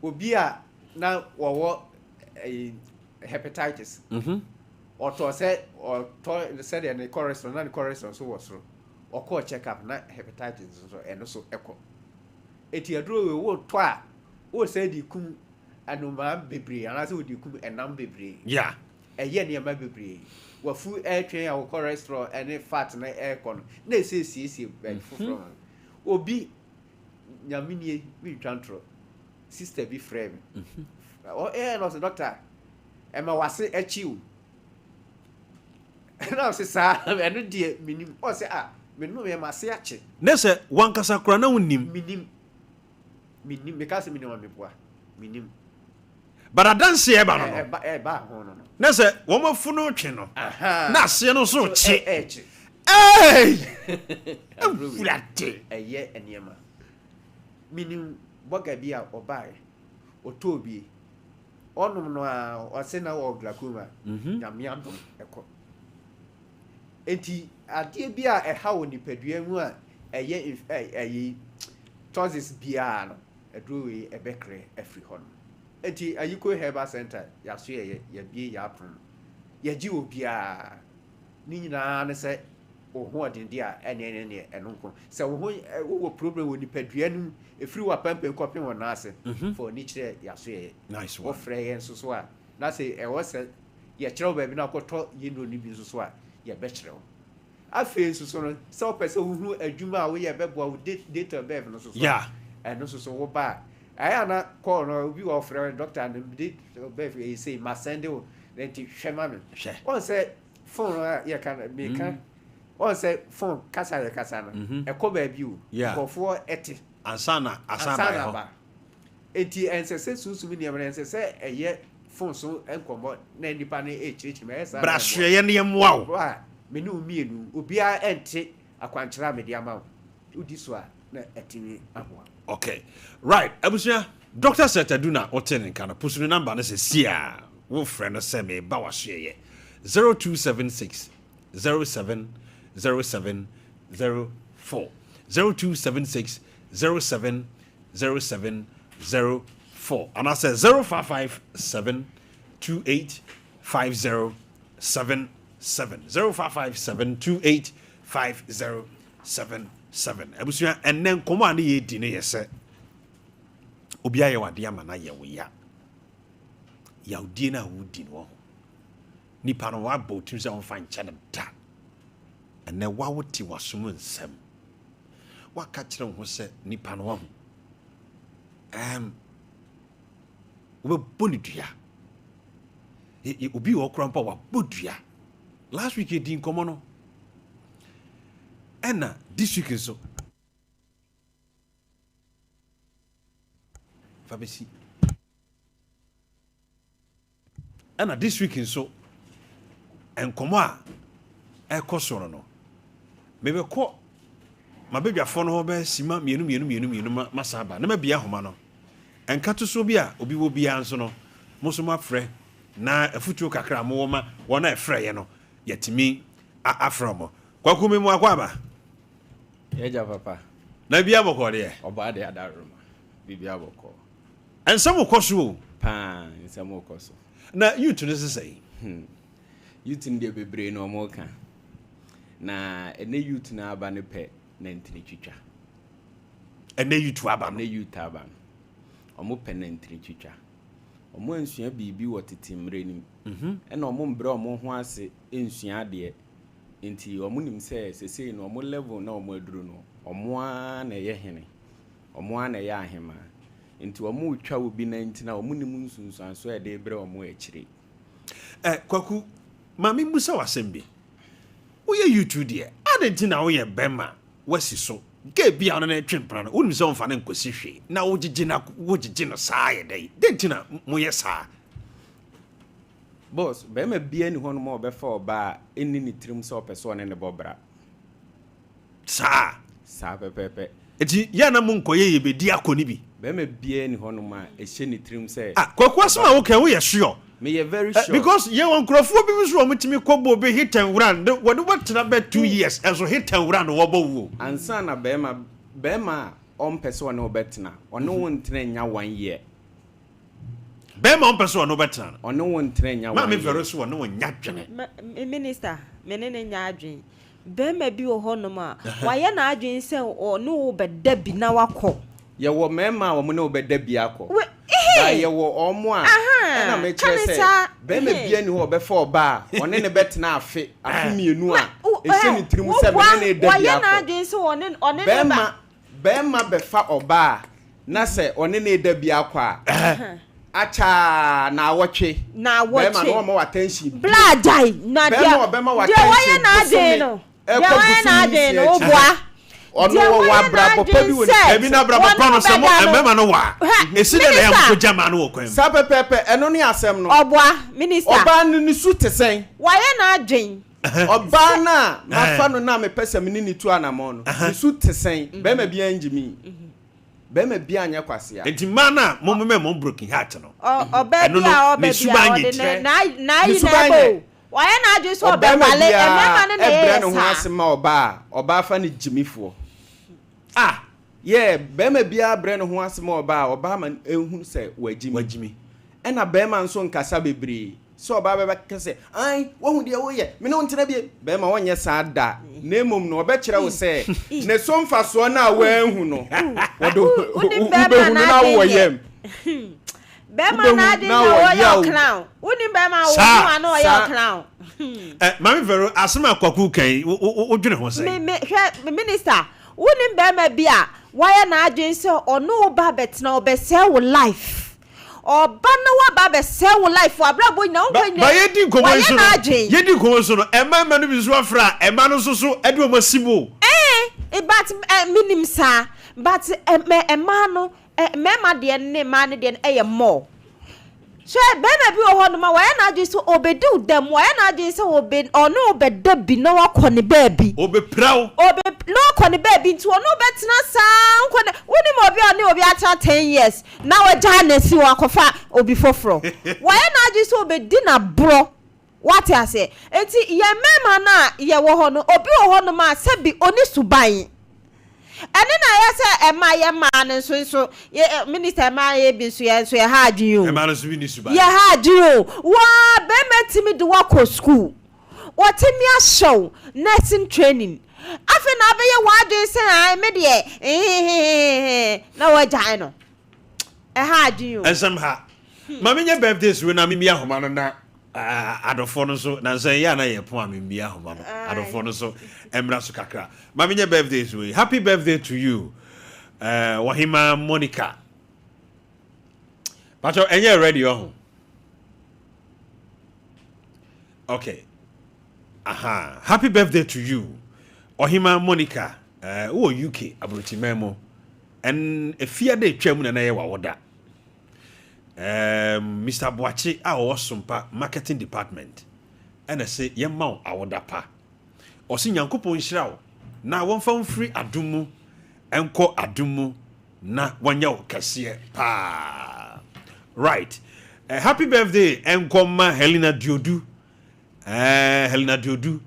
obi a na wo hepatitis or to say or to say the cholesterol na the cholesterol so was or call check up na hepatitis so and so eko eti aduro we wo to a wo say di kum anoma bebre ana say di kum enam bebre yeah eye ne ma bebre wafu twen ya cholesterol and fat na aircon na esiesie ben fufro obi nyaminie we twantro sister bi frame o no doctor ema wase achiu na se sa eno die minim o se me no me mase achi na se wankasa kura na wonim minim me ka se minim me boa minim but adanse e ba no ba ho no na se wo mafu no twe no na ase no so che fulate eye eniema minim boga bi a obae otobi onum no a ose na wo glaucoma nyamiadom eko enti ade bi a eha wo nipadua mu a eye toxins bia no edrowe ebekre afri hon enti ayiko herbal center ya so ye bie ya prom ye gi obi a ni nyina ne se oho odende a ene enonko se wo problem wo nipadua nu efiri wa pampe kopin won ase for ni kire ya so ye nice one wo frɛ ye nso so a na se e wo se ye kyerɛw ba bi na kɔtɔ ye no ni bi nso so a ye bɛ kyerɛw afi nso so no se wo pɛsɛ wo hu adwuma a wo ye bɛ boa wo data bɛf no so so yeah ɛno so wo ba aya na call no obi wo frɛ doctor no date bɛf e say ma send wo then ti hwɛ ma me on say phone ye kan me kan on say phone kasa no ɛkɔ ba bi o kɔfo ɛte asana ba enti ensese susumi ne emre ensese eye phone so enkomo na nipa ne echichi me esa brahwe ye ne moa wo me ne umienu obi a ente akwankyera me dia ma udi so a na etimi aboa okay right abusia Dr. Setaduna oten kana pusunu number na se sia wo frɛ no se me ba wahwe ye 0276 07 07 04 0276 07 07 04 and I said 0557 285077 0557 285077 abusia enen komo ane ye di ne yese obi aye wade ama na ye wo ya udi na wudi no nipa no wa botu se on fan chane da ene wa woti wasom nsem wa ka kire ho se nipa no ho we bonidua obi wo krampa wa bodua last week din komo no ena this week so fa besi ana this week nso enkomo a ekoso no mebe ko mabedwafo no ho be sima mienu masaba na mabia homa no enkato so bi a obi wo bia nso no moso mafrɛ na afutuo kakra mo woma wona efrɛ ye no yetimi aframo kwakumi mu akwaba yeja papa na bia bokɔ de oba de adaroma bibia bokɔ ensam koso pa ensam koso na youth no sesai youth ndi bebre no mo ka na ene youth na aba ne pɛ na ntini twitwa ene youth aba no youth aba omo pɛ na ntini twitwa omo ensua bibi wɔ tetemre nim ɛna omo mbrɛ omo ho ase ensua de nti omo nim sɛ sesei no omo level na omo aduru no omo a na yɛ hene omo a na yɛ ahema nti omo utwa obi na ntina omo nim nsunsuan so ɛde brɛ omo akyire kwaku mami musa wasembi woyɛ youth de adentina woyɛ bema wasi so ge bia no na twempra no wonim sɛ wonfa ne nkosi hwe na wogigye no saa yɛ dai dentina moyɛ saa boss bema bia ni hono ma obefa oba eni ni tirim sɛ opɛ one ne bɔbra saa pepepe eti ya na mo nkoye ye bedi akoni bi bema bia ni hono ma ehye ni tirim sɛ kwaku asema wo kan wo yɛ sure me ye very sure because ye won krofo bi so mo timi kobo be hit and run what tena be 2 years and so hit and run wo bawo ansa na bema on pese one obetena ono won tena nya 1 year bema on pese one obetena ono won tena nya 1 year ma me very so one nya dwene minister menene nya adwen bema bi wo ho no ma waye na adwen se ono wo beda bi na wakɔ ye wo mema wo mo na obeda bi akɔ da ye wo omo a na me kyerɛ sɛ bema bia ni ho obefa oba a one ne betena afe mienu a ehye ni tirim sɛ me na eda bi waye na adwen se one bema befa oba na sɛ one na eda bi akɔ a acha na awotwe bema no mo attention bladai na dia bema waye na adwen no dia na adwen no oboa ono wa brabo pa bi woni ebi na brabo pa no se mo emema no wa esi de ya mo jama no kwam sa pepepe eno ni asem no oboa minister oba ni su tesen waye na adwen oba na mafa no na me pese me ni tu anamo no ni su tesen be ma bia njimi be ma bia anya kwase ya enti mana mo mo broken heart no oba bia na yi na bo waye na adwen so oba wale emema ne na ebre no ho asema oba fa ni jimifo yeah bema bia bre no ho asema oba ma ehunu se wagimi ena bema nso nkasa bebre so oba beba kese ai wohu de wo ye me no ntena bie bema wonye saa da na emom no obekire wo se ne somfa so na wa ehu no wodo ubehu na wo yem bema na de na wo yo clown woni bema wo no ano yo clown mami vero asema kwaku kan wo dwene ho se me hwe minister woni bema bia why na adwen se ono ba betena obese wo life oba na wa ba bese wo life abrabo nya wo kwanya ba yedi nkomo so no ema no bi so afra ema no so ede o masimo but minim sa but ema no mema de ne ma ne de eye more so bema bi wo ho no ma why na adwen se obedu dem why na adwen se ono obeda bi na wakɔ ne baabi obepraw no kɔne baabi nti ono betena saa nkɔne woni mo obi ata 10 years na wagya na si wakɔfa obi foforo why na adwen se obedi na bro what I say enti ye mema na ye wo ho no obi wo ho no ma sabi oni suban ene na ye se ema ye ma ne so ye minister ma ye bi so ye ha adwen o ema no so bi ni suban ye ha adwen o wa be metimi de wakɔ school watimi ahyew nursing training afi na be ye wadwen se ai me de na wagya no ha adwen o ensam ha ma me nya birthdays we na me mia homa no na adofo no so na say ya na ye po amemia homa no adofo no so emra so kakra ma me nya birthdays we happy birthday to you Wahima Monica Pacho enye ready oh okay happy birthday to you Wahima Monica UK abruti memo and efia de twam na ye wawoda Mr. Boachi our Sompa marketing department and I say yema awoda pa osi nyankopon hira wo na wonfa free adumu enko adumu na wanya wo kase pa right. Happy birthday enkoma Helena Diodu Helena Diodu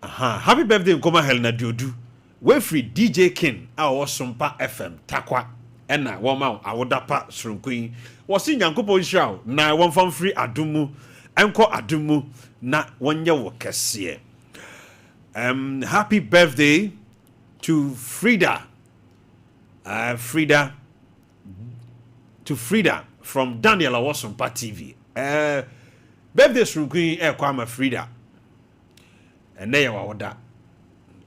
happy birthday enkoma Helena Diodu we free DJ King our Sompa FM takwa ena woma awoda pa sronkoin wosi nyankopon hira na wonfa free adumu enko adumu na wanya wo kase. Happy birthday to Frida Frida from Daniel Awosompa TV. Birthday srunkui kwama Frida. Ene ya wawoda.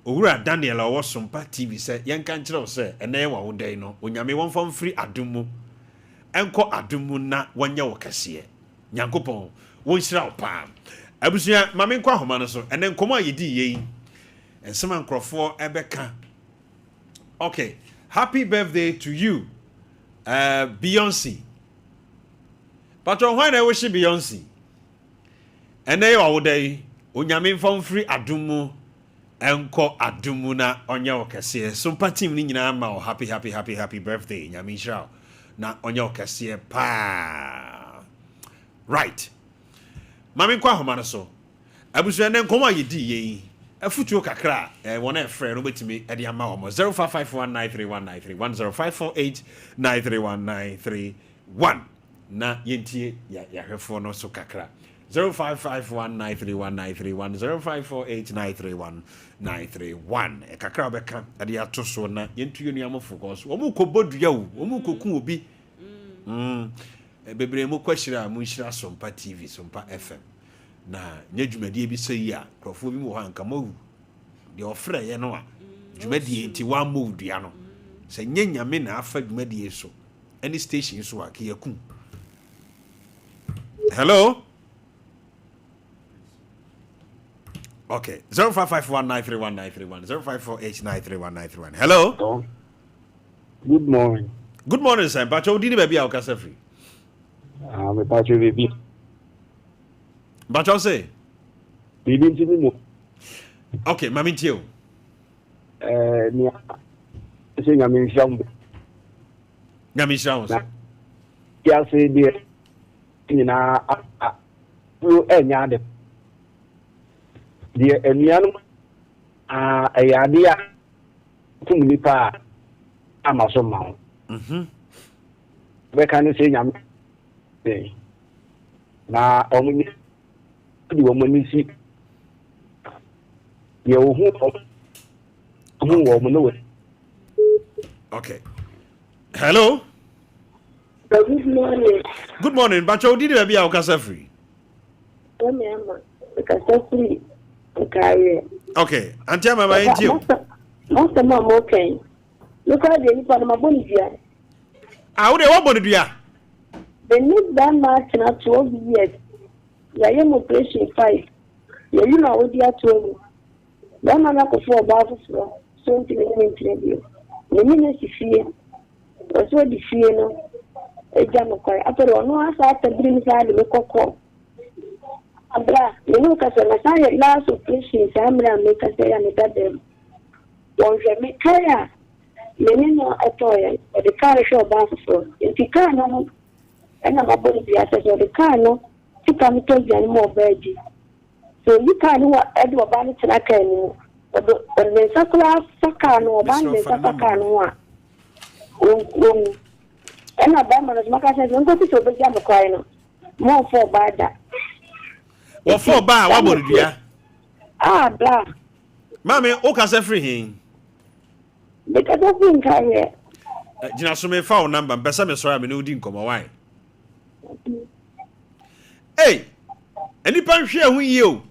Owura Daniel Awosompa TV say yenka nkyerɛ say ene ya wawoda no onyame wonfam free adumu. Enko adumu na wanya wo kase. Nyankopɔn wonhyira wo pa. Abusua mame nkwa homa no so ene nkomo ayedi yi. Ensema nkrofo ebeka. Okay. Happy birthday to you, Beyonce. Patron, why I wish Beyonce? And they all day, Unyamin from free adumu, enko adumu na onyo kasiye. Sompa team ni nyina ma happy birthday, Nyamin Shao. Na onyo kasiye pa. Right. Mami kwa homana so. Abusu ene nkoma yedi yi. Afutuo kakra wona frɛ no betimi e de ama wo 0551931931 na yentie ya hwefo no so kakra 0551931931 kakra beka de ato so na yentuo nuamo focus wo mu kobodua wo mu koku obi bebre mu kwashira mu nshira Sompa TV Sompa FM na nyedwumadi bi sɛ yi a krofo bi mo hanka mawu de ofre ye no a dwumadi enti wa mawu dua no sɛ nyanyame na afa dwumadi so any station so a ke yakum. Hello. Okay, 0551931931 0548931931. Hello. Good morning. Good morning, sir. Pacho di ni baby a okasa free. Me pacho baby. Pacho say. Bibi ntimi mo. Okay, mami ntio. Ni se nyame nhyambo. Nyame nhyambo. Ya se die ni na pro enya de. Die enuanu ayade a tum nipa amaso ma. We kan se nyame. Na omuni di wo mani si ye wo hu wo mo no. Okay. Hello. Good morning. Good morning. Bacho di baby a okasa free. Mama, okasa free. Okay. Auntie mama ntio. Master mama okay. Look at the nipa na mabondia. Wo de wo bondia. The need that match na 12 years. Ya yem operation 5. Ya you know what you 12. That man na ko for ba for so nti me ni si fie. O so di fie no. E ja no kwai. After no asa tabiri ni sa de kokko. Abra, you know ka se na sa ya last operation sa amra me ka se ya me da dem. Won je me kaya. Me ni no atoya. O de car show ba for. Nti ka no and I'm about to access the car no to come to the more veggie. So you can't know Edward Bannet and I can, but the Sakura Sakano, Bannet Sakano. And a band as much as I don't go to the Jam Coin. More for bad that. What for bar? What would you? Blah. Mammy, Okas everything. Because I think I hear. Jina me phone number, but some sorry, I didn't come away. Hey, any pan share with you?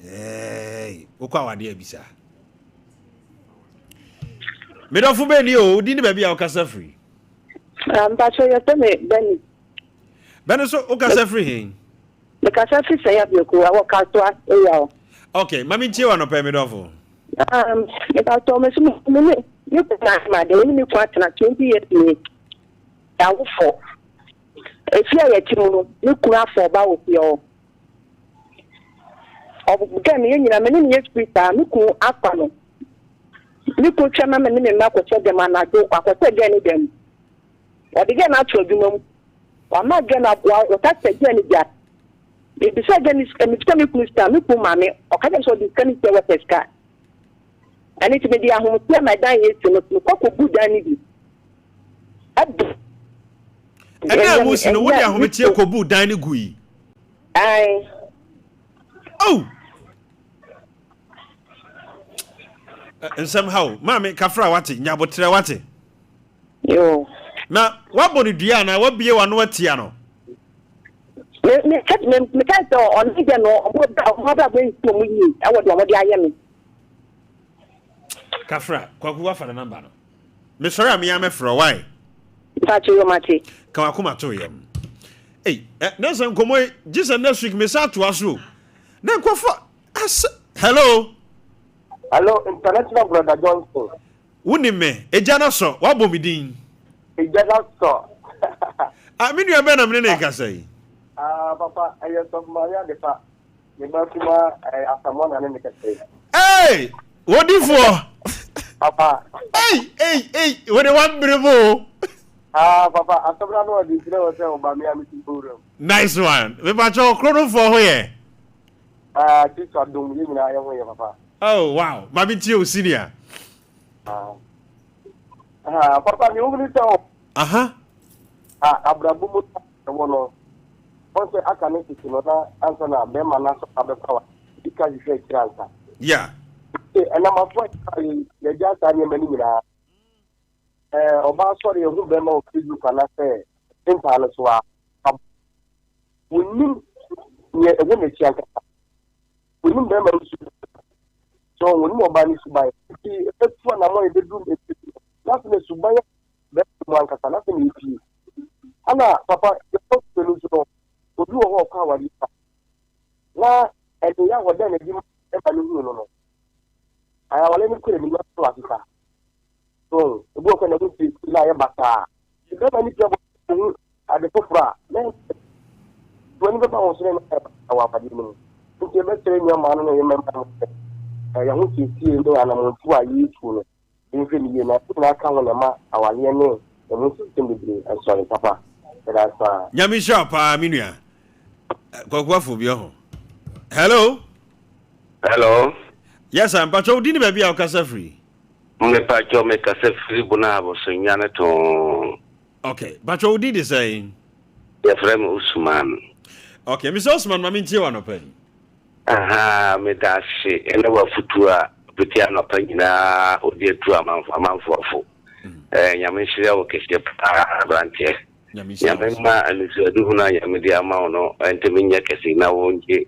Hey, Okawa dear Bisa. Middle Benny, didn't baby our casa free. But you're telling Benny. Benny, so Ocasa free. The casa free say up your cool, I walk out to us. Okay, Mammy Chia no pay me off. If I told me, you put my day, you quite 20 years. That for if you are a team, you could have for about your. Again, you know, many years later, you could happen. You could tell me, and Marco said them, and I do, I could again them. Or the game actually, you know, I'm not getting up, well, that's again, that. If the second is coming to Mr. Miku Mammy, or can I show this coming to what is cat? I need to be the home, clear my diet to look good, I need it. And I was in a way, I'm with your Kobu dining gui. Aye. Oh! And somehow, Mammy Kafra Wati, Yabotra Wati. Yo. Now, what body Diana, what be one what Tiano? Me can't go on the no, what I'm going to me. I would want the IM. Kafra, Kwakua for the number. Miss Rami, I'm for a while. That's your Mati. Kawakuma to him. Hey, Nelson Comoy, just a next week, Miss Out to us. Then Kwafa, hello. Hello, International Brother Johnson. Unime, a janaso, what bomidin? A janaso. I mean, you are better than I can say. Papa, I am from Maria de Pa. The Bakuma, after one and can say. Hey, what do you for? Papa. Hey, what do you want, Bravo? Papa, after one of these little Miami Room. Nice one. We batch your chrono for here. This one don't live in Iowa, Papa. Oh, wow. Mami Tio Senior. Papa, you only tell. Abrabu, the one. Also, I can make it in order answer now. Bema Nasa power because you say answer. Yeah. And I'm afraid the just any many. About sorry, who Bema Facebook and I say, in Palace, we need a woman. We need Bema. So, when more money to buy, that's one I want to do. Nothing is to buy. That's one because nothing is. Anna, Papa, the first solution. To do a walk our now, and the young one then again, no. I have let me put him in the Africa. So, the book and the book is like Bata. You don't need trouble at the Pufra. Then, when the boss name our Padino, if you better train your man and remember, I want to see you and I'm to a useful. Infinitely, and I put my account on our name, the most system degree. I'm sorry, Papa. That's Yamisha, Minia. Hello. Hello. Yes, I'm Pacho. Didn't baby our casa free. Me Pacho make us free bonavo signane to. Okay, Pacho did the same. Efrem Usman. Okay, Miss Osman, Mammy Tiwan open. Aha, me dashi. And our futua, Petiano Penina, or dear to a man for full. Yamisha, okay, branche. Yamma and Duna Yamidia Mauno and Teminia Casina won't ye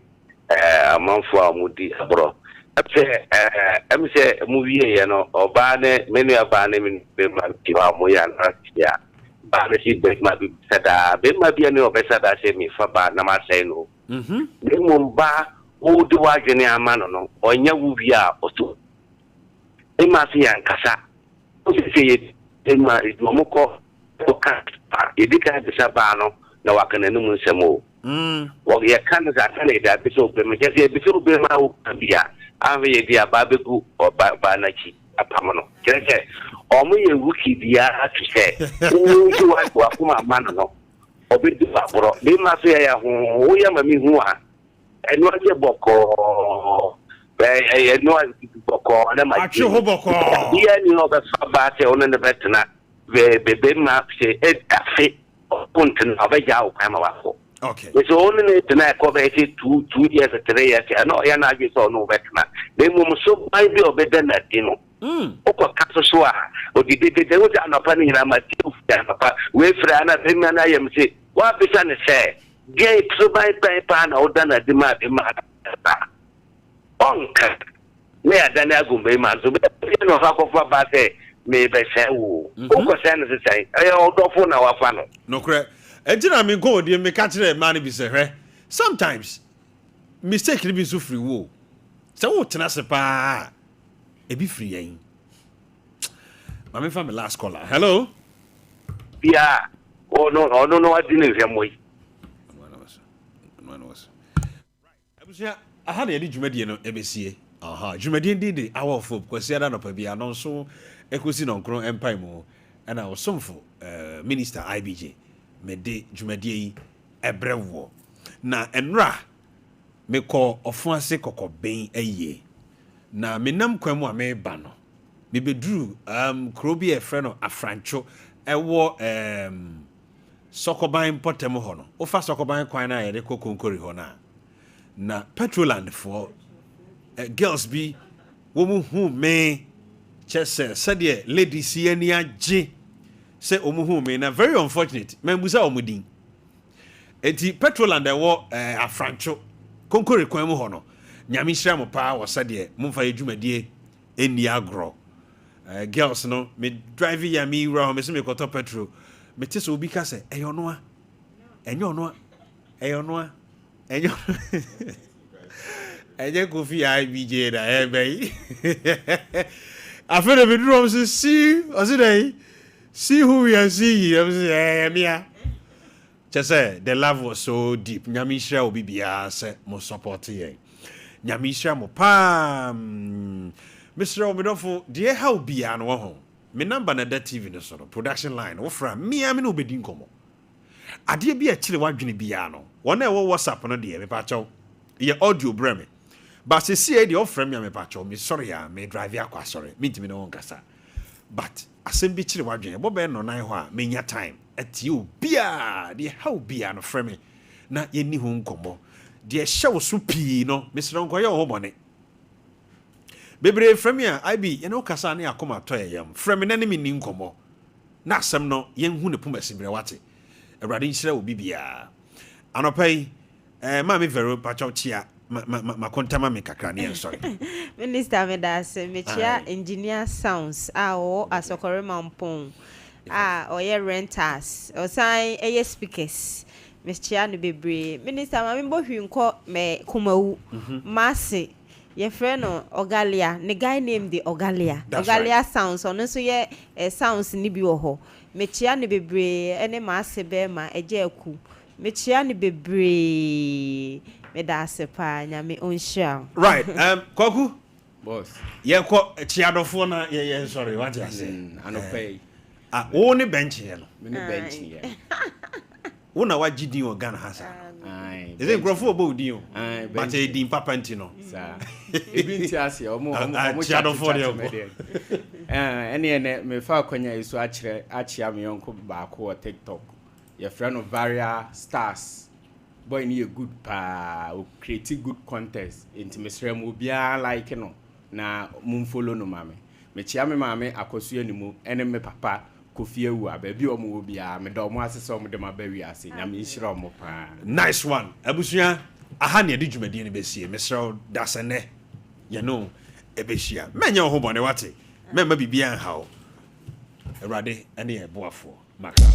a month for Moody abroad. I'm say a movie, you know, or Barney, many of Barney in Moyan, yeah. Barney, she might be said, they might be any of us that say me for Barnama say no. They won't bar who do I any amano or Yavia or two. They must see and Casa. Say it in my Momoko. Idika Sabano, no, I can enumerate some more. Well, the candidates are telling that before Bema Bia, Ave Dia Babigu or Banachi, a Pamano. Can I say, or me a wiki dia to say, who want to Akuma Manano, or be the Babro, they must say, who am I mean who are, and what your boko. I know Boko, and I'm a Boko. Yeah, you know, that's about on the veteran. The map say it a fit content of a yow camera. Okay. It's only tonight coveted 2 years at 3 years. I know you're not so no veteran. They will so might be better than that, you know. Oko Casasua, or did they was an opening in a material. Wait for another I am say, what is an say? Gay so by pan or done at the map. Onka. Where then I go, my man, so you know how far say. Maybe say, oh, the same. I don't phone our fan. No, correct. And then I mean, go, dear, me catch a man be say, sometimes mistake be so free. Woo. So, what can I say? ebi free yen mama fa me last caller hello bia no what didn't hear me abusia aha na yedi dwumadie no ebesie dwumadie ndi our of kwasi ada no pa bia no so ekosi no nkro empire mu ana osomfo minister IBJ mede dwumadie yi ebrewo na enra mekọ ofuase kokọben aye na menam kwan mu a meba no mebeduru krobi e frɛ no afrancho ɛwɔ sokoban potem ho no ofa sokoban kwan na yɛde kokonkori ho na petroland for girls bi wo mu hu me chese sɛdeɛ ladies yɛni agye sɛ omu hu me na very unfortunate membusa omudin enti petroland ɛwɔ afrancho konkori kwan mu ho no nyame hyira mo pa wo sɛdeɛ momfa yɛdwumadie eni agro girls no me drive ya mi ra me se me koto petrol me te so obi ka se eyonoa enyonoa enye Kofi IBJ da ebe afere me drum se see who we are seeing I'm say mia just the love was so deep nyame hira obi bia se mo support ye nyame hira mo pa Mr. Obidofo, dear how be an ho. Me number na that TV no sort of production line. Wo fra me no obedin komo. Ade bi a chire wadwene bia no. Won na wo WhatsApp no de me pa chaw. Ye audio breme. But se see de ofra me pa chaw. Me sorry ya, me drive akwa sorry. Me ntimi no nkasa. But asem bi chire wadwene. Bo be no nan ho a me nya time. Ati obia de how bia no fra me. Na ye ni ho nkomo. De hye so pii no. Mr. Nkoye wo bone. Bebre frame ya IB ye no kasa na akoma toye yam frame na ne me nin komo na asem no ye hu ne puma sibre wate awrade nhira obi bia anopai ma me vero pacho chia ma kontama me kakra ne sorry minister me da se me chia engineer sounds o asokore mampon oye renters o sign eye speakers me chia no bebre minister ma me bo hwinko me kumawu mase your friend Ogalia, the guy named the Ogalia. That's Ogalia right. Sounds on so ye sounds ni bi ho. Mechia ni bebre ene ma sebe ma eje ku. Mechia ni bebre me da sepa nyame onhia. Right. Kwaku boss. Ye ko chiadofo na ye sorry what you say. Anopay. Wo ni bench ye no. Me ni bench ye. Wo na wagidi o Ghana hasa. Is it grofo bo di o? But e din papa ntino. Sir. Ebi nti ase omo chiadofo de o. Ene me fa kwanya isu achia me yonko ba ko TikTok. Your friend of various stars. Boy ni a good pa o create good contest into mesrem obia like no na mum follow no mame. Me chia me mame akosu animu ene me papa Kofi ewu ababi omo obia me do mo asese omo de mabawi ase nyame nhira omo pa. Nice one. Abusua aha ne de dwumadi ne besie mesrɛ dasene ye no ebehia. Menya ho bone wate. Memma bibia nhawo. Awurade ene ye boafo maka